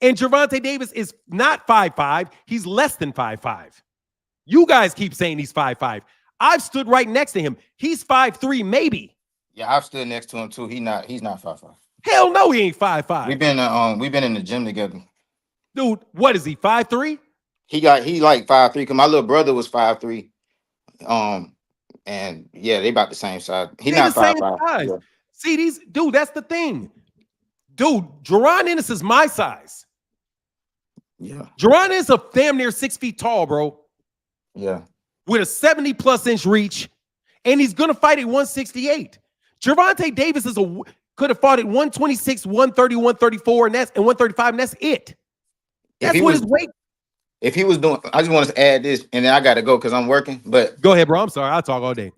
And Gervonta Davis is not 5'5". He's less than 5'5". You guys keep saying he's 5'5". I've stood right next to him. He's 5'3", maybe. Yeah, I've stood next to him too. He's not 5'5". Hell no, he ain't 5'5". We've been in the gym together. Dude, what is he? 5'3"? He like 5'3", because my little brother was 5'3". And yeah, they about the same size. He's not 5'5". Yeah. See, dude, that's the thing. Dude, Jerron Ennis is my size. Yeah. Jerron is a damn near 6 feet tall, bro. Yeah. with a 70+ inch reach, and he's going to fight at 168. Gervonta Davis could have fought at 126, 130, 134, and 135, and that's it. That's what his weight. If he was doing, I just want to add this, and then I got to go because I'm working. But go ahead, bro. I'm sorry. I'll talk all day.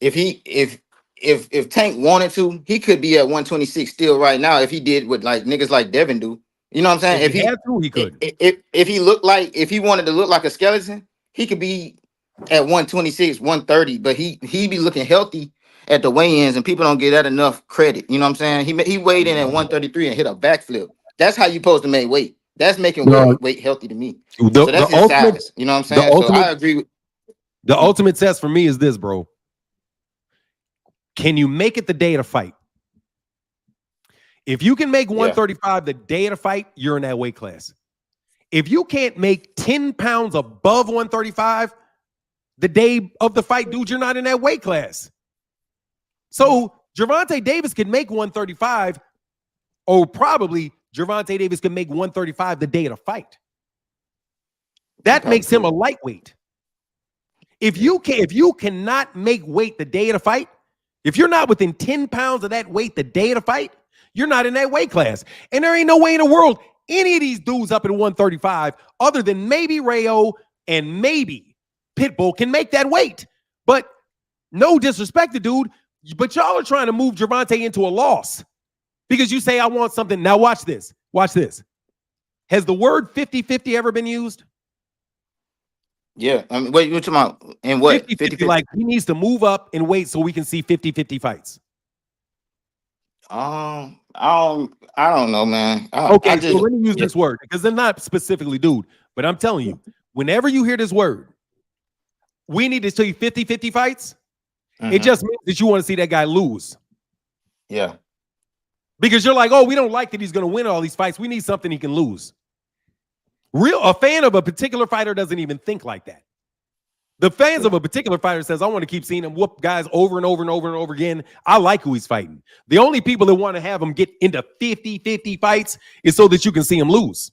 If Tank wanted to, he could be at 126 still right now if he did what like niggas like Devin do. You know what I'm saying? If he had to, he could. If he wanted to look like a skeleton, he could be at 126, 130, but he be looking healthy at the weigh-ins, and people don't get that enough credit. You know what I'm saying? He weighed in at 133 and hit a backflip. That's how you supposed to make weight. That's making weight healthy to me. So that's his size. You know what I'm saying? So I agree with the ultimate test for me is this, bro. Can you make it the day of the fight? If you can make 135 the day of the fight, you're in that weight class. If you can't make 10 pounds above 135 the day of the fight, dude, you're not in that weight class. So Gervonta Davis can make 135, or probably Gervonta Davis can make 135 the day of the fight. That makes him a lightweight. If you cannot make weight the day of the fight, if you're not within 10 pounds of that weight the day of the fight, you're not in that weight class. And there ain't no way in the world any of these dudes up at 135, other than maybe Rayo and maybe Pitbull, can make that weight. But no disrespect to dude, but y'all are trying to move Gervonta into a loss because you say, I want something. Now watch this. Watch this. Has the word 50-50 ever been used? Yeah. I mean, wait, you're talking about in what? 50-50, like he needs to move up and wait so we can see 50-50 fights. I don't know, man. So let me use this word because they're not specifically dude, but I'm telling you, whenever you hear this word, we need to tell you 50-50 fights. It just means that you want to see that guy lose. Yeah. Because you're like, oh, we don't like that he's going to win all these fights. We need something he can lose. A fan of a particular fighter doesn't even think like that. The fans of a particular fighter says, I want to keep seeing him whoop guys over and over and over and over again. I like who he's fighting. The only people that want to have him get into 50-50 fights is so that you can see him lose.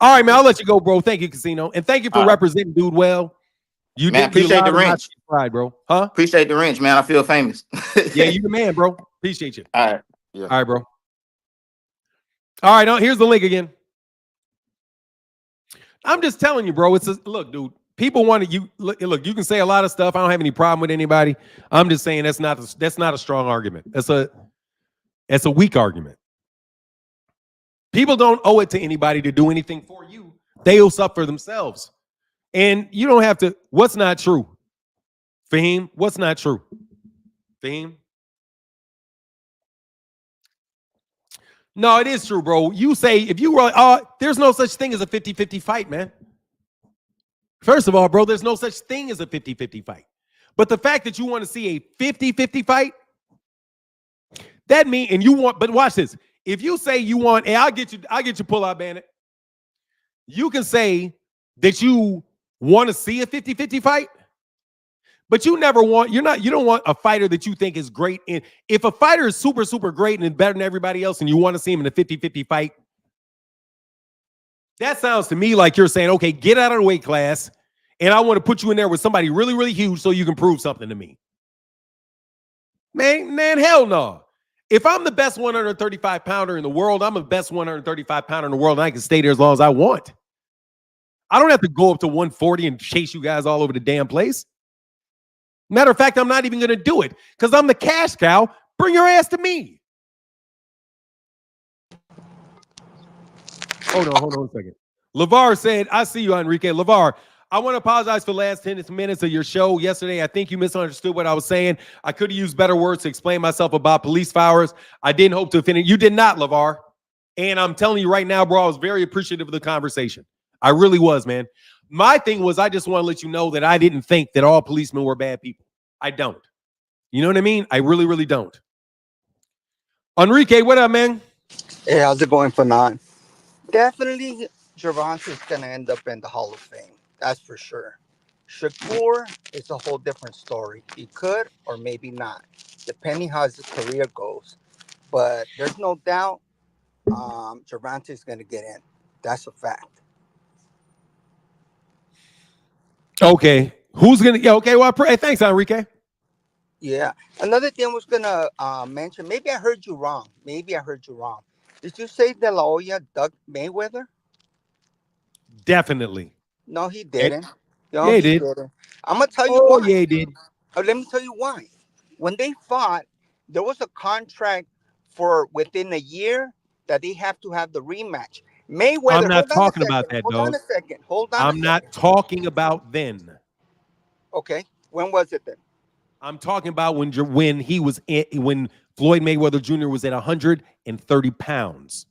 All right, man, I'll let you go, bro. Thank you, Casino. And thank you for representing dude well. You man, appreciate the wrench. Pride, bro. Huh? Appreciate the wrench, man. I feel famous. Yeah, you the man, bro. Appreciate you. All right. Yeah. All right, bro. All right, now here's the link again. I'm just telling you, bro. Look, dude. People want to look. You can say a lot of stuff. I don't have any problem with anybody. I'm just saying that's not a strong argument. That's a weak argument. People don't owe it to anybody to do anything for you. They'll suffer themselves. And you don't have to. What's not true? Fahim, what's not true? Fahim? No, it is true, bro. You say if you were, there's no such thing as a 50-50 fight, man. First of all, bro, there's no such thing as a 50-50 fight. But the fact that you want to see a 50-50 fight, that means, and you want, but watch this. If you say you want, I'll get you pull out, Bandit. You can say that you want to see a 50-50 fight, but you don't want a fighter that you think is great. And if a fighter is super, super great and better than everybody else, and you want to see him in a 50-50 fight, that sounds to me like you're saying, okay, get out of the weight class, and I want to put you in there with somebody really, really huge so you can prove something to me. Man, hell no. If I'm the best 135 pounder in the world, I'm the best 135 pounder in the world, and I can stay there as long as I want. I don't have to go up to 140 and chase you guys all over the damn place. Matter of fact, I'm not even going to do it because I'm the cash cow. Bring your ass to me. Hold on a second. LeVar said, I see you, Enrique. LeVar, I want to apologize for the last 10 minutes of your show yesterday. I think you misunderstood what I was saying. I could have used better words to explain myself about police powers. I didn't hope to offend you. You did not, LeVar. And I'm telling you right now, bro, I was very appreciative of the conversation. I really was, man. My thing was I just want to let you know that I didn't think that all policemen were bad people. I don't. You know what I mean? I really, really don't. Enrique, what up, man? Hey, how's it going, Fanon? Definitely, Gervonta is going to end up in the Hall of Fame. That's for sure. Shakur is a whole different story. He could or maybe not, depending how his career goes. But there's no doubt Gervonta is going to get in. That's a fact. Okay. Who's gonna? Yeah, okay. Well, thanks, Enrique. Yeah. Another thing I was gonna mention. Maybe I heard you wrong. Did you say De La Hoya ducked Mayweather? Definitely. No, he didn't. No, Yeah, he he did. didn't. I'm gonna tell you Oh, why. yeah, he did. Let me tell you why. When they fought, there was a contract for within a year that they have to have the rematch. I'm Mayweather, not hold on a talking about second. that, dog. Hold on a I'm not second. talking about then. Okay. When was it then? I'm talking about when Floyd Mayweather Jr. was at 130 pounds.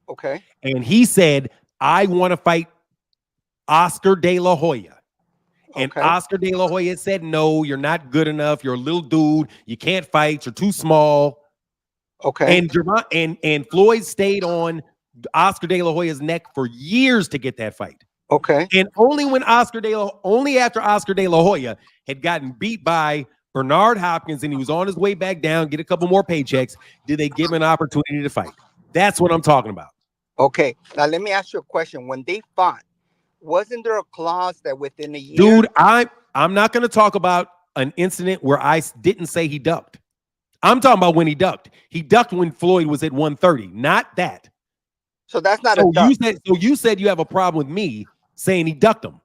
Okay. And he said, I want to fight Oscar De La Hoya. And Okay. Oscar De La Hoya said, no, you're not good enough. You're a little dude. You can't fight. You're too small. Okay. And Floyd stayed on Oscar De La Hoya's neck for years to get that fight. Okay. And only after Oscar De La Hoya had gotten beat by Bernard Hopkins and he was on his way back down, get a couple more paychecks, did they give him an opportunity to fight? That's what I'm talking about. Okay. Now let me ask you a question. When they fought, wasn't there a clause that within a year? Dude, I'm not going to talk about an incident where I didn't say he ducked. I'm talking about when he ducked. He ducked when Floyd was at 130, not that. So that's not a duck. You said you have a problem with me saying he ducked him.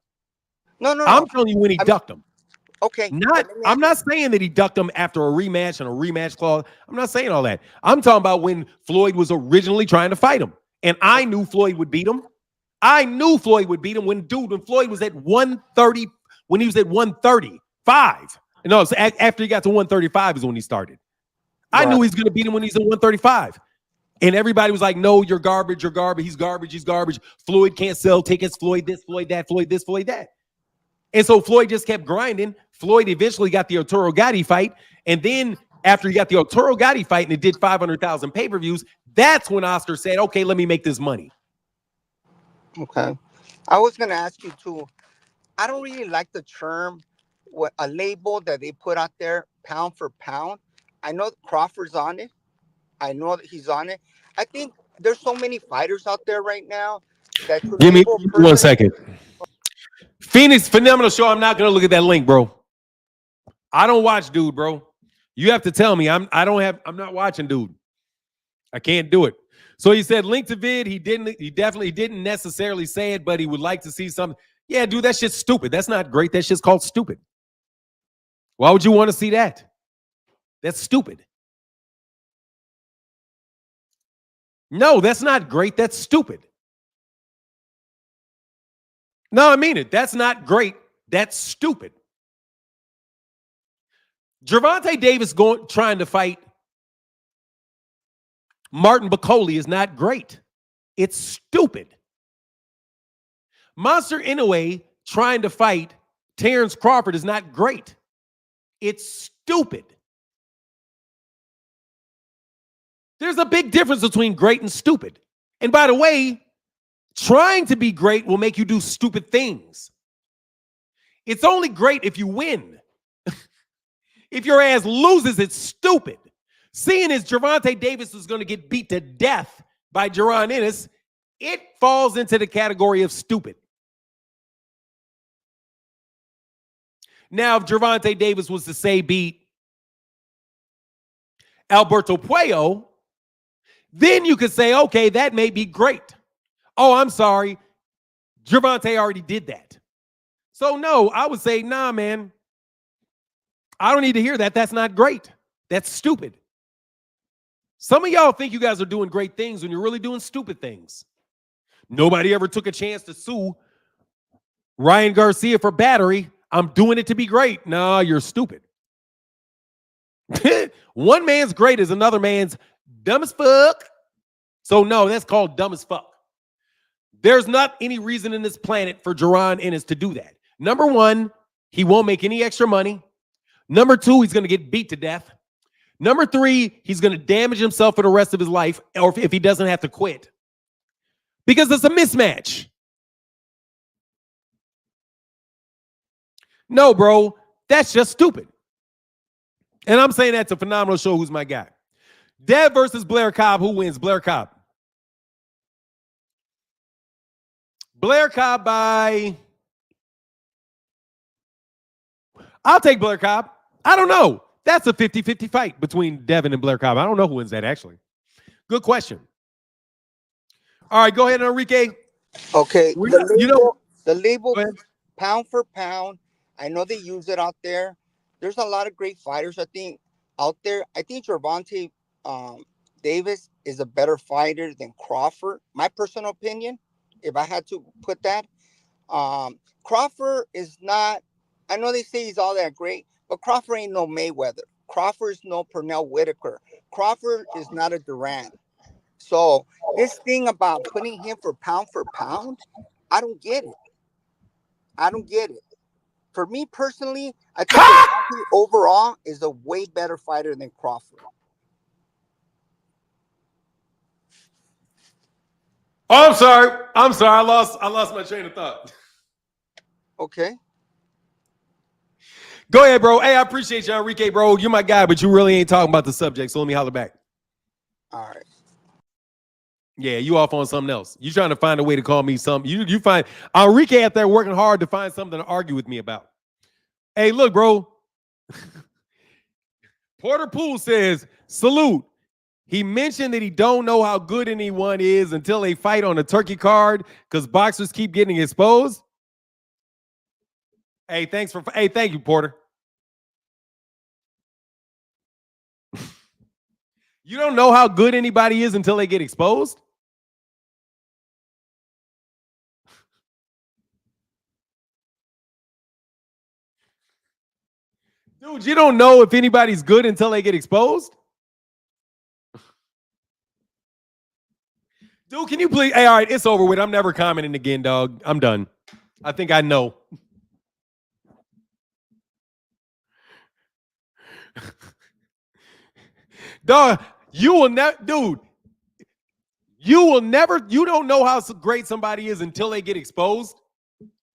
No. I'm telling you when he ducked him. Okay. I'm not saying that he ducked him after a rematch and a rematch clause. I'm not saying all that. I'm talking about when Floyd was originally trying to fight him. And I knew Floyd would beat him. When Floyd was at 130, when he was at 135. No, so after he got to 135 is when he started. I knew he's going to beat him when he's at 135. And everybody was like, no, you're garbage, he's garbage. Floyd can't sell tickets, Floyd this, Floyd that, Floyd this, Floyd that. And so Floyd just kept grinding. Floyd eventually got the Arturo Gatti fight. And then after he got the Arturo Gatti fight and it did 500,000 pay-per-views, that's when Oscar said, okay, let me make this money. Okay. I was going to ask you too. I don't really like the term, a label that they put out there, pound for pound. I know Crawford's on it. I know that he's on it. I think there's so many fighters out there right now that give me 1 second. Phoenix Phenomenal Show. I'm not going to look at that link, bro. I don't watch dude, bro. You have to tell me. I'm not watching dude. I can't do it. So he said link to vid. He definitely didn't necessarily say it, but he would like to see something. Yeah, dude, that shit's stupid. That's not great. That shit's called stupid. Why would you want to see that? That's stupid. No, that's not great. That's stupid. No, I mean it. That's not great. That's stupid. Gervonta Davis trying to fight Martin Bacoli is not great. It's stupid. Monster Inoue trying to fight Terrence Crawford is not great. It's stupid. There's a big difference between great and stupid. And by the way, trying to be great will make you do stupid things. It's only great if you win. If your ass loses, it's stupid. Seeing as Gervonta Davis is going to get beat to death by Jaron Ennis, it falls into the category of stupid. Now, if Gervonta Davis was to say beat Alberto Puello, then you could say, okay, that may be great. Oh, I'm sorry. Gervonta already did that. So no, I would say, nah, man. I don't need to hear that. That's not great. That's stupid. Some of y'all think you guys are doing great things when you're really doing stupid things. Nobody ever took a chance to sue Ryan Garcia for battery. I'm doing it to be great. No, you're stupid. One man's great is another man's dumb as fuck. So no, that's called dumb as fuck. There's not any reason in this planet for Jaron Ennis to do that. Number one, he won't make any extra money. Number two, he's going to get beat to death. Number three, he's going to damage himself for the rest of his life, or if he doesn't have to quit. Because it's a mismatch. No, bro, that's just stupid. And I'm saying that's a phenomenal show. Who's my guy? Dev versus Blair Cobb. Who wins? Blair Cobb. Blair Cobb by I'll take Blair Cobb. I don't know. That's a 50-50 fight between Devin and Blair Cobb. I don't know who wins that, actually. Good question. All right, go ahead, Enrique. Okay, the label pound for pound, I know they use it out there. There's a lot of great fighters, I think, out there. I think Gervonta Davis is a better fighter than Crawford. My personal opinion, if I had to put that. Crawford is not, I know they say he's all that great, but Crawford ain't no Mayweather. Crawford is no Pernell Whitaker. Crawford is not a Durant. So this thing about putting him for pound, I don't get it. I don't get it. For me personally, I think Gervonta overall is a way better fighter than Crawford. Oh, I'm sorry. I lost my train of thought. Okay. Go ahead, bro. Hey, I appreciate you, Enrique, bro. You're my guy, but you really ain't talking about the subject, so let me holler back. All right. Yeah, you off on something else. You trying to find a way to call me something. You find Enrique out there working hard to find something to argue with me about. Hey, look, bro. Porter Poole says, salute. He mentioned that he don't know how good anyone is until they fight on a turkey card because boxers keep getting exposed. Hey, thank you, Porter. You don't know how good anybody is until they get exposed? Dude, you don't know if anybody's good until they get exposed? Dude, can you please? Hey, all right, it's over with. I'm never commenting again, dog. I'm done. I think I know. Dog, you will never, dude. You don't know how great somebody is until they get exposed.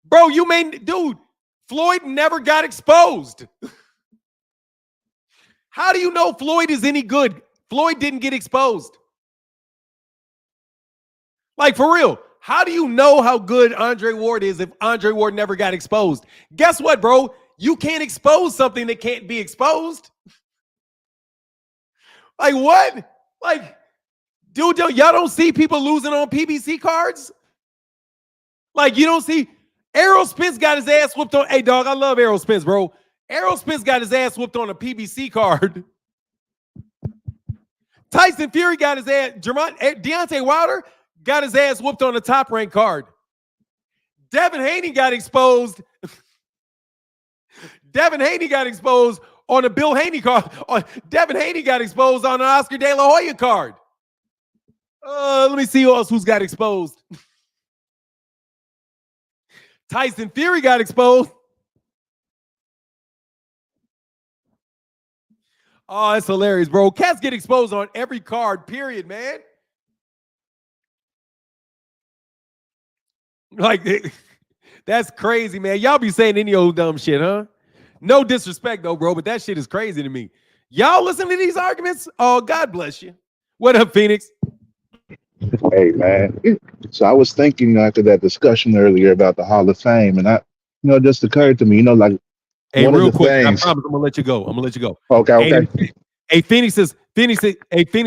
Bro, dude, Floyd never got exposed. How do you know Floyd is any good? Floyd didn't get exposed. Like, for real, how do you know how good Andre Ward is if Andre Ward never got exposed? Guess what, bro? You can't expose something that can't be exposed. Like, what? Like, dude, y'all don't see people losing on PBC cards? Like, you don't see Errol Spence got his ass whooped on. Hey, dog, I love Errol Spence, bro. Errol Spence got his ass whooped on a PBC card. Tyson Fury got his ass. Deontay Wilder got his ass whooped on a top ranked card. Devin Haney got exposed. Devin Haney got exposed on a Bill Haney card. Devin Haney got exposed on an Oscar De La Hoya card. Let me see who's got exposed. Tyson Fury got exposed. Oh, that's hilarious, bro. Cats get exposed on every card, period, man. Like, that's crazy, man. Y'all be saying any old dumb shit, huh? No disrespect, though, bro, but that shit is crazy to me. Y'all listen to these arguments? Oh, God bless you. What up, Phoenix? Hey, man. So I was thinking after that discussion earlier about the Hall of Fame, and it just occurred to me, like, hey, one real of the quick, things. I promise I'm gonna let you go. Okay. Hey, Phoenix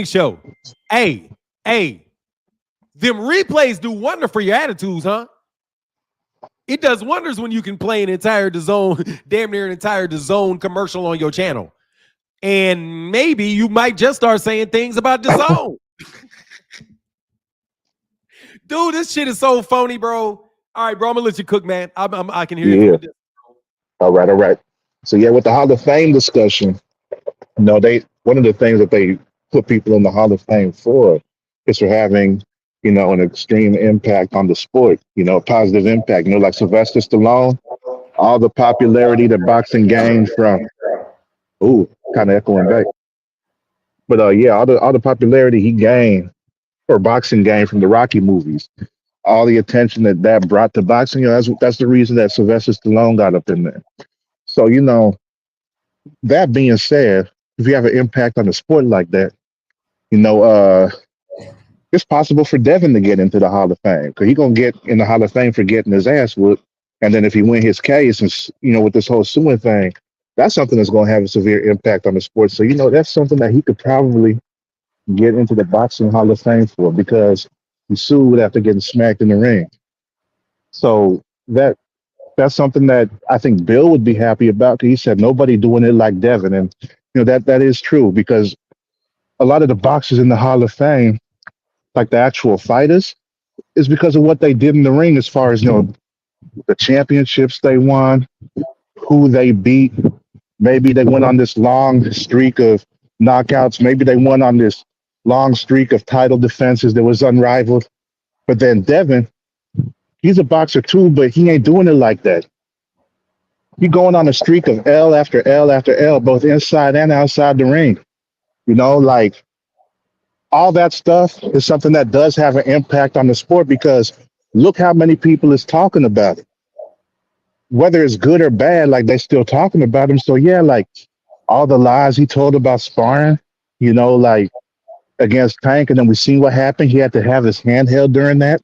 show. Hey, them replays do wonder for your attitudes, huh? It does wonders when you can play damn near an entire DAZN commercial on your channel. And maybe you might just start saying things about DAZN. Dude, this shit is so phony, bro. All right, bro, I'm gonna let you cook, man. I can hear you. Yeah. All right. So yeah, with the Hall of Fame discussion, one of the things that they put people in the Hall of Fame for is for having, an extreme impact on the sport, a positive impact. Like Sylvester Stallone, all the popularity that boxing gained from kind of echoing back. But all the popularity he gained or boxing gained from the Rocky movies, all the attention that brought to boxing, that's the reason that Sylvester Stallone got up in there. So, that being said, if you have an impact on the sport like that, it's possible for Devin to get into the Hall of Fame because he's going to get in the Hall of Fame for getting his ass whooped. And then if he win his case and, with this whole suing thing, that's something that's going to have a severe impact on the sport. So, that's something that he could probably get into the Boxing Hall of Fame for because he sued after getting smacked in the ring. So that's something that I think Bill would be happy about because he said nobody doing it like Devin. And, that is true because a lot of the boxers in the Hall of Fame, like the actual fighters, is because of what they did in the ring as far as, the championships they won, who they beat. Maybe they went on this long streak of knockouts. Maybe they went on this long streak of title defenses that was unrivaled. But then Devin, he's a boxer too, but he ain't doing it like that. He going on a streak of L after L after L, both inside and outside the ring. Like all that stuff is something that does have an impact on the sport because look how many people is talking about it. Whether it's good or bad, like they still talking about him. So yeah, like all the lies he told about sparring, like against Tank, and then we seen what happened. He had to have his hand held during that,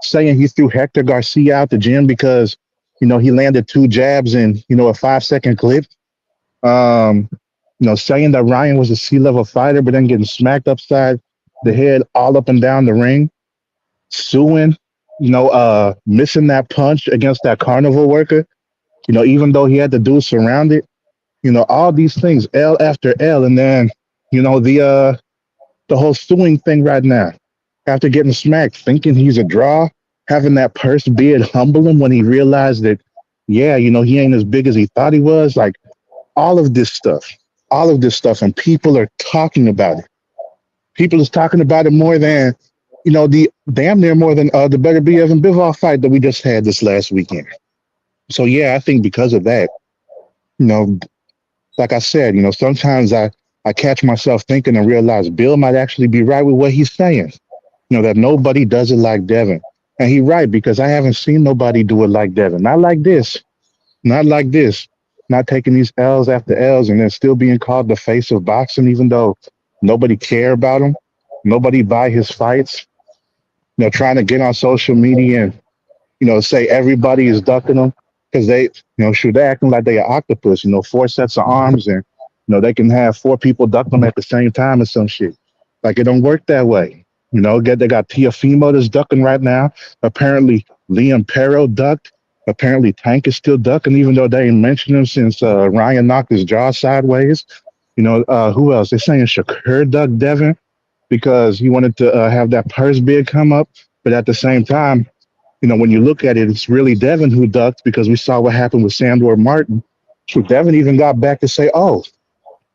saying he threw Hector Garcia out the gym because, he landed 2 jabs in, a 5-second clip. Saying that Ryan was a C-level fighter, but then getting smacked upside the head all up and down the ring, suing, missing that punch against that carnival worker, even though he had the dude surrounded, all these things, L after L. And then, the whole suing thing right now, after getting smacked, thinking he's a draw, having that purse bid humble him when he realized that, yeah, he ain't as big as he thought he was. Like all of this stuff, and people are talking about it. People is talking about it more than, the damn near more than the Better Be Evan Bivol fight that we just had this last weekend. So yeah, I think because of that, like I said, sometimes I catch myself thinking and realize Bill might actually be right with what he's saying. That nobody does it like Devin. And he's right, because I haven't seen nobody do it like Devin. Not like this. Not like this. Not taking these L's after L's and then still being called the face of boxing, even though nobody care about him. Nobody buy his fights. Trying to get on social media and, say everybody is ducking him because they, they're acting like they are octopus, 4 sets of arms and, they can have 4 people duck them at the same time or some shit. Like it don't work that way. They got Tiafimo that's ducking right now. Apparently Liam Perro ducked. Apparently Tank is still ducking, even though they ain't mentioned him since Ryan knocked his jaw sideways. Who else? They're saying Shakur ducked Devin because he wanted to have that purse bid come up. But at the same time, when you look at it, it's really Devin who ducked because we saw what happened with Sandor Martin. So Devin even got back to say, oh,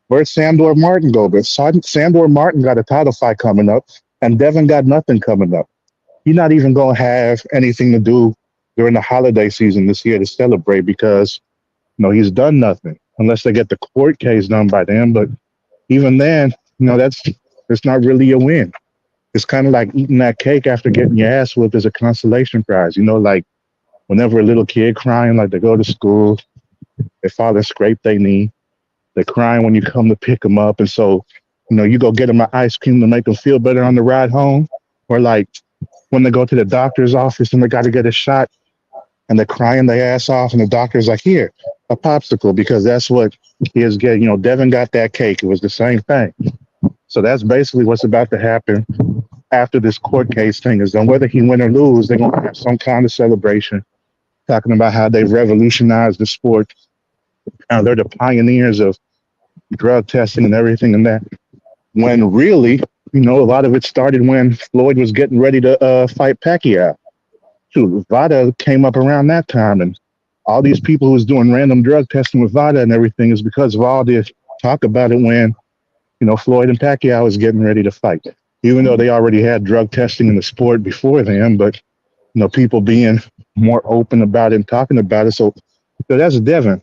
where'd Sandor Martin go? But Sandor Martin got a title fight coming up, and Devin got nothing coming up. He's not even going to have anything to do during the holiday season this year to celebrate because, he's done nothing unless they get the court case done by then. But even then, it's not really a win. It's kind of like eating that cake after getting your ass whooped as a consolation prize. Like whenever a little kid crying, like they go to school, their father scraped their knee, they're crying when you come to pick them up. And so, you go get them an ice cream to make them feel better on the ride home. Or like when they go to the doctor's office and they got to get a shot and they're crying their ass off and the doctor's like, here, a popsicle, because that's what kids get. Devin got that cake. It was the same thing. So that's basically what's about to happen after this court case thing is done. Whether he win or lose, they're going to have some kind of celebration talking about how they've revolutionized the sport. They're the pioneers of drug testing and everything and that. When really, a lot of it started when Floyd was getting ready to fight Pacquiao. Shoot, Vada came up around that time, and all these people who was doing random drug testing with Vada and everything is because of all this talk about it when, Floyd and Pacquiao was getting ready to fight. Even though they already had drug testing in the sport before then, but, people being more open about it and talking about it. So that's Devin.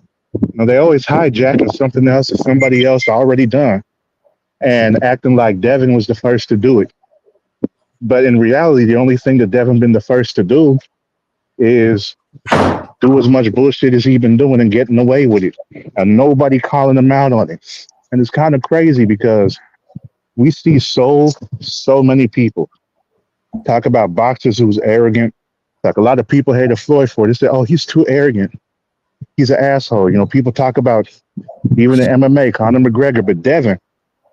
They always hijacking something else that somebody else already done and acting like Devin was the first to do it. But in reality, the only thing that Devin been the first to do is do as much bullshit as he been doing and getting away with it. And nobody calling him out on it. And it's kind of crazy because we see so many people talk about boxers who's arrogant. Like a lot of people hated Floyd for it. They say, oh, he's too arrogant. he's an asshole. You know, people talk about even in MMA, Conor McGregor, but Devin,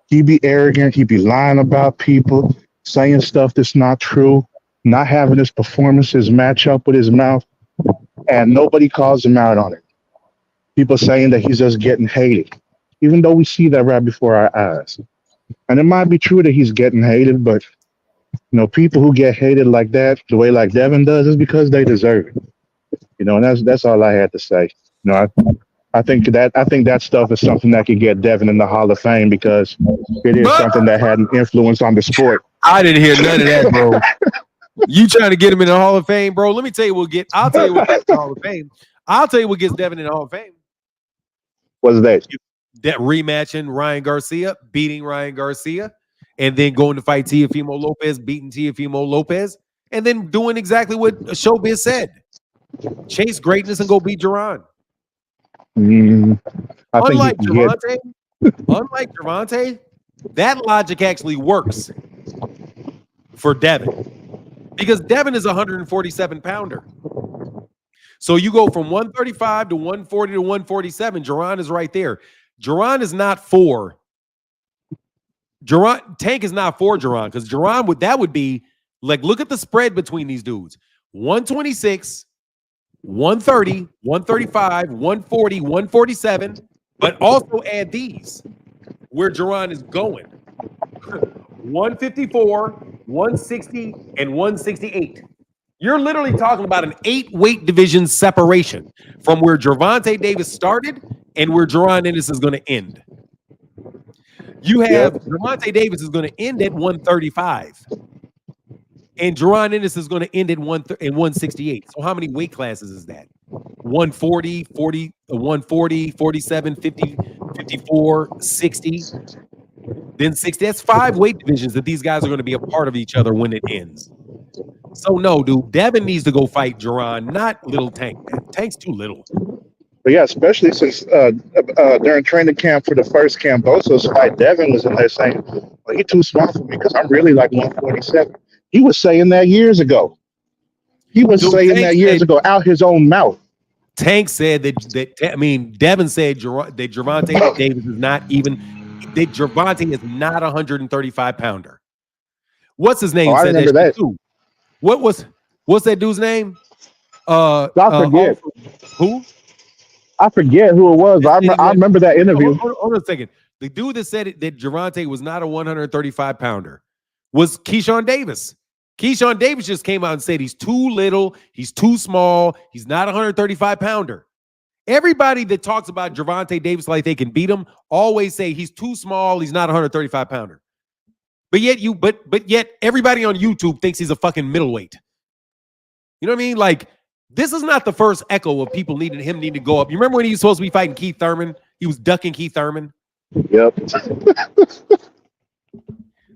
he be arrogant, he be lying about people, saying stuff that's not true, not having his performances match up with his mouth, and nobody calls him out on it. People saying that he's just getting hated, even though we see that right before our eyes. And it might be true that he's getting hated, but you know, people who get hated like that, the way like Devin does, is because they deserve it. You know, and that's all I had to say. You know, I think that stuff is something that could get Devin in the Hall of Fame because it is something that had an influence on the sport. I didn't hear none of that, bro. You trying to get him in the Hall of Fame, bro? Let me tell you I'll tell you what gets the Hall of Fame. I'll tell you what gets Devin in the Hall of Fame. What's that? That rematching Ryan Garcia, beating Ryan Garcia, and then going to fight Teofimo Lopez, beating Teofimo Lopez, and then doing exactly what Showbiz said. Chase greatness and go beat Gervonta. Unlike Gervonta, that logic actually works for Devin because Devin is a 147 pounder. So you go from 135 to 140 to 147. Gervonta is right there. Gervonta is not for Tank is not for Gervonta because Gervonta would be like, look at the spread between these dudes: 126. 130, 135, 140, 147, but also add these where Gervonta is going. 154, 160, and 168. You're literally talking about an 8-weight division separation from where Gervonta Davis started and where Gervonta Ennis is going to end. You have Gervonta Davis is going to end at 135. And Gervonta Ennis is going to end at 168. So how many weight classes is that? 140, 40, 140, 47, 50, 54, 60, then 60. That's 5 weight divisions that these guys are going to be a part of each other when it ends. So no, dude, Devin needs to go fight Gervonta, not little Tank. Tank's too little. But yeah, especially since during training camp for the first camp, Bosa's fight, Devin was in there saying, well, he's too small for me because I'm really like 147. He was saying that years ago. Out his own mouth. Tank said that Devin said that Gervonta Davis is not even, that Gervonta is not a 135 pounder. What's his name? I remember that. Too. What's that dude's name? I forget. Who? I forget who it was. I remember that interview. Hold on a second. The dude that said that Gervonta was not a 135 pounder was Keyshawn Davis. Keyshawn Davis just came out and said he's too little, he's too small, he's not a 135 pounder. Everybody that talks about Gervonta Davis like they can beat him always say he's too small, he's not a 135 pounder. But yet everybody on YouTube thinks he's a fucking middleweight. You know what I mean? Like, this is not the first echo of people needing to go up. You remember when he was supposed to be fighting Keith Thurman? He was ducking Keith Thurman. Yep.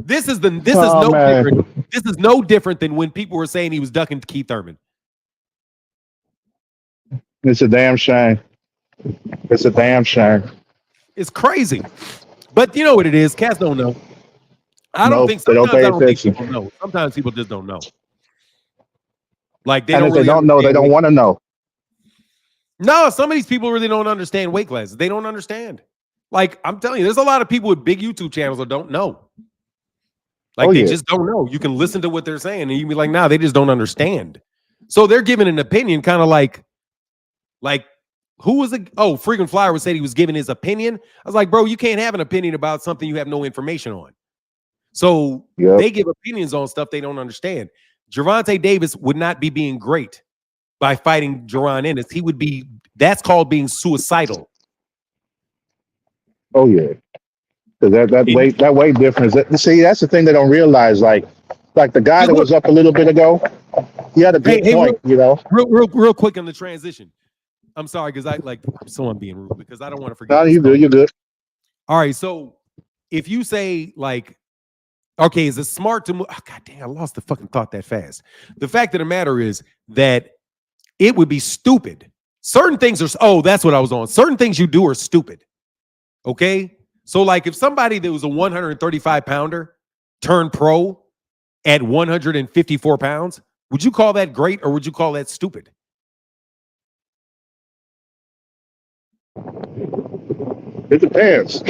This is different. This is no different than when people were saying he was ducking Keith Thurman. It's a damn shame. It's a damn shame. It's crazy. But you know what it is? Cats don't know. I don't think people know. Sometimes people just don't know. Like if they don't know, they don't want to know. No, some of these people really don't understand weight classes. They don't understand. Like, I'm telling you, there's a lot of people with big YouTube channels that don't know. Like, they just don't know. You can listen to what they're saying and you can be like, nah, they just don't understand. So they're giving an opinion kind of like, who was it? Oh, Frequent Flyer was saying he was giving his opinion. I was like, bro, you can't have an opinion about something you have no information on. So they give opinions on stuff they don't understand. Gervonta Davis would not be being great by fighting Gervonta Ennis. He would be, that's called being suicidal. Oh, yeah. Because that weight difference. See, that's the thing they don't realize. Like the guy that was up a little bit ago, he had a good point, you know. Real quick on the transition. I'm sorry, because I'm someone being rude because I don't want to forget. No, you're good. All right, so if you say like, okay, is it smart to move? Oh, God damn, I lost the fucking thought that fast. The fact of the matter is that it would be stupid. Certain things are, that's what I was on. Certain things you do are stupid. Okay? So like if somebody that was a 135 pounder turned pro at 154 pounds, would you call that great or would you call that stupid? It depends.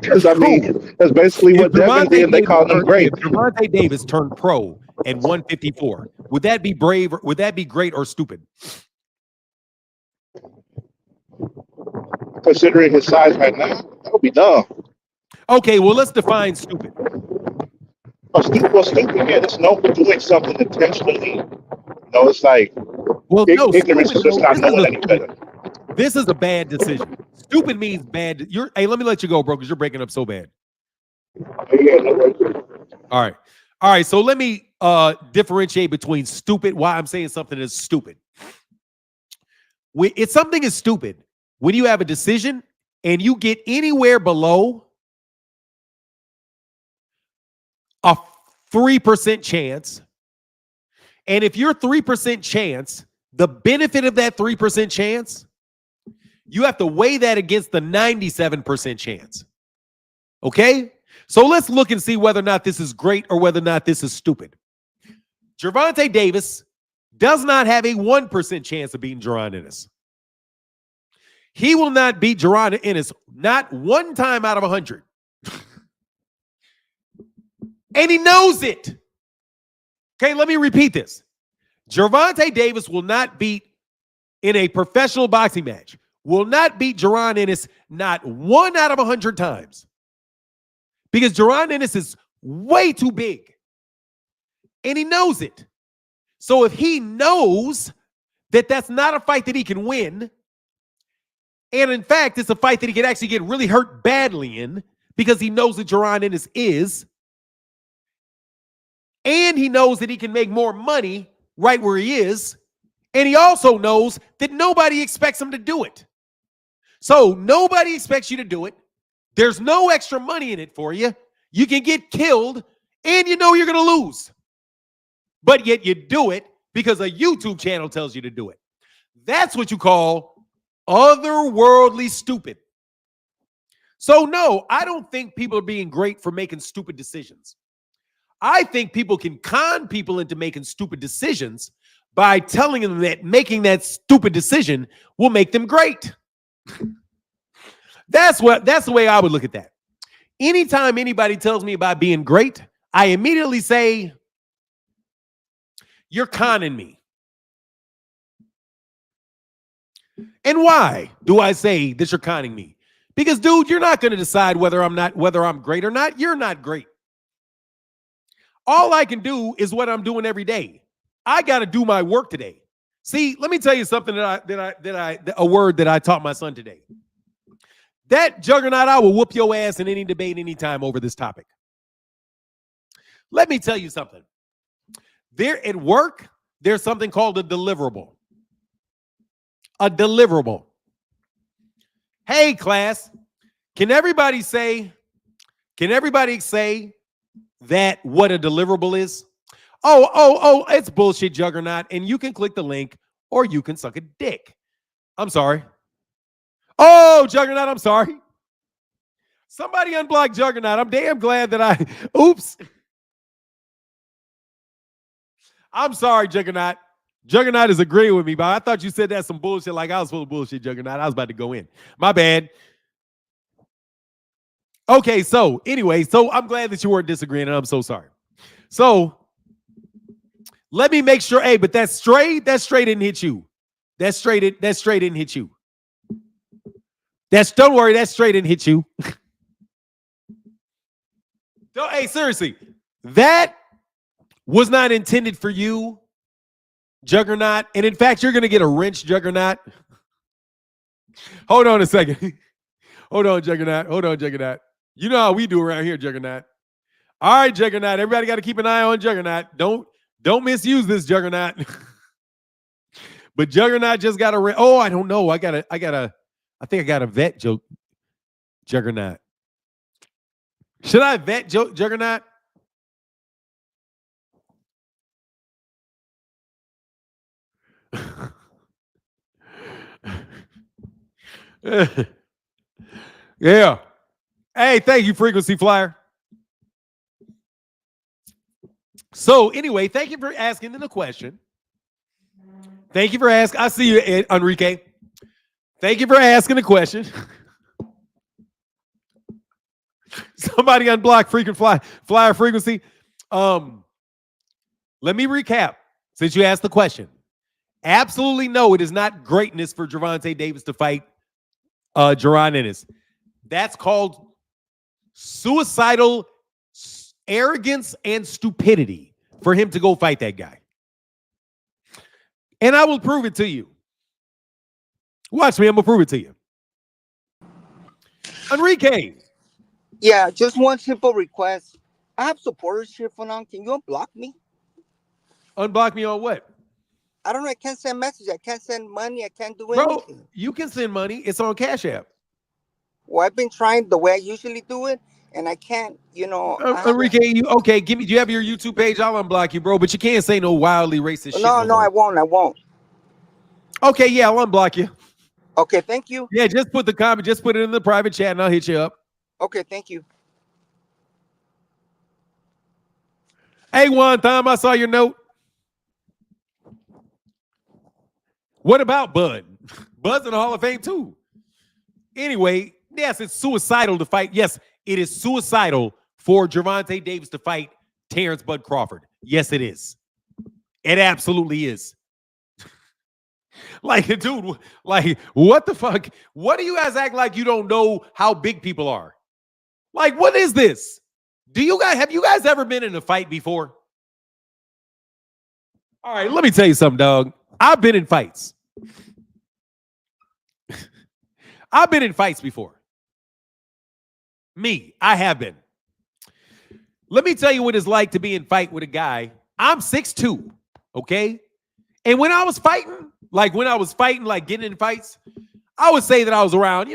Because I mean, that's basically what Devin did. They called him great. If Gervonta Davis turned pro at 154, would that be brave? Would that be great or stupid? Considering his size right now, that would be dumb. Okay, well, let's define stupid. Stupid. Yeah, it's no for doing something intentionally. No, it's like ignorance is just not knowing any better. This is a bad decision. Stupid means bad. Hey, let me let you go, bro, because you're breaking up so bad. All right. So let me differentiate between stupid. Why I'm saying something is stupid. It's something is stupid when you have a decision and you get anywhere below a 3% chance. And if you're 3% chance, the benefit of that 3% chance, you have to weigh that against the 97% chance. Okay? So let's look and see whether or not this is great or whether or not this is stupid. Gervonta Davis does not have a 1% chance of beating Jaron Ennis. He will not beat Jaron Ennis not one time out of 100. And he knows it. Okay, let me repeat this. Gervonta Davis will not beat, in a professional boxing match, will not beat Jaron Ennis not 1 out of 100 times. Because Jaron Ennis is way too big. And he knows it. So if he knows that that's not a fight that he can win, and in fact, it's a fight that he can actually get really hurt badly in, because he knows that Jaron Ennis is, and he knows that he can make more money right where he is, and he also knows that nobody expects him to do it. So nobody expects you to do it. There's no extra money in it for you. You can get killed, and you know you're going to lose. But yet you do it because a YouTube channel tells you to do it. That's what you call otherworldly stupid. So no, I don't think people are being great for making stupid decisions. I think people can con people into making stupid decisions by telling them that making that stupid decision will make them great. That's the way I would look at that. Anytime anybody tells me about being great, I immediately say, you're conning me. And why do I say that you're conning me? Because, dude, you're not going to decide whether I'm great or not. You're not great. All I can do is what I'm doing every day. I got to do my work today. See, let me tell you something a word that I taught my son today. That juggernaut, I will whoop your ass in any debate anytime over this topic. Let me tell you something. There at work, there's something called a deliverable. A deliverable. Hey, class, can everybody say that what a deliverable is? Oh, it's bullshit, Juggernaut, and you can click the link or you can suck a dick. I'm sorry. Oh, Juggernaut, I'm sorry. Somebody unblocked Juggernaut. I'm damn glad that oops. I'm sorry, Juggernaut. Juggernaut is agreeing with me, but I thought you said that's some bullshit like I was full of bullshit, Juggernaut. I was about to go in. My bad. Okay, so anyway, I'm glad that you weren't disagreeing, and I'm so sorry. So let me make sure. Hey, but that straight didn't hit you. That straight didn't hit you. Don't worry, that straight didn't hit you. Hey, seriously, that was not intended for you, Juggernaut. And in fact, you're gonna get a wrench, Juggernaut. Hold on a second. Hold on, Juggernaut. You know how we do around here, Juggernaut. All right, Juggernaut. Everybody got to keep an eye on Juggernaut. Don't misuse this, Juggernaut. But Juggernaut just got a. Oh, I don't know. I think I got a vet joke, Juggernaut. Should I vet Juggernaut? Yeah. Hey, thank you, Frequency Flyer. So anyway, thank you for asking the question. Thank you for asking. I see you, Enrique. Thank you for asking the question. Somebody unblock freaking flyer frequency. Let me recap since you asked the question. Absolutely no, it is not greatness for Gervonta Davis to fight Jaron Ennis. That's called suicidal arrogance and stupidity for him to go fight that guy. And I will prove it to you. Watch me, I'm going to prove it to you. Enrique. Yeah, just one simple request. I have supporters here, Fanon. Can you unblock me? Unblock me on what? I don't know. I can't send messages. I can't send money. I can't do Bro, anything. you can send money. It's on Cash App. Well, I've been trying the way I usually do it, and I can't, Enrique, do you have your YouTube page? I'll unblock you, bro. But you can't say no wildly racist shit. No, I won't. Okay, yeah, I'll unblock you. Okay, thank you. Yeah, just put the comment, just put it in the private chat, and I'll hit you up. Okay, thank you. Hey, Juan Thom, I saw your note. What about Bud? Bud's in the Hall of Fame too. Anyway, yes, it's suicidal to fight. Yes, it is suicidal for Gervonta Davis to fight Terrence Bud Crawford. Yes, it is. It absolutely is. Like, dude, like, what the fuck? What do you guys act like you don't know how big people are? Like, what is this? Have you guys ever been in a fight before? All right, let me tell you something, dog. I've been in fights. I've been in fights before. I have been. Let me tell you what it's like to be in fight with a guy. I'm 6'2", okay? And when I was fighting, getting in fights, I would say that I was around,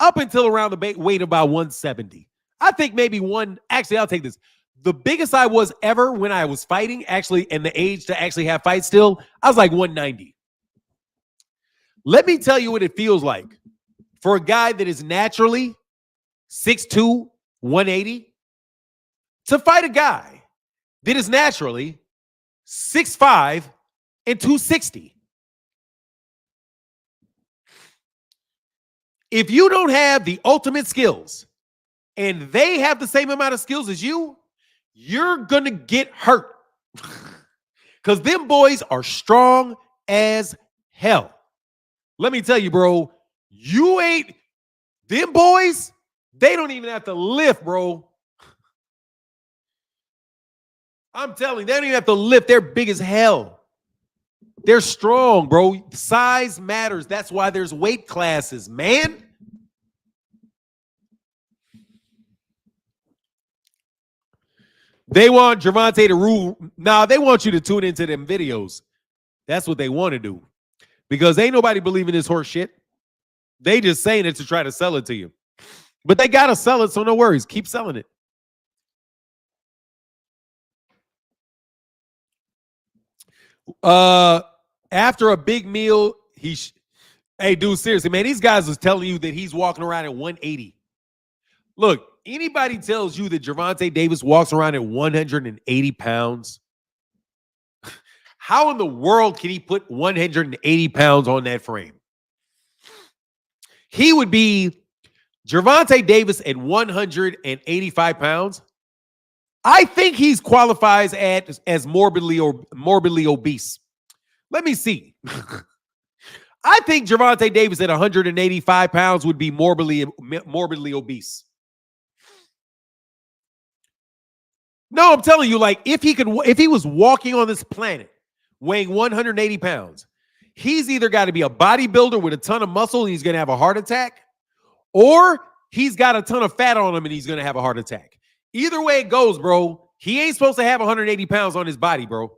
up until around the weight of about 170. I think maybe I'll take this. The biggest I was ever when I was fighting, actually, and the age to actually have fights still, I was like 190. Let me tell you what it feels like for a guy that is naturally 6'2", 180, to fight a guy that is naturally 6'5", and 260. If you don't have the ultimate skills and they have the same amount of skills as you, you're going to get hurt. Because them boys are strong as hell. Let me tell you, bro, them boys, they don't even have to lift, bro. I'm telling you, they don't even have to lift. They're big as hell. They're strong, bro. Size matters. That's why there's weight classes, man. They want Gervonta to rule. Nah, they want you to tune into them videos. That's what they want to do. Because ain't nobody believing this horse shit. They just saying it to try to sell it to you. But they got to sell it, so no worries. Keep selling it. After a big meal, hey, dude, seriously, man, these guys was telling you that he's walking around at 180. Look, anybody tells you that Gervonta Davis walks around at 180 pounds, how in the world can he put 180 pounds on that frame? He would be Gervonta Davis at 185 pounds. I think he's qualifies as morbidly obese. Let me see. I think Gervonta Davis at 185 pounds would be morbidly obese. No, I'm telling you, like, if he was walking on this planet weighing 180 pounds, he's either got to be a bodybuilder with a ton of muscle and he's going to have a heart attack, or he's got a ton of fat on him and he's going to have a heart attack. Either way it goes, bro, he ain't supposed to have 180 pounds on his body, bro.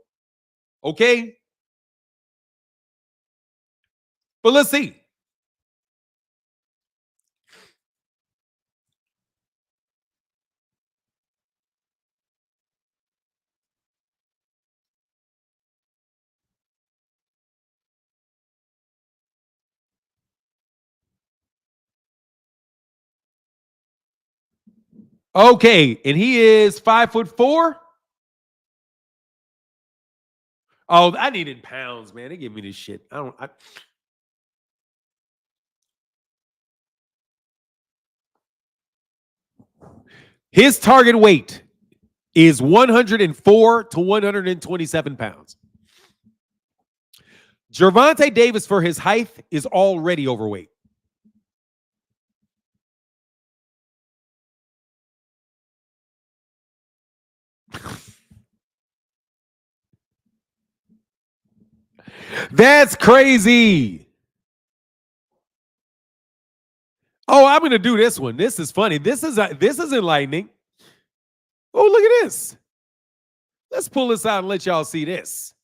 Okay? But let's see. Okay, and he is 5'4". Oh, I needed pounds, man. They give me this shit. His target weight is 104 to 127 pounds. Gervonta Davis, for his height, is already overweight. That's crazy. Oh, I'm going to do this one. This is funny. This is enlightening. Oh, look at this. Let's pull this out and let y'all see this.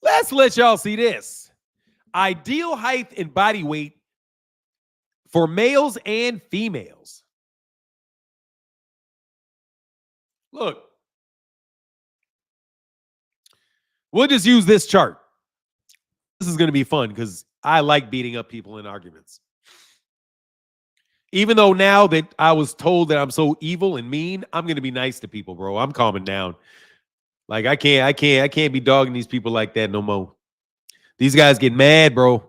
Let's let y'all see this. Ideal height and body weight for males and females. Look. We'll just use this chart. This is going to be fun because I like beating up people in arguments. Even though now that I was told that I'm so evil and mean, I'm going to be nice to people, bro. I'm calming down. Like I can't be dogging these people like that no more. These guys get mad, bro.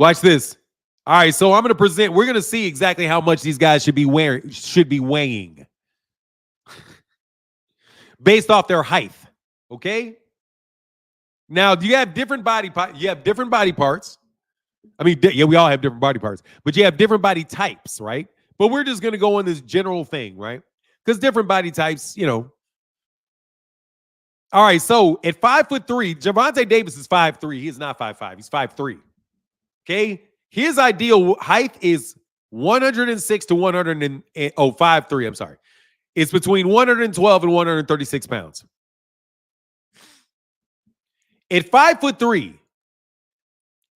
Watch this. All right, so I'm going to present. We're going to see exactly how much these guys should be weighing based off their height. Okay. Now, do you have different body parts? You have different body parts. I mean, yeah, we all have different body parts, but you have different body types, right? But we're just going to go on this general thing, right? Because different body types, you know. All right, so at 5'3", Gervonta Davis is 5'3". He is not 5'5". He's 5'3". Okay, his ideal height is 106 to 5'3". I'm sorry, it's between 112 and 136 pounds. At 5'3",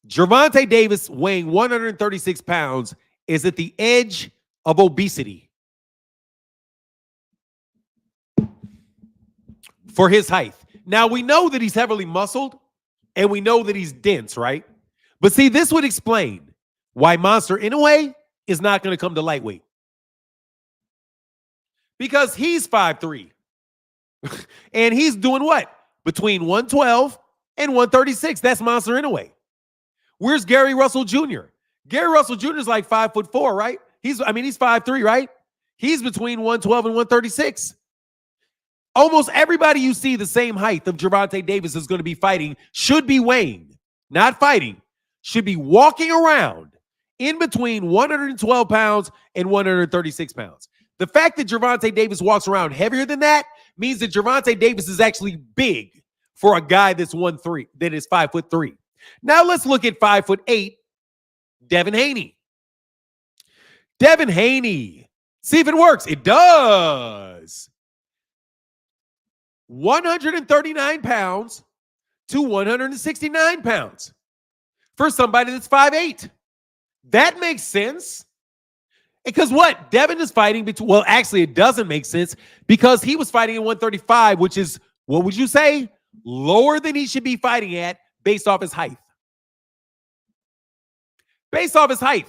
Gervonta Davis weighing 136 pounds is at the edge of obesity for his height. Now, we know that he's heavily muscled and we know that he's dense, right? But see, this would explain why Monster Inoue is not going to come to lightweight. Because he's 5'3". And he's doing what? Between 112 and 136. That's Monster Inoue. Where's Gary Russell Jr.? Gary Russell Jr. is like 5'4", right? He's 5'3", right? He's between 112 and 136. Almost everybody you see the same height of Gervonta Davis is going to be fighting, should be weighing, not fighting, should be walking around in between 112 pounds and 136 pounds. The fact that Gervonta Davis walks around heavier than that means that Gervonta Davis is actually big for a guy that's 1'3", that is 5'3". Now let's look at 5'8", Devin Haney. Devin Haney. See if it works. It does. 139 pounds to 169 pounds for somebody that's 5'8". That makes sense. Because what? Devin is fighting between, well, actually, it doesn't make sense because he was fighting at 135, which is, what would you say? Lower than he should be fighting at based off his height. Based off his height.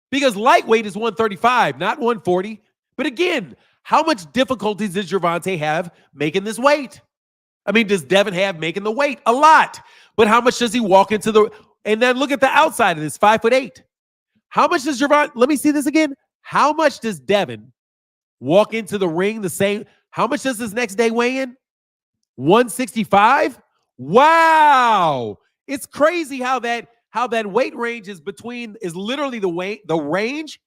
Because lightweight is 135, not 140. But again, how much difficulties does Gervonta have making this weight? I mean, does Devin have making the weight? A lot. But how much does he walk into the, and then look at the outside of this, 5'8". How much does Gervonta, let me see this again. How much does Devin walk into the ring the same? How much does his next day weigh in? 165? Wow. It's crazy how that weight range is literally the range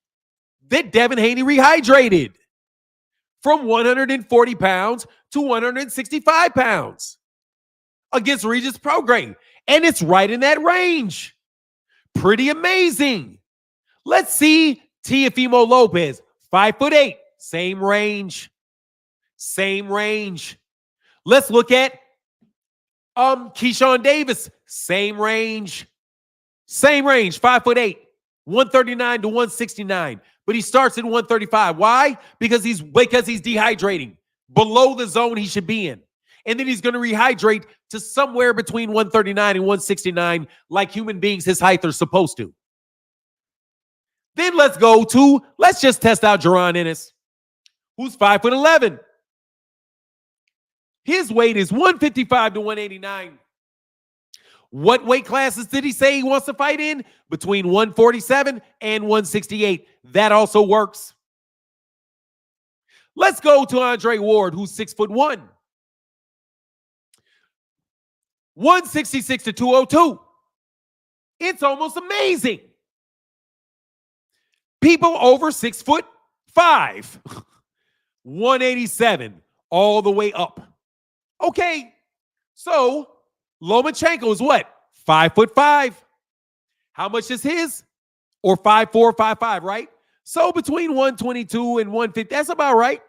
that Devin Haney rehydrated from 140 pounds to 165 pounds against Regis Prograis. And it's right in that range. Pretty amazing. Let's see Teofimo Lopez, 5'8", same range. Same range. Let's look at Keyshawn Davis, same range. Same range, 5'8", 139 to 169. But he starts at 135. Why? Because he's dehydrating below the zone he should be in. And then he's going to rehydrate to somewhere between 139 and 169 like human beings his height are supposed to. Then let's just test out Jaron Ennis, who's 5'11". His weight is 155 to 189. What weight classes did he say he wants to fight in? Between 147 and 168. That also works. Let's go to Andre Ward, who's 6'1", 166 to 202. It's almost amazing. People over 6'5", 187, all the way up. Okay, so Lomachenko is what? 5'5". How much is his? Or 5'4", 5'5", right? So between 122 and 150, that's about right.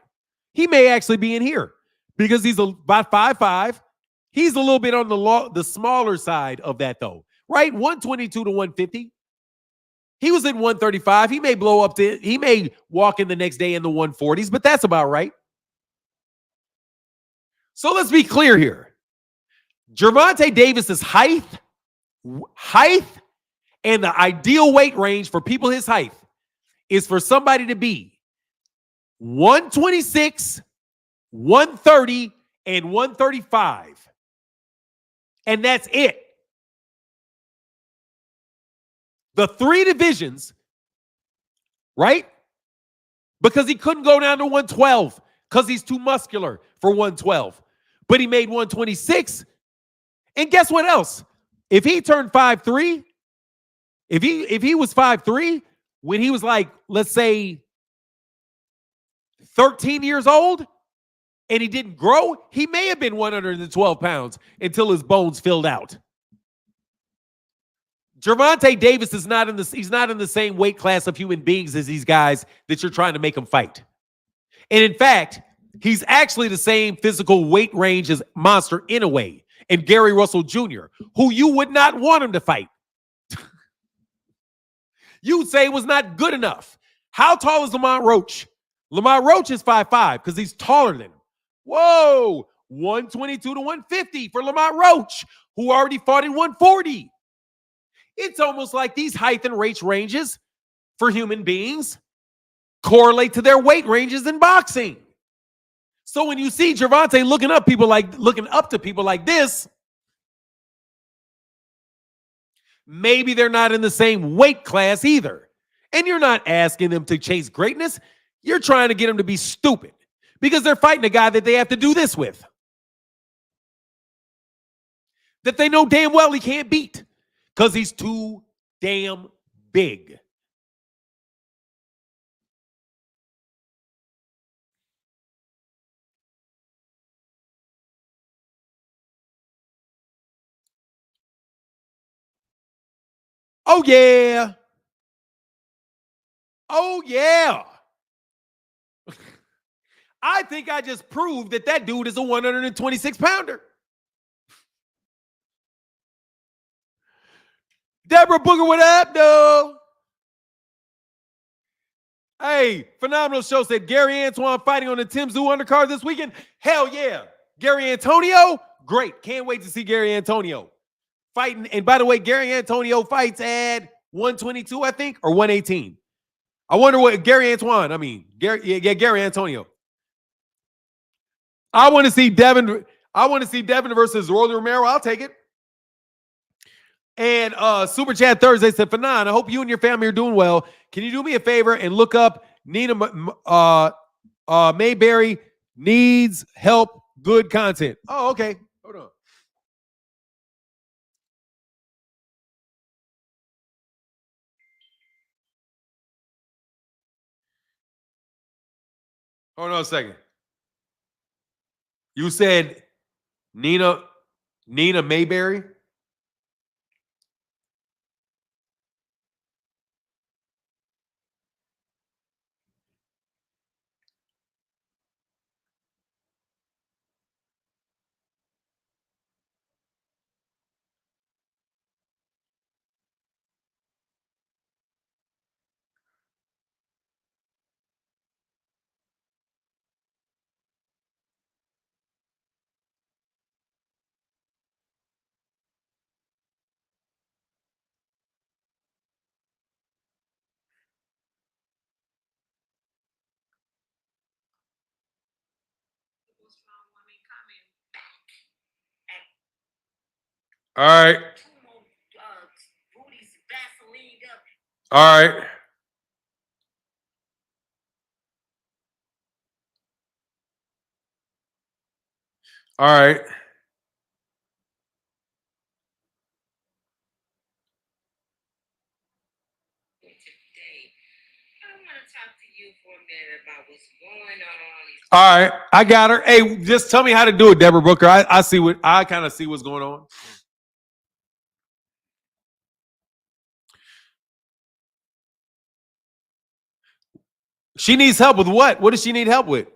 He may actually be in here because he's about 5'5". He's a little bit on the smaller side of that, though, right? 122 to 150. He was at 135. He may blow up to, he may walk in the next day in the 140s, but that's about right. So let's be clear here. Gervonta Davis's height, and the ideal weight range for people his height is for somebody to be 126, 130, and 135. And that's it. The three divisions, right? Because he couldn't go down to 112 because he's too muscular for 112. But he made 126. And guess what else? If he turned 5'3", if he was 5'3", when he was like, let's say 13 years old, and he didn't grow, he may have been 112 pounds until his bones filled out. Gervonta Davis is not in the same weight class of human beings as these guys that you're trying to make him fight. And in fact, he's actually the same physical weight range as Monster Inoue and Gary Russell Jr., who you would not want him to fight. You'd say was not good enough. How tall is Lamont Roach? Lamont Roach is 5'5" because he's taller than him. Whoa, 122 to 150 for Lamont Roach, who already fought in 140. It's almost like these height and weight ranges for human beings correlate to their weight ranges in boxing. So when you see Gervonta looking up to people like this, maybe they're not in the same weight class either. And you're not asking them to chase greatness. You're trying to get them to be stupid because they're fighting a guy that they have to do this with, that they know damn well he can't beat because he's too damn big. Oh, yeah. Oh, yeah. I think I just proved that dude is a 126-pounder. Deborah Booger, what up, though? Hey, Phenomenal Show said Gary Antoine fighting on the Tim Tszyu undercard this weekend. Hell yeah. Gary Antonio, great. Can't wait to see Gary Antonio fighting. And by the way, Gary Antonio fights at 122, I think, or 118. I wonder what Gary Antonio. I want to see Devin versus Rolly Romero. I'll take it. And Super Chat Thursday said, Fanon, I hope you and your family are doing well. Can you do me a favor and look up Nina Mayberry needs help, good content. Oh, okay. Hold on. Hold on a second. You said Nina Mayberry? All right. All right. All right. All right, I got her. Hey, just tell me how to do it, Deborah Booker. I see what I kind of see what's going on. She needs help with what? What does she need help with?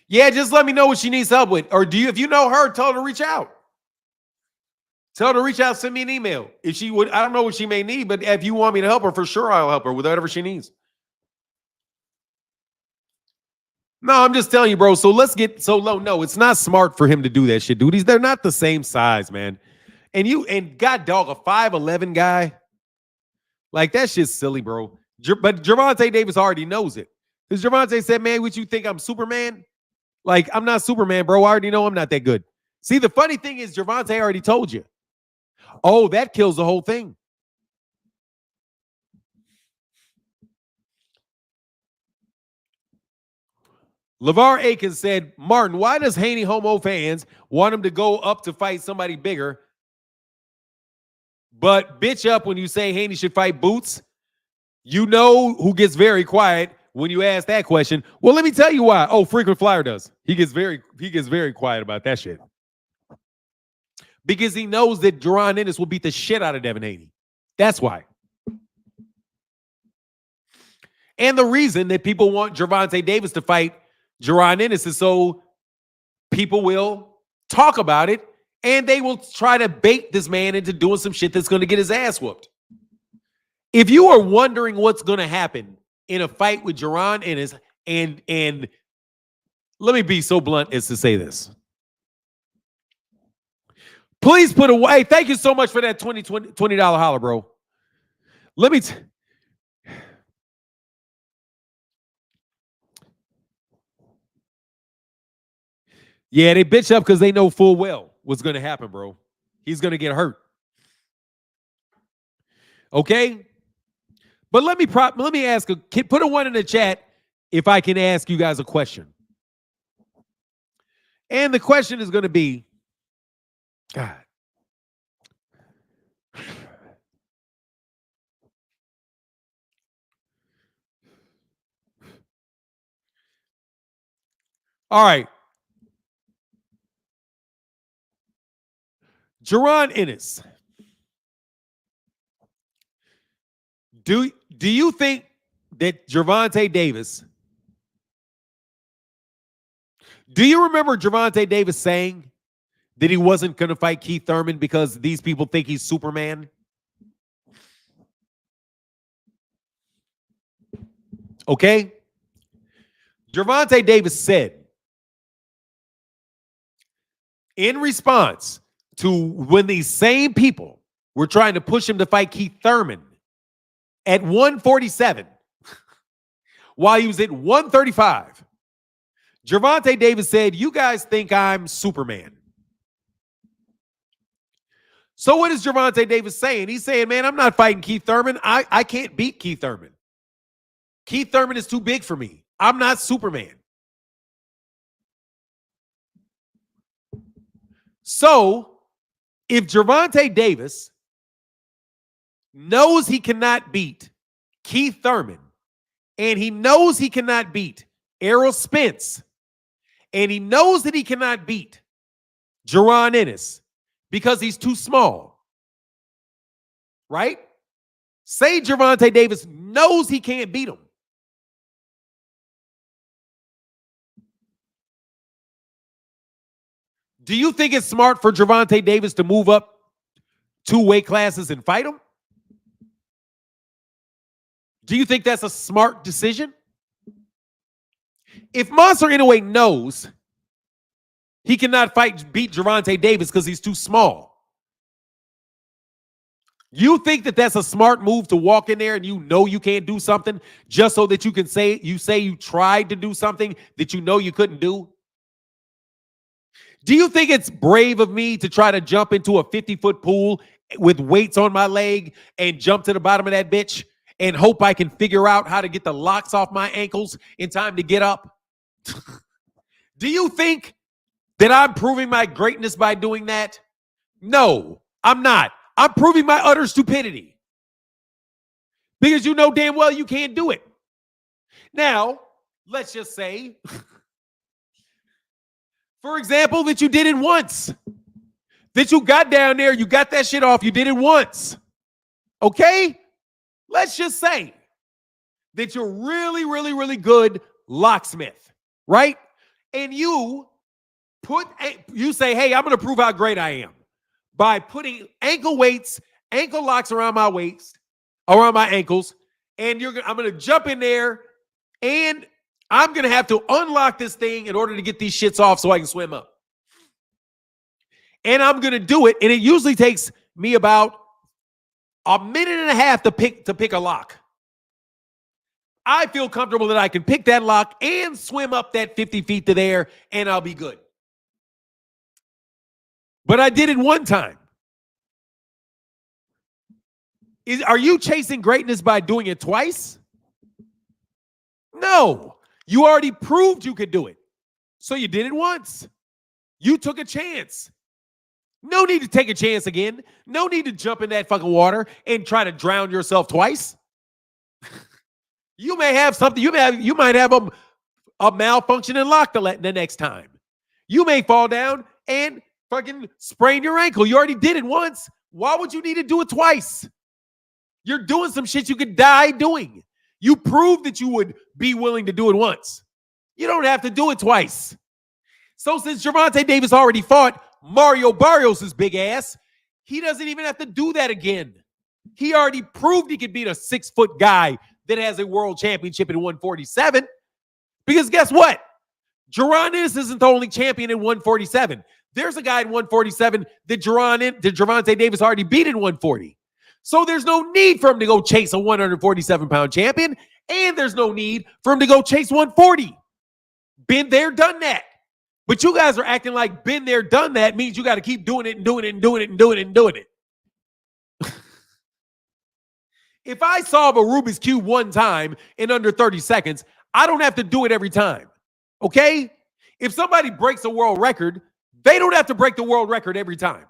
Yeah, just let me know what she needs help with. Or if you know her, tell her to reach out. Tell her to reach out, send me an email. If she would, I don't know what she may need, but if you want me to help her, for sure I'll help her with whatever she needs. No, I'm just telling you, bro. So let's get so low. No, it's not smart for him to do that shit, dude. They're not the same size, man. And God dog, a 5'11" guy, like that shit's silly, bro. But Gervonta Davis already knows it. Because Gervonta said, man, what you think I'm Superman? Like, I'm not Superman, bro. I already know I'm not that good. See, the funny thing is Gervonta already told you. Oh, that kills the whole thing. LeVar Aiken said, Martin, why does Haney homo fans want him to go up to fight somebody bigger, but bitch up when you say Haney should fight Boots? You know who gets very quiet when you ask that question. Well, let me tell you why. Oh, Frequent Flyer does. He gets very quiet about that shit. Because he knows that Jaron Ennis will beat the shit out of Devin Haney. That's why. And the reason that people want Gervonta Davis to fight Jaron Ennis is so people will talk about it and they will try to bait this man into doing some shit that's going to get his ass whooped. If you are wondering what's going to happen in a fight with Jaron Ennis, and let me be so blunt as to say this. Please put away. Thank you so much for that $20 holler, bro. Let me. Yeah, they bitch up because they know full well what's going to happen, bro. He's going to get hurt. Okay? But let me ask, put a one in the chat if I can ask you guys a question. And the question is going to be, God. All right. Jaron Ennis. Do you think that Gervonta Davis, do you remember Gervonta Davis saying that he wasn't going to fight Keith Thurman because these people think he's Superman? Okay? Gervonta Davis said, in response to when these same people were trying to push him to fight Keith Thurman at 147, while he was at 135, Gervonta Davis said, you guys think I'm Superman. So what is Gervonta Davis saying? He's saying, man, I'm not fighting Keith Thurman. I can't beat Keith Thurman. Keith Thurman is too big for me. I'm not Superman. So if Gervonta Davis knows he cannot beat Keith Thurman, and he knows he cannot beat Errol Spence, and he knows that he cannot beat Jaron Ennis because he's too small, right? Say Gervonta Davis knows he can't beat him. Do you think it's smart for Gervonta Davis to move up 2 weight classes and fight him? Do you think that's a smart decision? If Monster Inoue knows he cannot beat Gervonta Davis because he's too small, you think that that's a smart move to walk in there and you know you can't do something just so that you can say you tried to do something that you know you couldn't do? Do you think it's brave of me to try to jump into a 50-foot pool with weights on my leg and jump to the bottom of that bitch and hope I can figure out how to get the locks off my ankles in time to get up? Do you think that I'm proving my greatness by doing that? No, I'm not. I'm proving my utter stupidity. Because you know damn well you can't do it. Now, let's just say, for example, that you did it once. That you got down there, you got that shit off, you did it once. Okay? Let's just say that you're really, really, really good locksmith, right? And you say, hey, I'm going to prove how great I am by putting ankle weights, ankle locks around my waist, around my ankles, and I'm going to jump in there, and I'm going to have to unlock this thing in order to get these shits off so I can swim up. And I'm going to do it, and it usually takes me about a minute and a half to pick a lock. I feel comfortable that I can pick that lock and swim up that 50 feet to there, and I'll be good. But I did it one time. Are you chasing greatness by doing it twice? No. You already proved you could do it. So you did it once. You took a chance. No need to take a chance again. No need to jump in that fucking water and try to drown yourself twice. You may have something. You might have a malfunctioning lock the next time. You may fall down and fucking sprain your ankle. You already did it once. Why would you need to do it twice? You're doing some shit you could die doing. You proved that you would be willing to do it once. You don't have to do it twice. So since Gervonta Davis already fought Mario Barrios' big ass, he doesn't even have to do that again. He already proved he could beat a 6-foot guy that has a world championship in 147. Because guess what? Gervonta isn't the only champion in 147. There's a guy in 147 that Gervonta Davis already beat in 140. So there's no need for him to go chase a 147-pound champion, and there's no need for him to go chase 140. Been there, done that. But you guys are acting like been there, done that means you got to keep doing it and doing it and doing it and doing it and doing it. If I solve a Rubik's Cube one time in under 30 seconds, I don't have to do it every time. Okay? If somebody breaks a world record, they don't have to break the world record every time.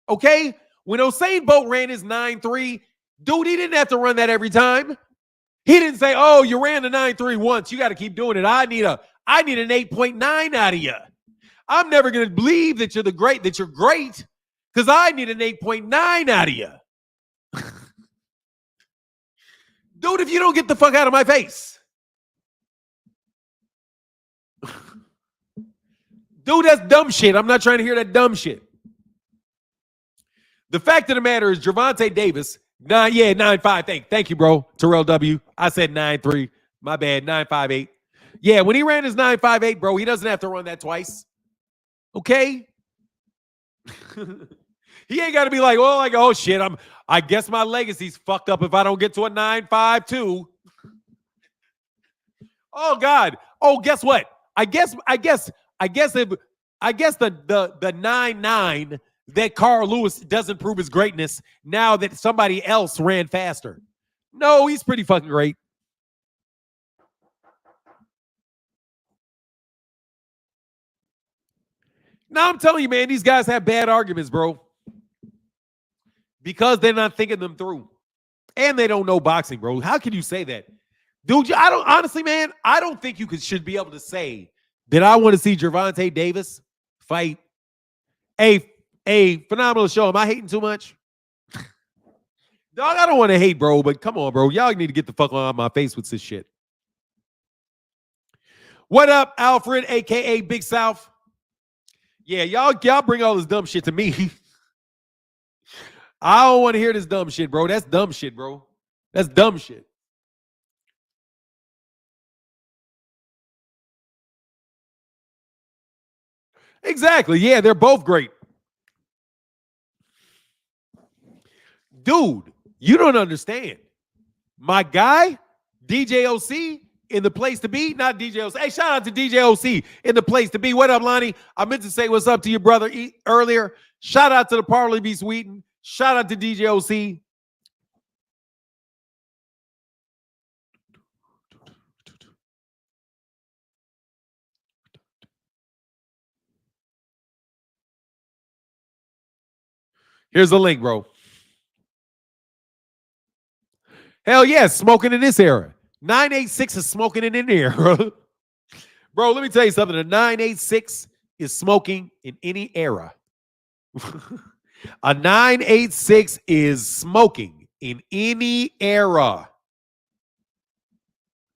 Okay? When Usain Bolt ran his 9.3, dude, he didn't have to run that every time. He didn't say, oh, you ran the 9.3 once. You got to keep doing it. I need an 8.9 out of you. I'm never going to believe that you're great, because I need an 8.9 out of you. Dude, if you don't get the fuck out of my face. Dude, that's dumb shit. I'm not trying to hear that dumb shit. The fact of the matter is Gervonta Davis, 9.5. Thank you, bro. Terrell W. I said 9.3. My bad, 9.58. Yeah, when he ran his 9.58, bro, he doesn't have to run that twice. Okay? He ain't got to be like, oh shit, I guess my legacy's fucked up if I don't get to a 9.52. Oh God. Oh, guess what? I guess the 9.9 that Carl Lewis doesn't prove his greatness now that somebody else ran faster. No, he's pretty fucking great. Now I'm telling you, man, these guys have bad arguments, bro. Because they're not thinking them through. And they don't know boxing, bro. How can you say that? Dude, honestly, man, I don't think you should be able to say that I want to see Gervonta Davis fight a phenomenal show. Am I hating too much? Dog, I don't want to hate, bro, but come on, bro. Y'all need to get the fuck on my face with this shit. What up, Alfred, a.k.a. Big South? Yeah, y'all bring all this dumb shit to me. I don't want to hear this dumb shit, bro. That's dumb shit, bro. That's dumb shit. Exactly. Yeah, they're both great. Dude, you don't understand. My guy, DJ OC, in the place to be, not DJ OC. Hey, shout out to DJ OC in the place to be. What up, Lonnie? I meant to say what's up to your brother earlier. Shout out to the Parley Beast Wheaton. Shout out to DJ OC. Here's the link, bro. Hell yeah, smoking in this era. 986 is smoking in any era. Bro, let me tell you something. A 986 is smoking in any era. A 986 is smoking in any era.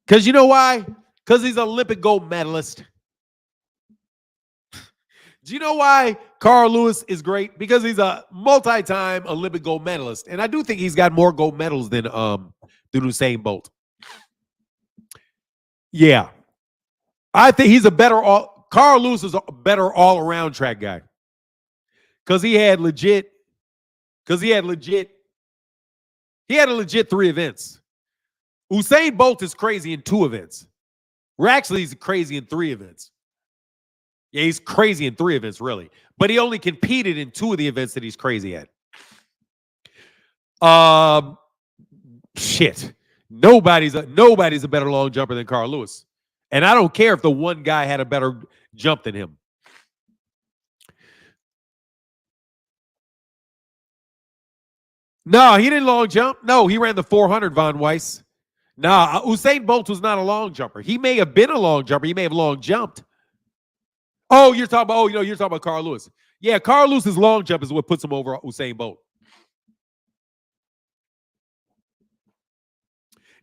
Because you know why? Because he's an Olympic gold medalist. Do you know why Carl Lewis is great? Because he's a multi-time Olympic gold medalist. And I do think he's got more gold medals than Usain Bolt. Yeah. I think he's a better Carl Lewis is a better all-around track guy. Because he had a legit 3 events. Usain Bolt is crazy in 2 events. Actually, he's crazy in 3 events. Yeah, he's crazy in 3 events, really. But he only competed in 2 of the events that he's crazy at. Shit. Nobody's a better long jumper than Carl Lewis. And I don't care if the one guy had a better jump than him. No, he didn't long jump. No, he ran the 400, Von Weiss. Nah, Usain Bolt was not a long jumper. He may have been a long jumper. He may have long jumped. Oh, you're talking about Carl Lewis. Yeah, Carl Lewis's long jump is what puts him over Usain Bolt.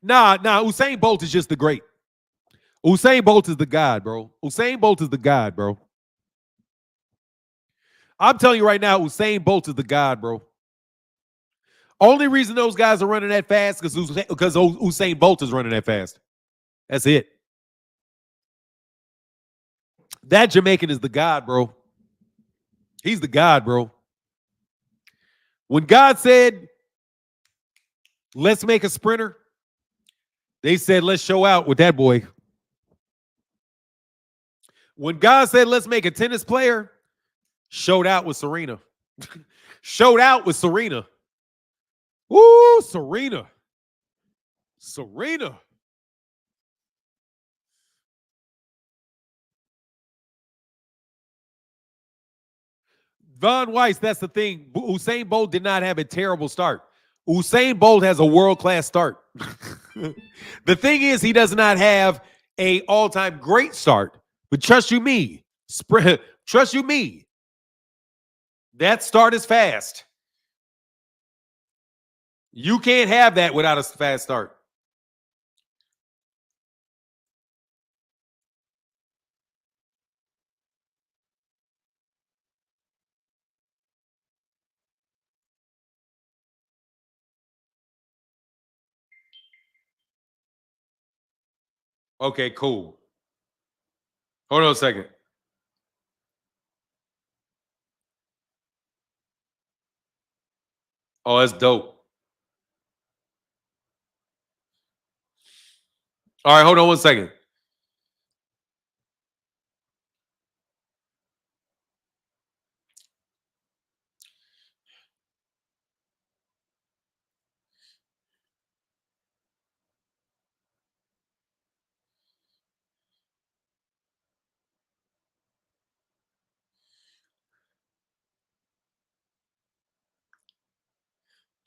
Nah, Usain Bolt is just the great. Usain Bolt is the god, bro. Usain Bolt is the god, bro. I'm telling you right now, Usain Bolt is the god, bro. Only reason those guys are running that fast is because Usain Bolt is running that fast. That's it. That Jamaican is the god, bro. He's the god, bro. When God said, let's make a sprinter, they said, let's show out with that boy. When God said, let's make a tennis player, showed out with Serena. Showed out with Serena. Woo, Serena. Serena. Von Weiss, that's the thing. Usain Bolt did not have a terrible start. Usain Bolt has a world-class start. The thing is, he does not have an all-time great start. But trust you me, trust you me, that start is fast. You can't have that without a fast start. Okay, cool. Hold on a second. Oh, that's dope. All right, hold on one second.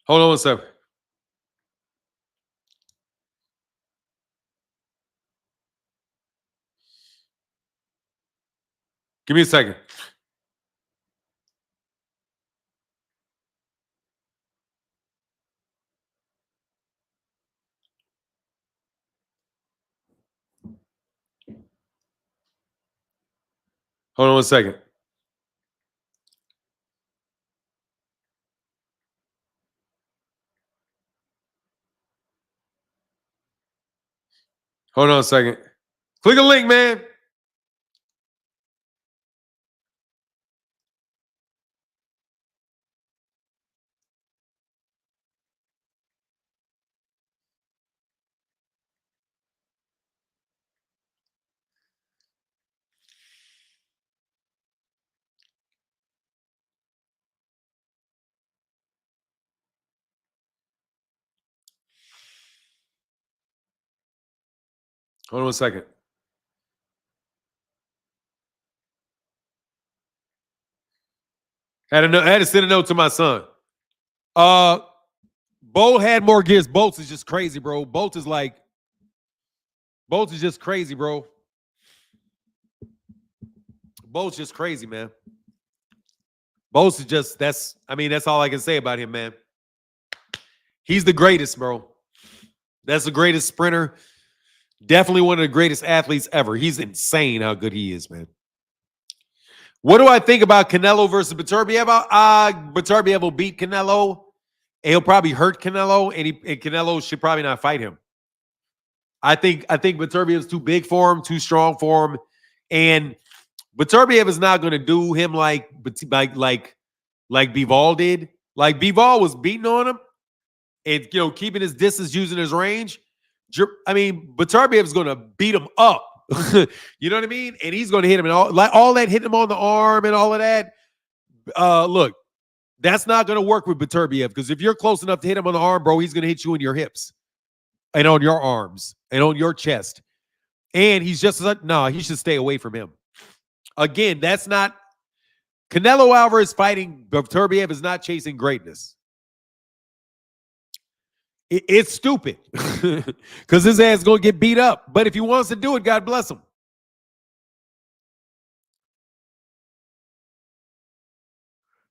Hold on one second. Give me a second. Hold on one second. Hold on a second. Click a link, man. Hold on a second. I had to send a note to my son. Bolt had more gears. Bolts is just crazy, bro. Bolt is just crazy, bro. Bolt's just crazy, man. Bolt's is just, that's all I can say about him, man. He's the greatest, bro. That's the greatest sprinter. Definitely one of the greatest athletes ever. He's insane how good he is, man. What do I think about Canelo versus Beterbiev? Beterbiev will beat Canelo. He'll probably hurt Canelo, and Canelo should probably not fight him. I think Beterbiev's too big for him, too strong for him, and Beterbiev is not going to do him like Bivol did. Like Bivol was beating on him, and keeping his distance, using his range. I mean, Beterbiev is going to beat him up. You know what I mean? And he's going to hit him, and all that hitting him on the arm and all of that. Look, that's not going to work with Beterbiev, because if you're close enough to hit him on the arm, bro, he's going to hit you in your hips and on your arms and on your chest. And he's just he should stay away from him. Again, that's not Canelo Alvarez fighting Beterbiev is not chasing greatness. It's stupid because his ass is going to get beat up. But if he wants to do it, God bless him.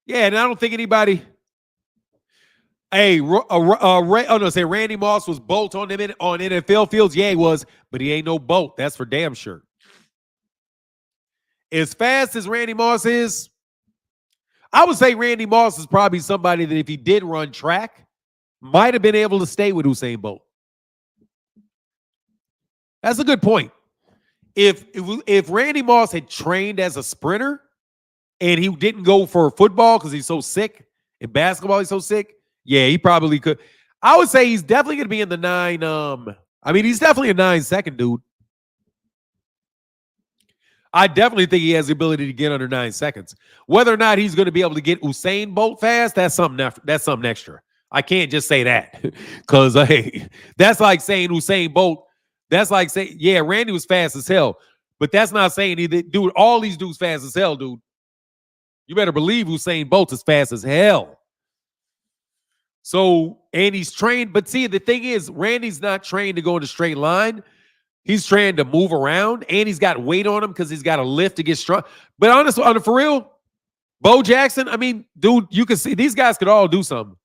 Yeah, and I don't think anybody. Hey, Randy Moss was Bolt on NFL fields. Yeah, he was, but he ain't no Bolt. That's for damn sure. As fast as Randy Moss is, I would say Randy Moss is probably somebody that if he did run track, might have been able to stay with Usain Bolt. That's a good point. If Randy Moss had trained as a sprinter and he didn't go for football because he's so sick, in basketball he's so sick, yeah, he probably could. I would say he's definitely going to be in the 9. He's definitely a 9-second dude. I definitely think he has the ability to get under 9 seconds. Whether or not he's going to be able to get Usain Bolt fast, that's something extra. I can't just say that because hey, that's like saying Usain Bolt. That's like saying, yeah, Randy was fast as hell, but that's not saying either. Dude, all these dudes fast as hell, dude. You better believe Usain Bolt is fast as hell. So, and he's trained, but see, the thing is, Randy's not trained to go in a straight line. He's trained to move around, and he's got weight on him because he's got to lift to get strong. But honestly, for real, Bo Jackson, dude, you can see these guys could all do something.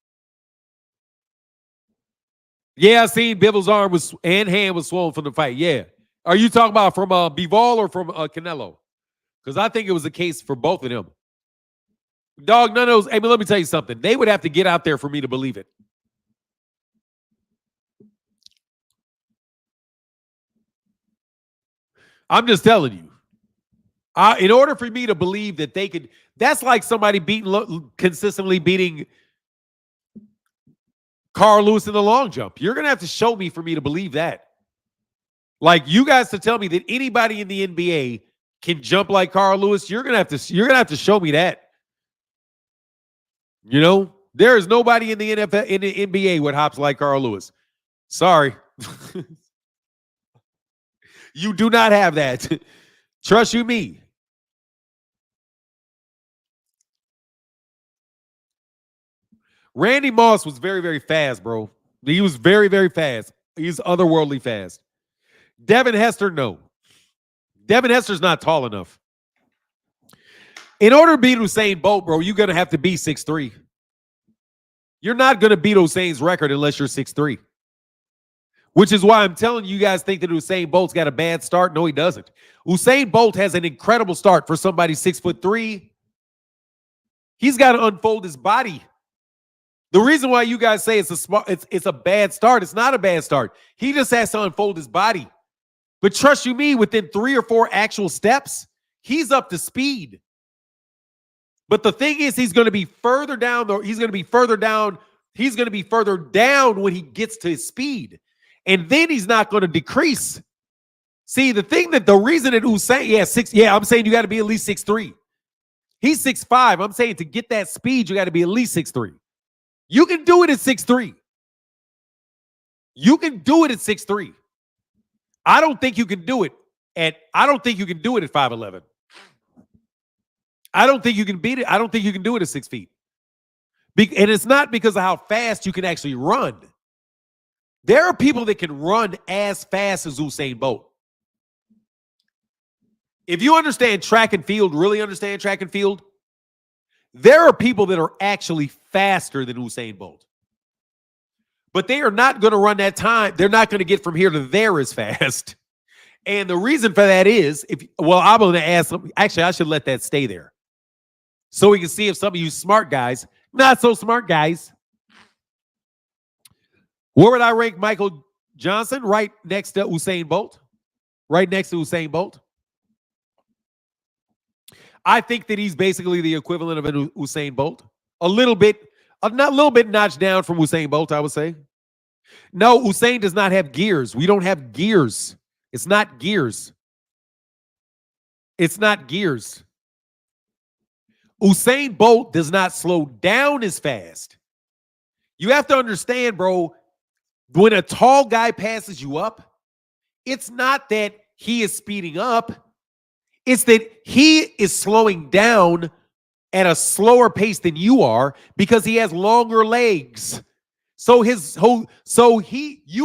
Yeah, I seen Bibble's arm and hand was swollen from the fight. Yeah. Are you talking about from Bivol or from Canelo? Because I think it was a case for both of them. Dog, none of those. Let me tell you something. They would have to get out there for me to believe it. I'm just telling you. In order for me to believe that they could, that's like somebody consistently beating Carl Lewis in the long jump. You're going to have to show me for me to believe that. Like you guys to tell me that anybody in the NBA can jump like Carl Lewis, you're going to have to show me that. There is nobody in the NFL, in the NBA with hops like Carl Lewis. Sorry. You do not have that. Trust you me. Randy Moss was very, very fast, bro. He was very, very fast. He's otherworldly fast. Devin Hester, no. Devin Hester's not tall enough. In order to beat Usain Bolt, bro, you're going to have to be 6'3". You're not going to beat Usain's record unless you're 6'3". Which is why I'm telling you guys think that Usain Bolt's got a bad start. No, he doesn't. Usain Bolt has an incredible start for somebody 6'3". He's got to unfold his body. The reason why you guys say it's a bad start, it's not a bad start. He just has to unfold his body. But trust you me, within 3 or 4 actual steps, he's up to speed. But the thing is, he's going to be further down. He's going to be further down when he gets to his speed. And then he's not going to decrease. See, the reason that Usain, I'm saying you got to be at least 6'3". He's 6'5". I'm saying to get that speed, you got to be at least 6'3". You can do it at 6'3". You can do it at 6'3". I don't think you can do it at 5'11". I don't think you can beat it. I don't think you can do it at 6 feet. And it's not because of how fast you can actually run. There are people that can run as fast as Usain Bolt. If you understand track and field, really understand track and field, there are people that are actually faster than Usain Bolt. But they are not going to run that time. They're not going to get from here to there as fast. And the reason for that is, I'm going to ask something. Actually, I should let that stay there. So we can see if some of you smart guys, not so smart guys. Where would I rank Michael Johnson? Right next to Usain Bolt. Right next to Usain Bolt. I think that he's basically the equivalent of an Usain Bolt. A little bit notched down from Usain Bolt, I would say. No, Usain does not have gears. We don't have gears. It's not gears. It's not gears. Usain Bolt does not slow down as fast. You have to understand, bro, when a tall guy passes you up, it's not that he is speeding up. It's that he is slowing down at a slower pace than you are because he has longer legs. So you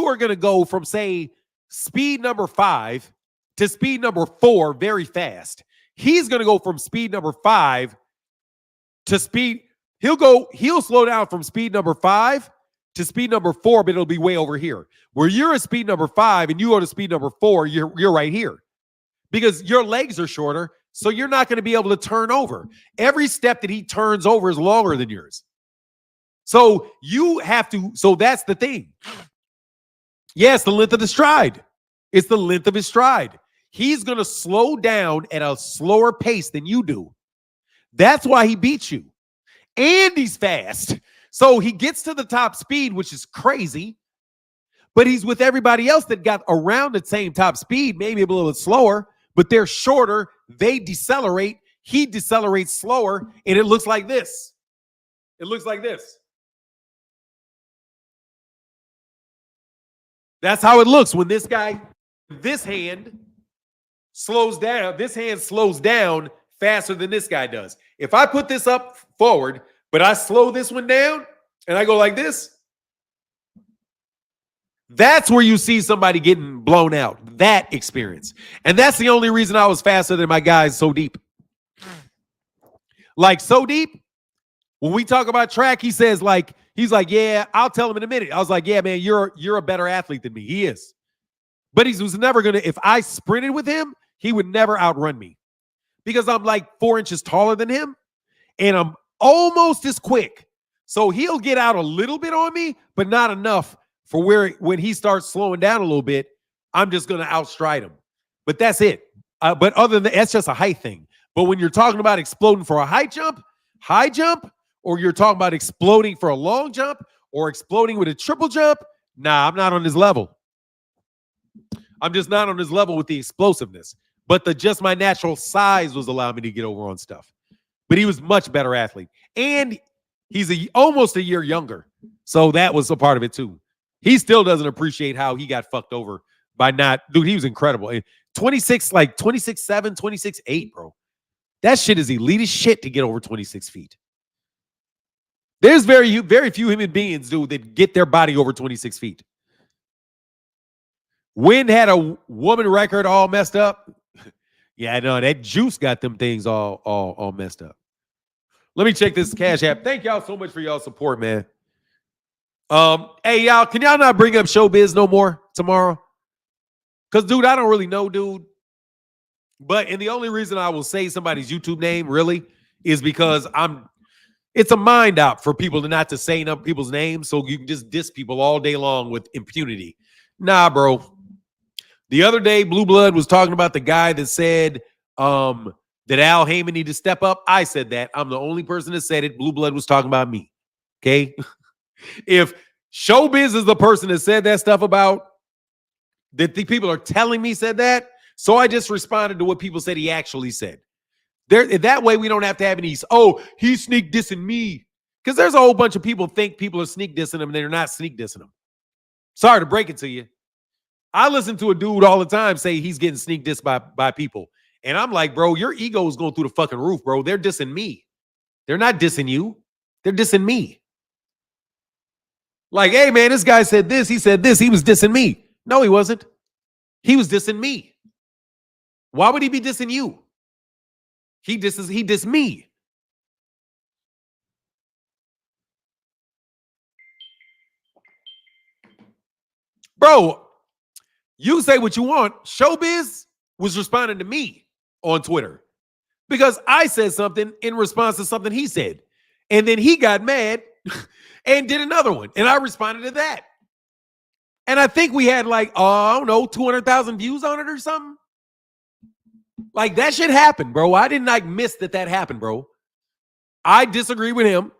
are going to go from, say, speed number 5 to speed number 4 very fast. He's going to go from speed number 5 to speed. He'll slow down from speed number 5 to speed number 4, but it'll be way over here. Where you're at speed number 5 and you go to speed number 4, you're right here. Because your legs are shorter, so you're not going to be able to turn over. Every step that he turns over is longer than yours. So that's the thing. Yeah, it's the length of the stride. It's the length of his stride. He's going to slow down at a slower pace than you do. That's why he beats you. And he's fast. So he gets to the top speed, which is crazy. But he's with everybody else that got around the same top speed, maybe a little bit slower, but they're shorter. They decelerate. He decelerates slower, and it looks like this. It looks like this. That's how it looks when this hand slows down faster than this guy does. If I put this up forward, but I slow this one down and I go like this, that's where you see somebody getting blown out. That experience. And that's the only reason I was faster than my guys so deep. Like so deep, when we talk about track, he's like, yeah, I'll tell him in a minute. I was like, yeah, man, you're a better athlete than me. He is. But he was never going to, if I sprinted with him, he would never outrun me. Because I'm like 4 inches taller than him, and I'm almost as quick. So he'll get out a little bit on me, but not enough for when he starts slowing down a little bit, I'm just going to outstride him. But that's it. But other than that, that's just a height thing. But when you're talking about exploding for a high jump, or you're talking about exploding for a long jump, or exploding with a triple jump, nah, I'm not on his level. I'm just not on his level with the explosiveness. But just my natural size was allowing me to get over on stuff. But he was much better athlete. And he's almost a year younger. So that was a part of it too. He still doesn't appreciate how he got fucked over by dude, he was incredible. 26, 26'7", 26'8", bro. That shit is elite as shit to get over 26 feet. There's very, very few human beings, dude, that get their body over 26 feet. Wynn had a woman record all messed up. Yeah, no, that juice got them things all messed up. Let me check this Cash App. Thank y'all so much for y'all support, man. Hey, y'all, can y'all not bring up Showbiz no more tomorrow? Because, dude, I don't really know, dude. And the only reason I will say somebody's YouTube name, really, is because it's a mind out for people not to say people's names so you can just diss people all day long with impunity. Nah, bro. The other day, Blue Blood was talking about the guy that said that Al Heyman needed to step up. I said that. I'm the only person that said it. Blue Blood was talking about me. Okay? If Showbiz is the person that said that stuff about, that the people are telling me said that, so I just responded to what people said he actually said. That way we don't have to have any, he's sneak dissing me. Because there's a whole bunch of people think people are sneak dissing them and they're not sneak dissing them. Sorry to break it to you. I listen to a dude all the time say he's getting sneak dissed by people. And I'm like, bro, your ego is going through the fucking roof, bro. They're dissing me. They're not dissing you. They're dissing me. Like, hey, man, this guy said this. He said this. He was dissing me. No, he wasn't. He was dissing me. Why would he be dissing you? He dissed me. Bro, you say what you want. Showbiz was responding to me on Twitter because I said something in response to something he said. And then he got mad and did another one. And I responded to that. And I think we had like, I don't know, 200,000 views on it or something. Like that shit happened, bro. I didn't like miss that happened, bro. I disagree with him.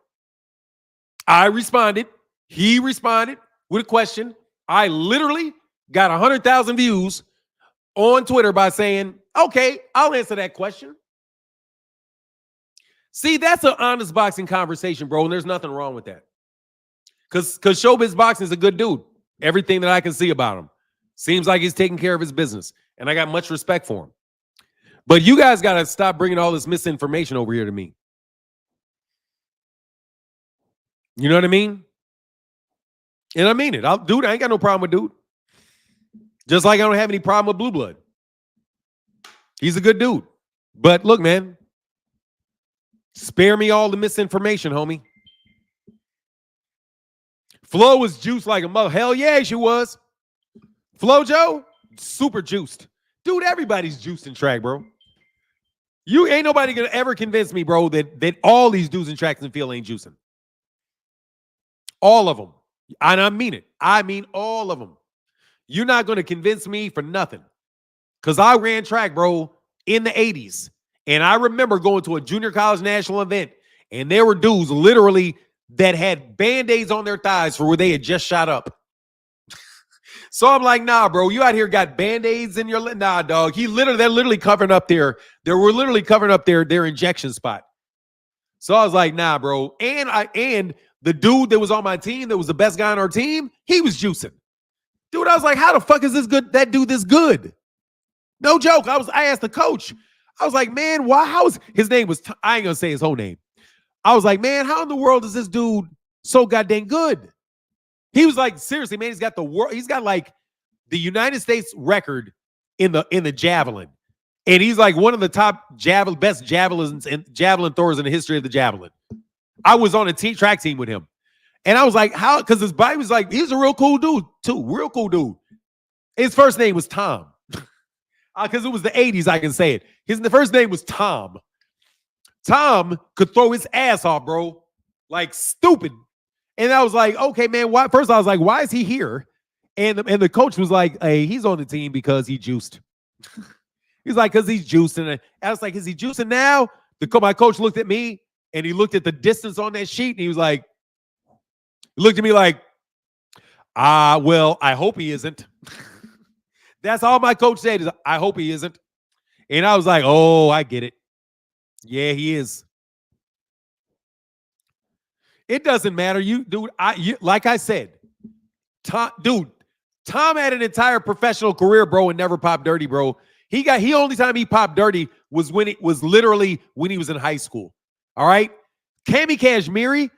I responded. He responded with a question. I literally got 100,000 views on Twitter by saying, okay, I'll answer that question. See, that's an honest boxing conversation, bro, and there's nothing wrong with that. Because Showbiz Boxing is a good dude. Everything that I can see about him. Seems like he's taking care of his business, and I got much respect for him. But you guys got to stop bringing all this misinformation over here to me. You know what I mean? And I mean it. Dude, I ain't got no problem with dude. Just like I don't have any problem with Blue Blood. He's a good dude. But look, man, spare me all the misinformation, homie. Flo was juiced like a mother. Hell yeah, she was. Flo Joe, super juiced. Dude, everybody's juiced in track, bro. You ain't nobody gonna ever convince me, bro, that all these dudes in track and field ain't juicing. All of them. And I mean it. I mean all of them. You're not going to convince me for nothing. Because I ran track, bro, in the 80s. And I remember going to a junior college national event. And there were dudes literally that had Band-Aids on their thighs for where they had just shot up. So I'm like, nah, bro, you out here got Band-Aids in your... Nah, dog. They're literally covering up their... They were literally covering up their injection spot. So I was like, nah, bro. And the dude that was on my team, that was the best guy on our team, he was juicing. Dude, I was like, how the fuck is this good? That dude this good? No joke. I asked the coach. I was like, man, why? How is his name was? I ain't gonna say his whole name. I was like, man, how in the world is this dude so goddamn good? He was like, seriously, man, he's got like the United States record in the javelin, and he's like one of the top best javelin throwers in the history of the javelin. I was on a track team with him. And I was like, how? Because his body was like, he's a real cool dude, too. Real cool dude. His first name was Tom. Because it was the 80s, I can say it. The first name was Tom. Tom could throw his ass off, bro. Like, stupid. And I was like, okay, man, why? First, I was like, why is he here? And the coach was like, hey, he's on the team because he juiced. He's like, because he's juicing. And I was like, is he juicing now? My coach looked at me. And he looked at the distance on that sheet, and he was like, he looked at me like, well, I hope he isn't. That's all my coach said is, I hope he isn't. And I was like, oh, I get it. Yeah, he is. It doesn't matter. Like I said, Tom had an entire professional career, bro, and never popped dirty, bro. Only time he popped dirty was literally when he was in high school. All right. Cammy Kashmiri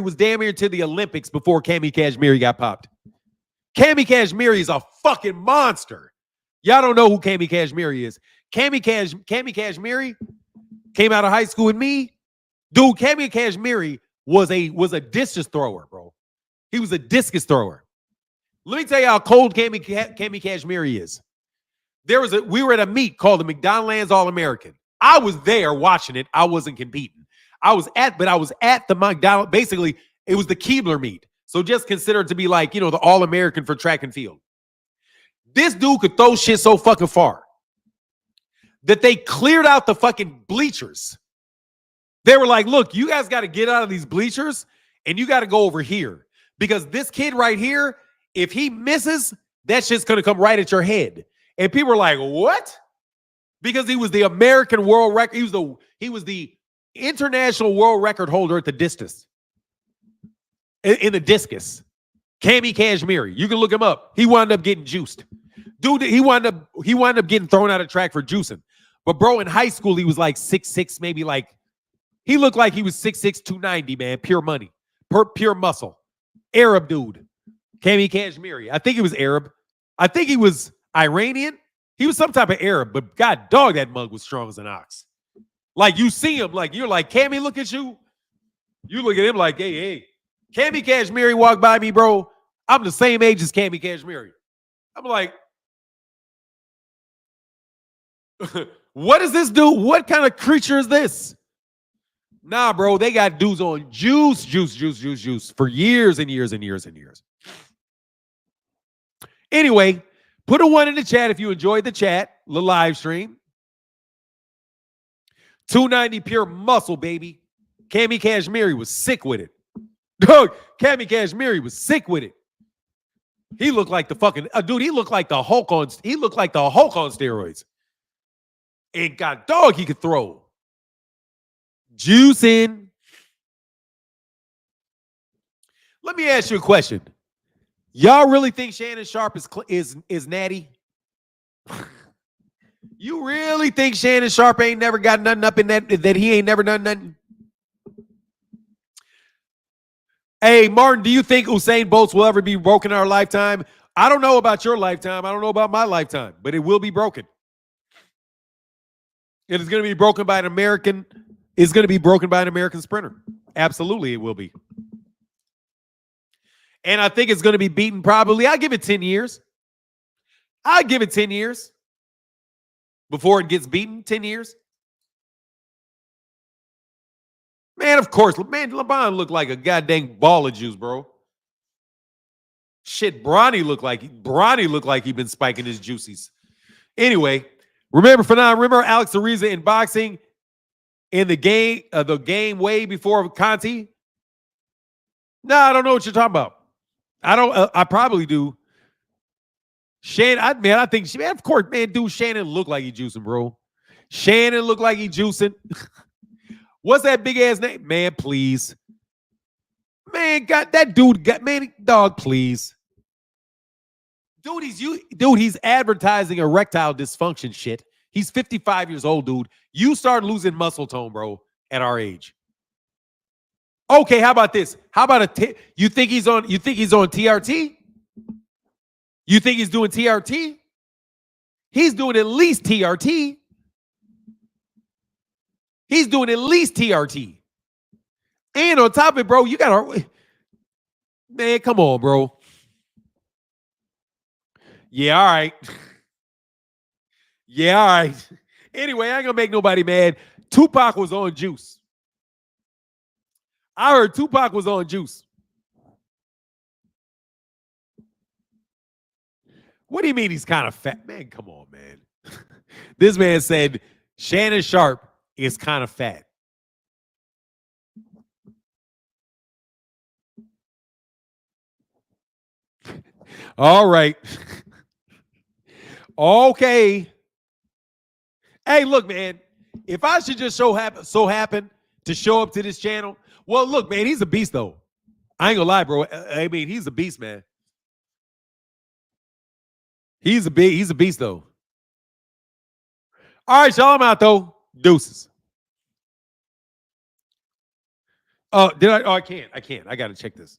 was damn near to the Olympics before Cammy Kashmiri got popped. Cammy Kashmiri is a fucking monster. Y'all don't know who Cammy Kashmiri is. Cammy Kashmiri came out of high school with me. Dude, Cammy Kashmiri was a discus thrower, bro. He was a discus thrower. Let me tell you how cold Cammy Kashmiri is. We were at a meet called the McDonald's All-American. I was there watching it. I wasn't competing. I was at the McDonald's. Basically, it was the Keebler meet. So just consider it to be like, the All-American for track and field. This dude could throw shit so fucking far that they cleared out the fucking bleachers. They were like, look, you guys got to get out of these bleachers and you got to go over here. Because this kid right here, if he misses, that shit's going to come right at your head. And people are like, what? Because he was the American world record. He was the international world record holder at the discus. In the discus. Cammy Kashmiri. You can look him up. He wound up getting juiced. Dude, he wound up getting thrown out of track for juicing. But bro, in high school, he was like 6'6", maybe like, he looked like he was 6'6", 290, man. Pure money. Pure muscle. Arab dude. Cammy Kashmiri. I think he was Arab. I think he was Iranian. He was some type of Arab, but god dog, that mug was strong as an ox. Like you see him, like you're like, Cammy, look at you. You look at him like, hey. Cammy Kashmiri walked by me, bro. I'm the same age as Cammy Kashmiri. I'm like, what does this do? What kind of creature is this? Nah, bro, they got dudes on juice for years and years and years and years. Anyway, put a 1 in the chat if you enjoyed the live stream. 290 pure muscle, baby. Cammy Kashmiri was sick with it. Dog, Cammy Kashmiri was sick with it. He looked like the fucking dude. He looked like the Hulk on. He looked like the Hulk on steroids. And god dog, he could throw. Juice in. Let me ask you a question. Y'all really think Shannon Sharpe is natty? You really think Shannon Sharpe ain't never got nothing up in that he ain't never done nothing? Hey, Martin, do you think Usain Bolt's will ever be broken in our lifetime? I don't know about your lifetime. I don't know about my lifetime, but it will be broken. It is going to be broken by an American. It's going to be broken by an American sprinter. Absolutely, it will be. And I think it's going to be beaten probably. I'll give it 10 years. I'll give it 10 years before it gets beaten. 10 years. Man, of course. Man, LeBron looked like a goddamn ball of juice, bro. Shit, Bronny looked like he'd been spiking his juicies. Anyway, remember Alex Ariza in boxing in the game way before Conti? No, I don't know what you're talking about. I probably do. Shannon, I think, man, of course, man, dude, Shannon looked like he juicing, bro. Shannon looked like he juicing. What's that big ass name? Man, please. Man, dog, please. Dude, he's advertising erectile dysfunction shit. He's 55 years old, dude. You start losing muscle tone, bro, at our age. Okay, how about this? How about you think he's on TRT? You think he's doing TRT? He's doing at least TRT. He's doing at least TRT. And on top of it, bro, you gotta, man, come on, bro. Yeah, all right. Yeah, all right. Anyway, I ain't gonna make nobody mad. Tupac was on juice. I heard Tupac was on juice. What do you mean he's kind of fat? Man, come on, man. This man said Shannon Sharpe is kind of fat. All right. Okay. Hey, look, man. If I should just so happen to show up to this channel, well, look, man, he's a beast, though. I ain't gonna lie, bro. I mean, he's a beast, man. He's a beast, though. All right, y'all, I'm out, though. Deuces. Oh, did I? Oh, I can't. I got to check this.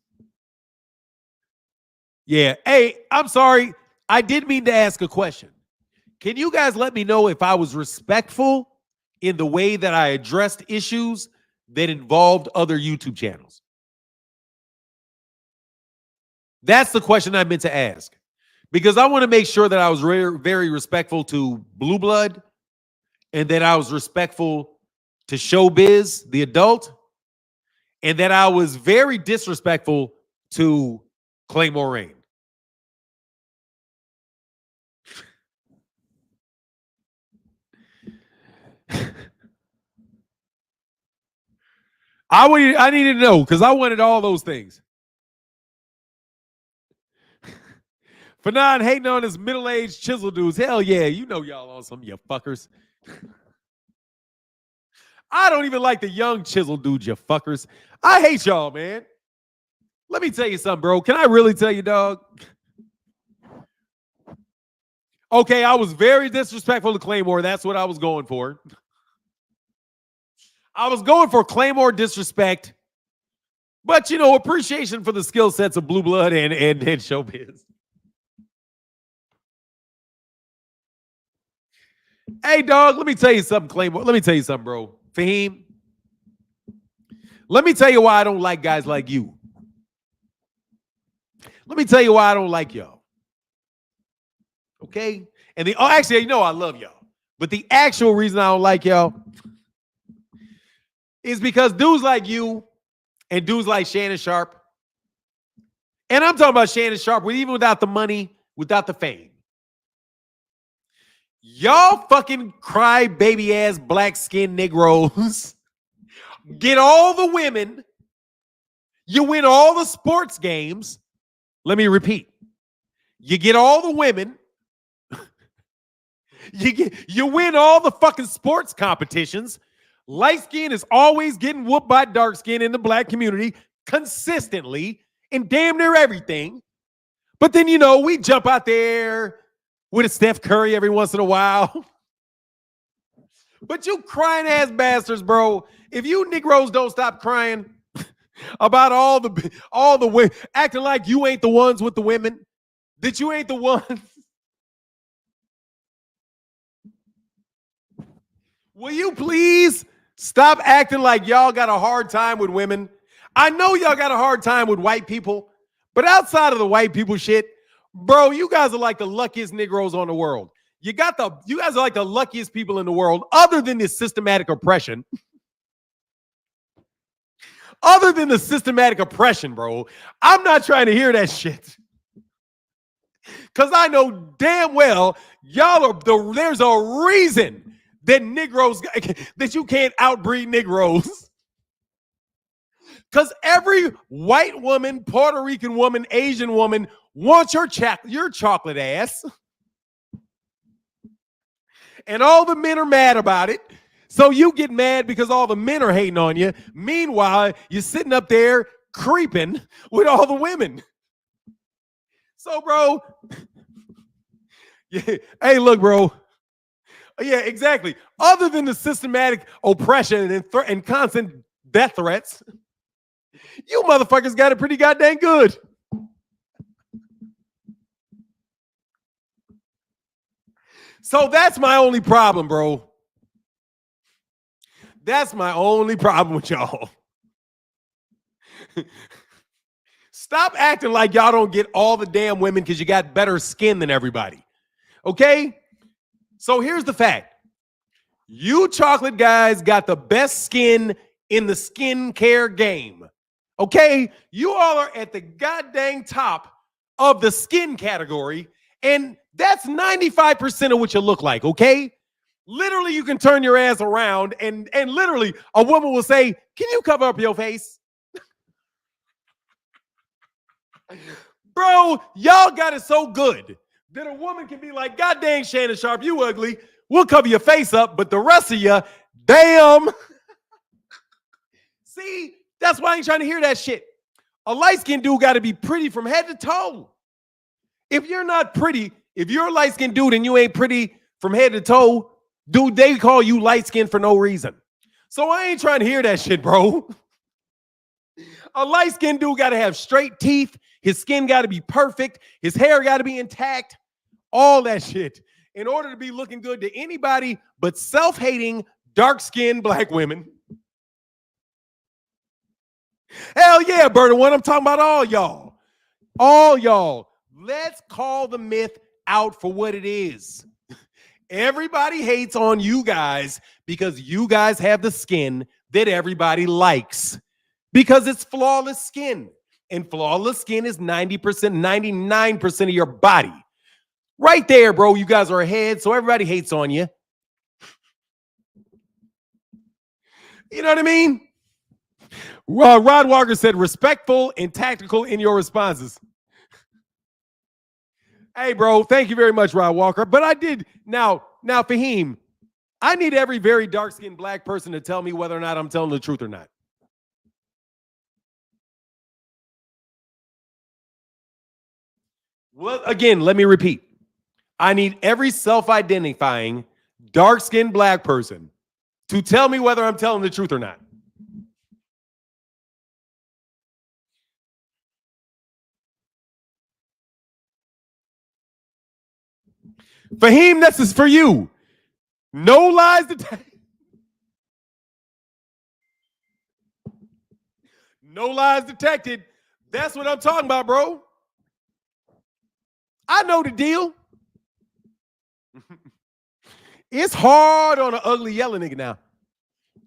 Yeah. Hey, I'm sorry. I did mean to ask a question. Can you guys let me know if I was respectful in the way that I addressed issues that involved other YouTube channels? That's the question I meant to ask. Because I want to make sure that I was very respectful to Blue Blood and that I was respectful to Showbiz, the adult, and that I was very disrespectful to Claymore Rain. I needed to know because I wanted all those things. Fanon hating on his middle-aged chisel dudes. Hell yeah, you know y'all on some, you fuckers. I don't even like the young chisel dudes, you fuckers. I hate y'all, man. Let me tell you something, bro. Can I really tell you, dog? Okay, I was very disrespectful to Claymore. That's what I was going for. I was going for Claymore disrespect. But, appreciation for the skill sets of Blue Blood and Showbiz. Hey, dog, let me tell you something, Claymore. Let me tell you something, bro. Fahim, let me tell you why I don't like guys like you. Let me tell you why I don't like y'all. Okay? And actually, I love y'all. But the actual reason I don't like y'all is because dudes like you and dudes like Shannon Sharp, and I'm talking about Shannon Sharp, even without the money, without the fame. Y'all fucking cry baby ass black skinned Negroes get all the women. You win all the sports games. Let me repeat. You get all the women. You win all the fucking sports competitions. Light skin is always getting whooped by dark skin in the black community consistently in damn near everything. But then, we jump out there with a Steph Curry every once in a while. But you crying ass bastards, bro. If you Negroes don't stop crying about all the women, acting like you ain't the ones with the women, that you ain't the ones. Will you please stop acting like y'all got a hard time with women? I know y'all got a hard time with white people, but outside of the white people shit, bro, you guys are like the luckiest Negroes on the world. You guys are like the luckiest people in the world, other than this systematic oppression. Other than the systematic oppression, bro. I'm not trying to hear that shit. Because I know damn well there's a reason that Negroes, that you can't outbreed Negroes. Because every white woman, Puerto Rican woman, Asian woman wants your chocolate ass. And all the men are mad about it. So you get mad because all the men are hating on you. Meanwhile, you're sitting up there creeping with all the women. So, bro, yeah, hey, look, bro. Yeah, exactly. Other than the systematic oppression and constant death threats, you motherfuckers got it pretty goddamn good. So that's my only problem, bro. That's my only problem with y'all. Stop acting like y'all don't get all the damn women because you got better skin than everybody. Okay? So here's the fact. You chocolate guys got the best skin in the skincare game. Okay? You all are at the goddamn top of the skin category, and that's 95% of what you look like, okay? Literally, you can turn your ass around, and literally, a woman will say, "Can you cover up your face?" Bro, y'all got it so good that a woman can be like, "God dang, Shannon Sharp, you ugly. We'll cover your face up, but the rest of you, damn." See, that's why I ain't trying to hear that shit. A light-skinned dude got to be pretty from head to toe. If you're not pretty, if you're a light-skinned dude and you ain't pretty from head to toe, dude, they call you light-skinned for no reason. So I ain't trying to hear that shit, bro. A light-skinned dude got to have straight teeth. His skin got to be perfect. His hair got to be intact. All that shit. In order to be looking good to anybody but self-hating, dark-skinned black women. Hell yeah, Berta One. I'm talking about all y'all. All y'all. Let's call the myth out for what it is. Everybody hates on you guys because you guys have the skin that everybody likes. Because it's flawless skin. And flawless skin is 90%, 99% of your body. Right there, bro. You guys are ahead, so everybody hates on you. You know what I mean? Rod Walker said, respectful and tactical in your responses. Hey, bro, thank you very much, Rod Walker. But I did, now, Fahim, I need every very dark-skinned black person to tell me whether or not I'm telling the truth or not. Well, again, let me repeat. I need every self-identifying dark-skinned black person to tell me whether I'm telling the truth or not. Fahim, this is for you. No lies detected. No lies detected. That's what I'm talking about, bro. I know the deal. It's hard on an ugly yellow nigga now.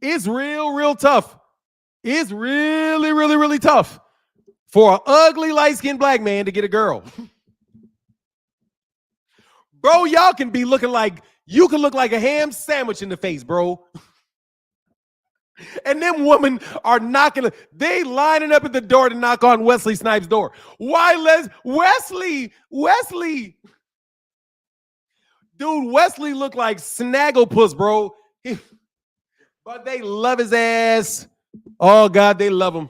It's real tough. It's really tough for an ugly light-skinned black man to get a girl. Bro, y'all can be looking like, you can look like a ham sandwich in the face, bro. And them women are knocking, they lining up at the door to knock on Wesley Snipes' door. Why, Wesley? Dude, Wesley looked like Snagglepuss, bro. But they love his ass. Oh, God, they love him.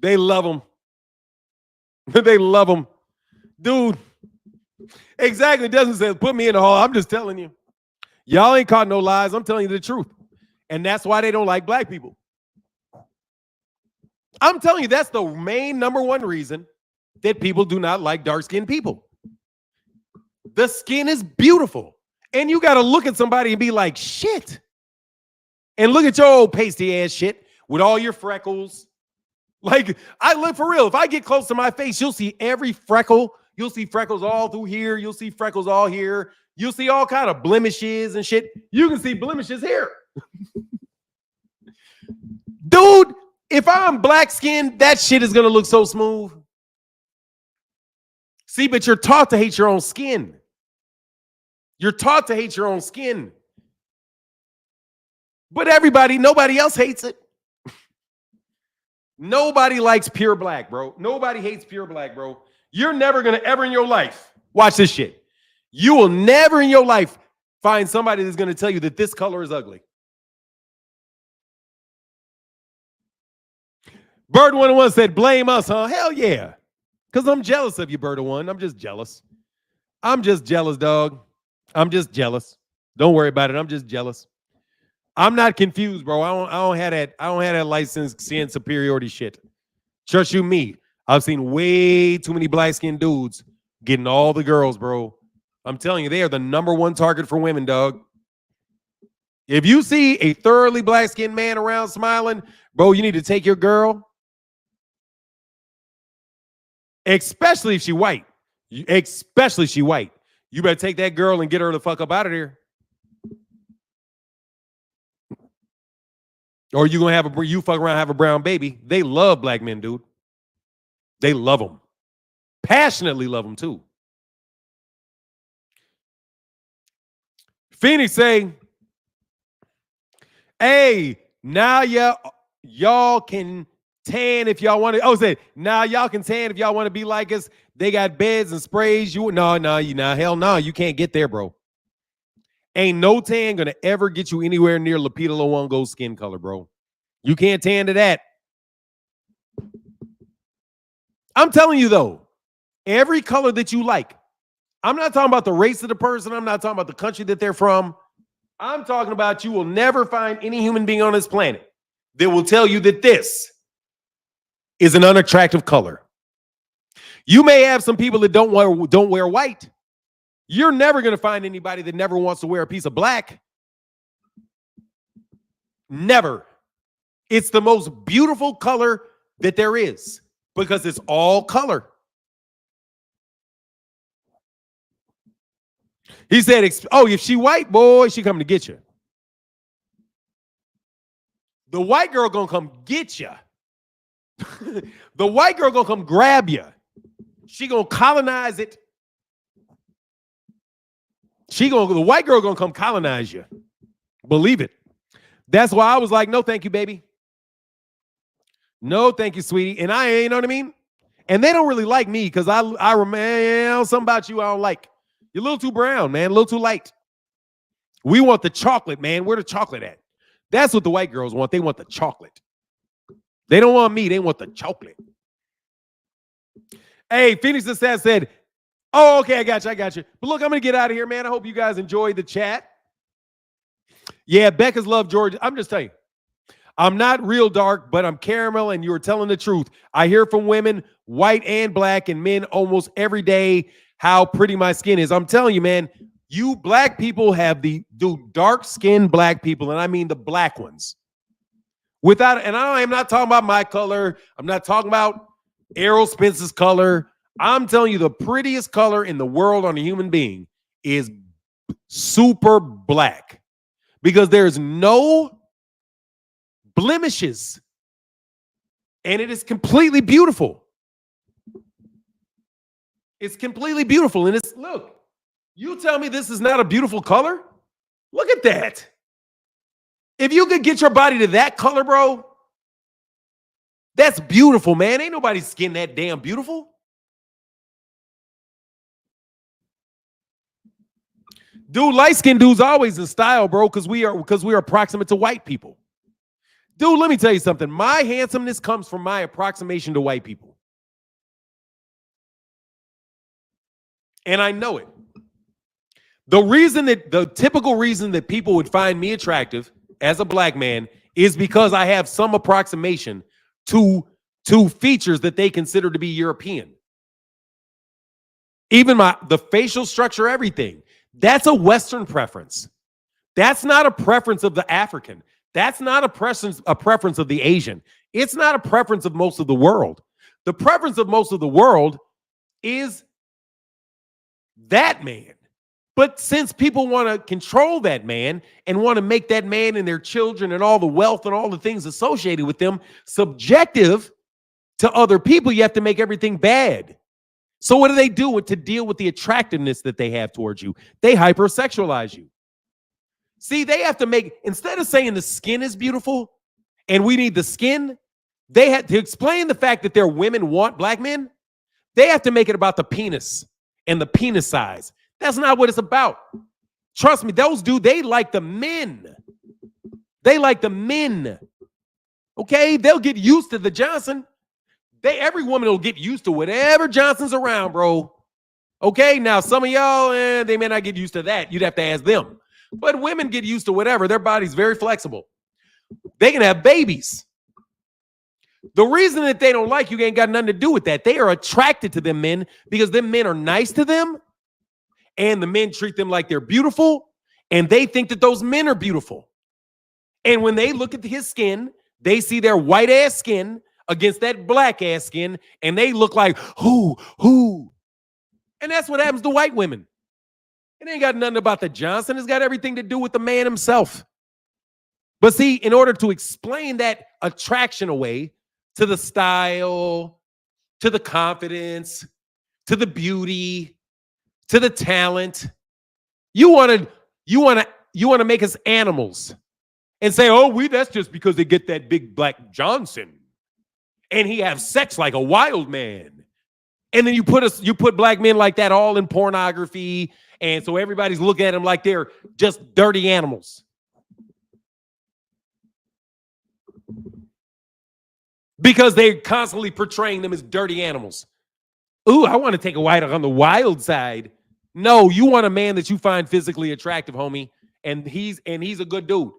They love him. They love him. Dude, exactly. It doesn't say, put me in the hall. I'm just telling you. Y'all ain't caught no lies. I'm telling you the truth. And that's why they don't like black people. I'm telling you, that's the main number one reason that people do not like dark-skinned people. The skin is beautiful. And you got to look at somebody and be like, shit. And look at your old pasty-ass shit with all your freckles. Like, I look for real. If I get close to my face, you'll see every freckle. You'll see freckles all through here. You'll see freckles all here. You'll see all kind of blemishes and shit. You can see blemishes here. Dude, if I'm black skinned, that shit is going to look so smooth. See, but you're taught to hate your own skin. You're taught to hate your own skin. But nobody else hates it. Nobody likes pure black, bro. Nobody hates pure black, bro. You're never going to ever in your life, watch this shit. You will never in your life find somebody that's going to tell you that this color is ugly. Bird 101 said, blame us, huh? Hell yeah. Because I'm jealous of you, Bird 101. I'm just jealous. I'm just jealous, dog. I'm just jealous. Don't worry about it. I'm just jealous. I'm not confused, bro. I don't have that license seeing superiority shit. Trust you me. I've seen way too many black-skinned dudes getting all the girls, bro. I'm telling you, they are the number one target for women, dog. If you see a thoroughly black-skinned man around smiling, bro, you need to take your girl. Especially if she white. Especially if she white. You better take that girl and get her the fuck up out of there. Or you gonna you fuck around, have a brown baby. They love black men, dude. They love them. Passionately love them too. Phoenix say, hey, now y'all can tan if y'all want to. Oh, say now y'all can tan if y'all want to be like us. They got beds and sprays. Hell no, you can't get there, bro. Ain't no tan gonna ever get you anywhere near Lupita Nyong'o's skin color, bro. You can't tan to that. I'm telling you though, every color that you like. I'm not talking about the race of the person. I'm not talking about the country that they're from. I'm talking about you will never find any human being on this planet that will tell you that this is an unattractive color. You may have some people that don't wear white. You're never going to find anybody that never wants to wear a piece of black. Never. It's the most beautiful color that there is because it's all color. He said, if she white, boy, she coming to get you. The white girl going to come get you. The white girl going to come grab you. She going to colonize it. The white girl going to come colonize you. Believe it. That's why I was like, no, thank you, baby. No, thank you, sweetie. And you know what I mean? And they don't really like me because I remember something about you I don't like. You're a little too brown, man. A little too light. We want the chocolate, man. Where the chocolate at? That's what the white girls want. They want the chocolate. They don't want me. They want the chocolate. Hey, Phoenix said, Oh, okay, I got you. But look, I'm going to get out of here, man. I hope you guys enjoyed the chat. Yeah, Becca's love Georgia. I'm just telling you, I'm not real dark, but I'm caramel, and you're telling the truth. I hear from women, white and black, and men almost every day how pretty my skin is. I'm telling you, man, you black people have dark-skinned black people, and I mean the black ones. And I'm not talking about my color. I'm not talking about Errol Spence's color. I'm telling you, the prettiest color in the world on a human being is super black, because there's no blemishes, and it is completely beautiful. It's completely beautiful, and look, you tell me this is not a beautiful color? Look at that. If you could get your body to that color, bro, that's beautiful, man. Ain't nobody's skin that damn beautiful. Dude, light-skinned dudes always in style, bro, because we are approximate to white people. Dude, let me tell you something. My handsomeness comes from my approximation to white people. And I know it. The typical reason that people would find me attractive as a black man is because I have some approximation to features that they consider to be European. Even the facial structure, everything. That's a Western preference. That's not a preference of the African. That's not a preference of the Asian. It's not a preference of most of the world. The preference of most of the world is that man. But since people want to control that man and want to make that man and their children and all the wealth and all the things associated with them subjective to other people, you have to make everything bad. So what do they do to deal with the attractiveness that they have towards you? They hypersexualize you. See, they have to instead of saying the skin is beautiful and we need the skin, they have to explain the fact that their women want black men. They have to make it about the penis and the penis size. That's not what it's about. Trust me, those dudes, they like the men. They like the men. Okay? They'll get used to the Johnson. Every woman will get used to whatever Johnson's around, bro. Okay? Now, some of y'all, they may not get used to that. You'd have to ask them. But women get used to whatever. Their body's very flexible. They can have babies. The reason that they don't like you ain't got nothing to do with that. They are attracted to them men because them men are nice to them, and the men treat them like they're beautiful, and they think that those men are beautiful. And when they look at his skin, they see their white-ass skin against that black-ass skin, and they look like, who? And that's what happens to white women. It ain't got nothing about the Johnson. It's got everything to do with the man himself. But see, in order to explain that attraction away to the style, to the confidence, to the beauty, to the talent, you want to make us animals and say, oh, that's just because they get that big black Johnson and he has sex like a wild man. And then you put black men like that all in pornography, and so everybody's looking at them like they're just dirty animals. Because they're constantly portraying them as dirty animals. Ooh, I want to take a white on the wild side. No, you want a man that you find physically attractive, homie, and he's a good dude.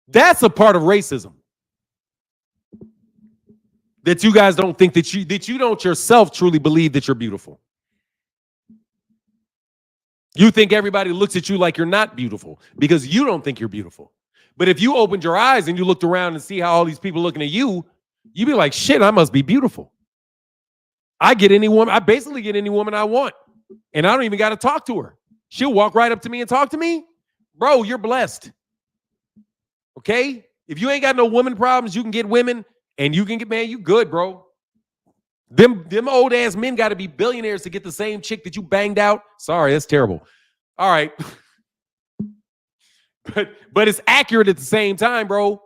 That's a part of racism. That you guys don't think that you don't yourself truly believe that you're beautiful. You think everybody looks at you like you're not beautiful because you don't think you're beautiful. But if you opened your eyes and you looked around and see how all these people looking at you, you'd be like, shit, I must be beautiful. I basically get any woman I want. And I don't even got to talk to her. She'll walk right up to me and talk to me. Bro, you're blessed. Okay? If you ain't got no woman problems, you can get women. And you can get, man, you good, bro. Them old ass men got to be billionaires to get the same chick that you banged out. Sorry, that's terrible. All right. But it's accurate at the same time, bro.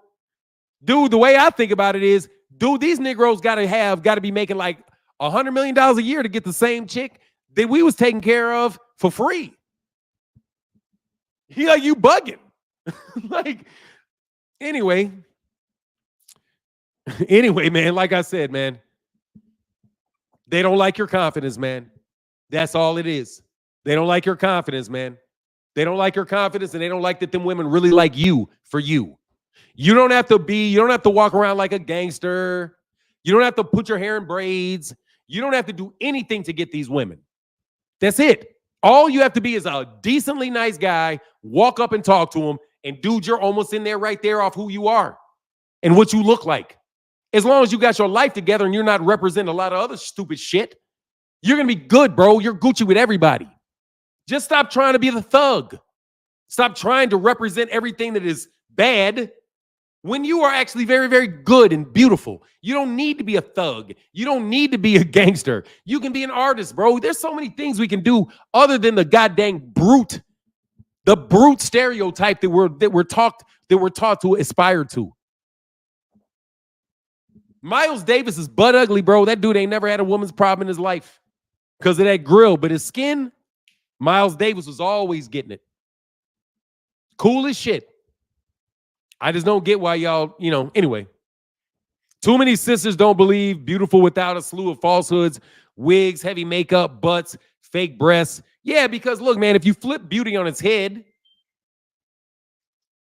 Dude, the way I think about it is, dude, these Negroes got to be making like $100 million a year to get the same chick that we was taking care of for free. You bugging. Anyway, man, like I said, man, They don't like your confidence, man. That's all it is. They don't like your confidence, man. They don't like your confidence, and they don't like that them women really like you for you. You don't have to walk around like a gangster. You don't have to put your hair in braids. You don't have to do anything to get these women. That's it. All you have to be is a decently nice guy, walk up and talk to them, and dude, you're almost in there right there off who you are and what you look like. As long as you got your life together and you're not representing a lot of other stupid shit, you're going to be good, bro. You're Gucci with everybody. Just stop trying to be the thug. Stop trying to represent everything that is bad when you are actually very, very good and beautiful. You don't need to be a thug. You don't need to be a gangster. You can be an artist, bro. There's so many things we can do other than the goddamn brute, the brute stereotype that we're taught to aspire to. Miles Davis is butt ugly, bro. That dude ain't never had a woman's problem in his life because of that grill. But his skin, Miles Davis was always getting it. Cool as shit. I just don't get why y'all, anyway. Too many sisters don't believe beautiful without a slew of falsehoods, wigs, heavy makeup, butts, fake breasts. Yeah, because look, man, if you flip beauty on its head,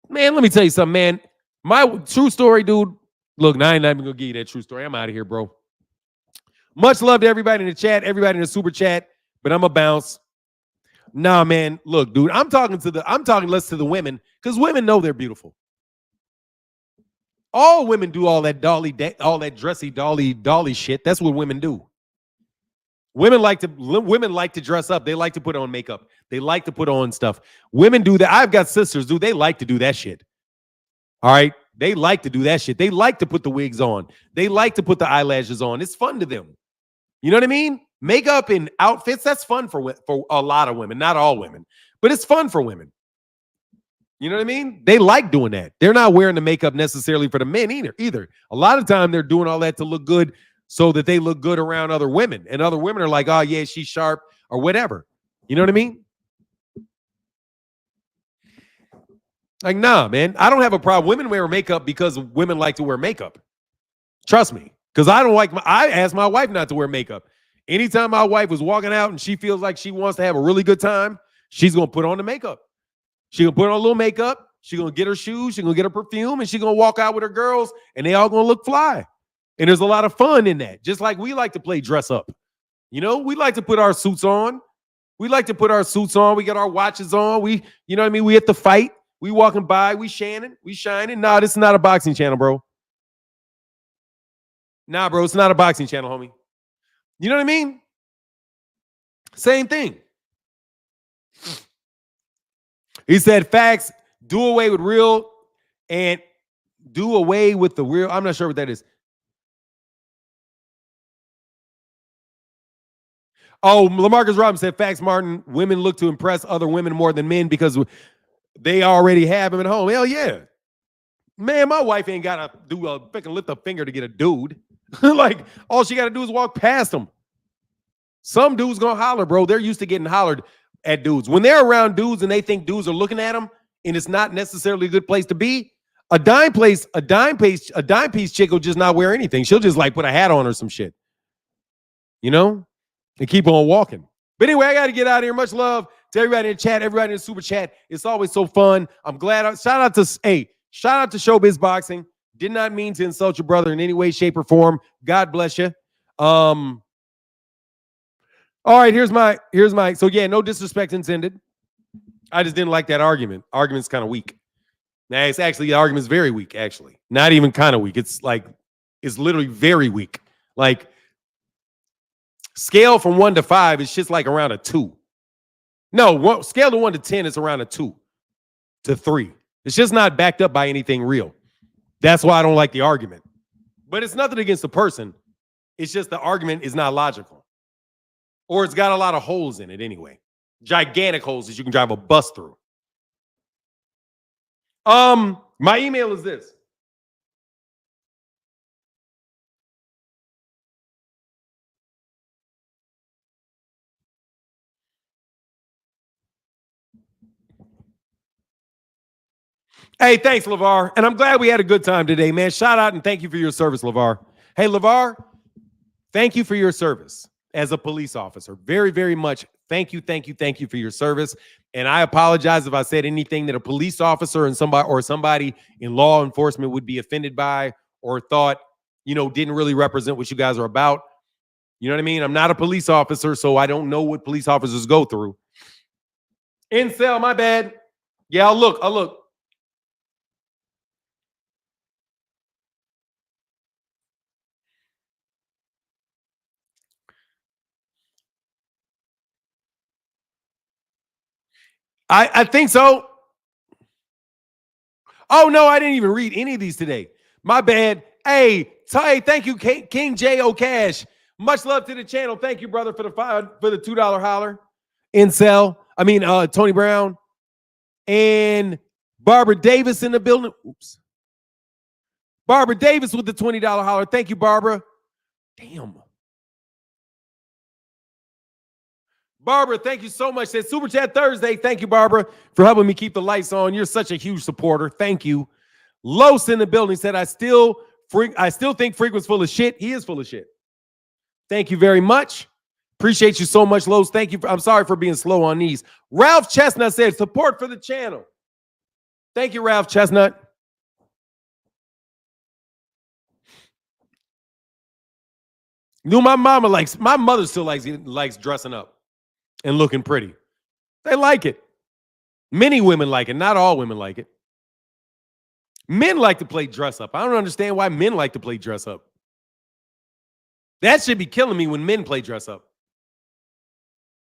man, let me tell you something, man. My true story, dude. Look, I ain't even going to give you that true story. I'm out of here, bro. Much love to everybody in the chat, everybody in the super chat, but I'm going to bounce. Nah, man, look, dude, I'm talking less to the women because women know they're beautiful. All women do all that dressy dolly shit. That's what women do. Women like to dress up. They like to put on makeup. They like to put on stuff. Women do that. I've got sisters, dude. They like to do that shit. All right. They like to do that shit. They like to put the wigs on. They like to put the eyelashes on. It's fun to them. You know what I mean? Makeup and outfits, that's fun for a lot of women. Not all women, but it's fun for women. You know what I mean? They like doing that. They're not wearing the makeup necessarily for the men either. A lot of time they're doing all that to look good so that they look good around other women. And other women are like, oh, yeah, she's sharp or whatever. You know what I mean? Like, nah, man, I don't have a problem. Women wear makeup because women like to wear makeup. Trust me, because I asked my wife not to wear makeup. Anytime my wife was walking out and she feels like she wants to have a really good time, she's going to put on the makeup. She's going to put on a little makeup. She's going to get her shoes. She's going to get her perfume, and she's going to walk out with her girls, and they all going to look fly. And there's a lot of fun in that, just like we like to play dress up. We like to put our suits on. We like to put our suits on. We got our watches on. We hit the fight. We walking by, we shining. Nah, this is not a boxing channel, bro. Nah, bro, it's not a boxing channel, homie. You know what I mean? Same thing. He said, facts, do away with real and do away with the real. I'm not sure what that is. Oh, LaMarcus Robinson said, facts, Martin. Women look to impress other women more than men because they already have him at home. Hell yeah. Man, my wife ain't got to do a freaking lift a finger to get a dude. Like, all she got to do is walk past him. Some dudes going to holler, bro. They're used to getting hollered at dudes. When they're around dudes and they think dudes are looking at them and it's not necessarily a good place to be, a dime piece chick will just not wear anything. She'll just like put a hat on or some shit. And keep on walking. But anyway, I got to get out of here. Much love to everybody in the chat, everybody in the super chat. It's always so fun. I'm glad. Shout out to Showbiz Boxing. Did not mean to insult your brother in any way, shape, or form. God bless you. All right, here's my. So yeah, no disrespect intended. I just didn't like that argument. Argument's kind of weak. Now it's actually the argument's very weak. Actually, not even kind of weak. It's literally very weak. Like scale from 1 to 5 is just like around a 2. No, scale to 1 to 10 is around a 2 to 3. It's just not backed up by anything real. That's why I don't like the argument. But it's nothing against the person. It's just the argument is not logical. Or it's got a lot of holes in it anyway. Gigantic holes that you can drive a bus through. My email is this. Hey, thanks, LeVar. And I'm glad we had a good time today, man. Shout out and thank you for your service, LeVar. Hey, LeVar, thank you for your service. as a police officer. Very, very much. Thank you for your service. And I apologize if I said anything that a police officer and somebody in law enforcement would be offended by or thought, didn't really represent what you guys are about. You know what I mean? I'm not a police officer, so I don't know what police officers go through. Incel, my bad. Yeah, I'll look. I think so. Oh, no, I didn't even read any of these today. My bad. Hey, thank you, King J.O. Cash. Much love to the channel. Thank you, brother, for the $2 holler. Incel. Tony Brown. And Barbara Davis in the building. Oops. Barbara Davis with the $20 holler. Thank you, Barbara. Damn. Barbara, thank you so much. Said Super Chat Thursday. Thank you, Barbara, for helping me keep the lights on. You're such a huge supporter. Thank you. Los in the building said, I still think Freak was full of shit. He is full of shit. Thank you very much. Appreciate you so much, Los. Thank you. I'm sorry for being slow on these. Ralph Chestnut said, support for the channel. Thank you, Ralph Chestnut. My mother still likes dressing up and looking pretty. They like it. Many women like it. Not all women like it. Men like to play dress up. I don't understand why men like to play dress up. That should be killing me when men play dress up.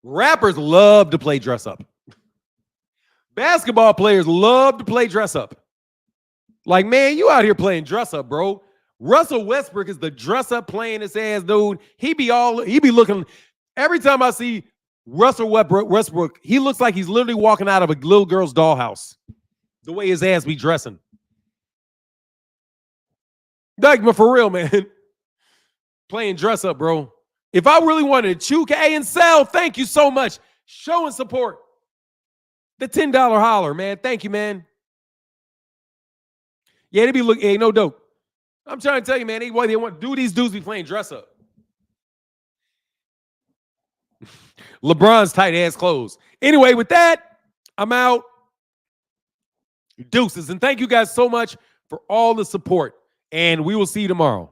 Rappers love to play dress up. Basketball players love to play dress up. Like, man, you out here playing dress up, bro. Russell Westbrook is the dress up playing his ass dude. He be looking, every time I see Russell Westbrook, he looks like he's literally walking out of a little girl's dollhouse. The way his ass be dressing. Like, but for real, man. Playing dress up, bro. If I really wanted to chew K and sell, thank you so much. Showing support. The $10 holler, man. Thank you, man. Yeah, they be looking, hey, no dope. I'm trying to tell you, man, these dudes be playing dress up. LeBron's tight ass clothes. Anyway, with that, I'm out. Deuces. And thank you guys so much for all the support. And we will see you tomorrow.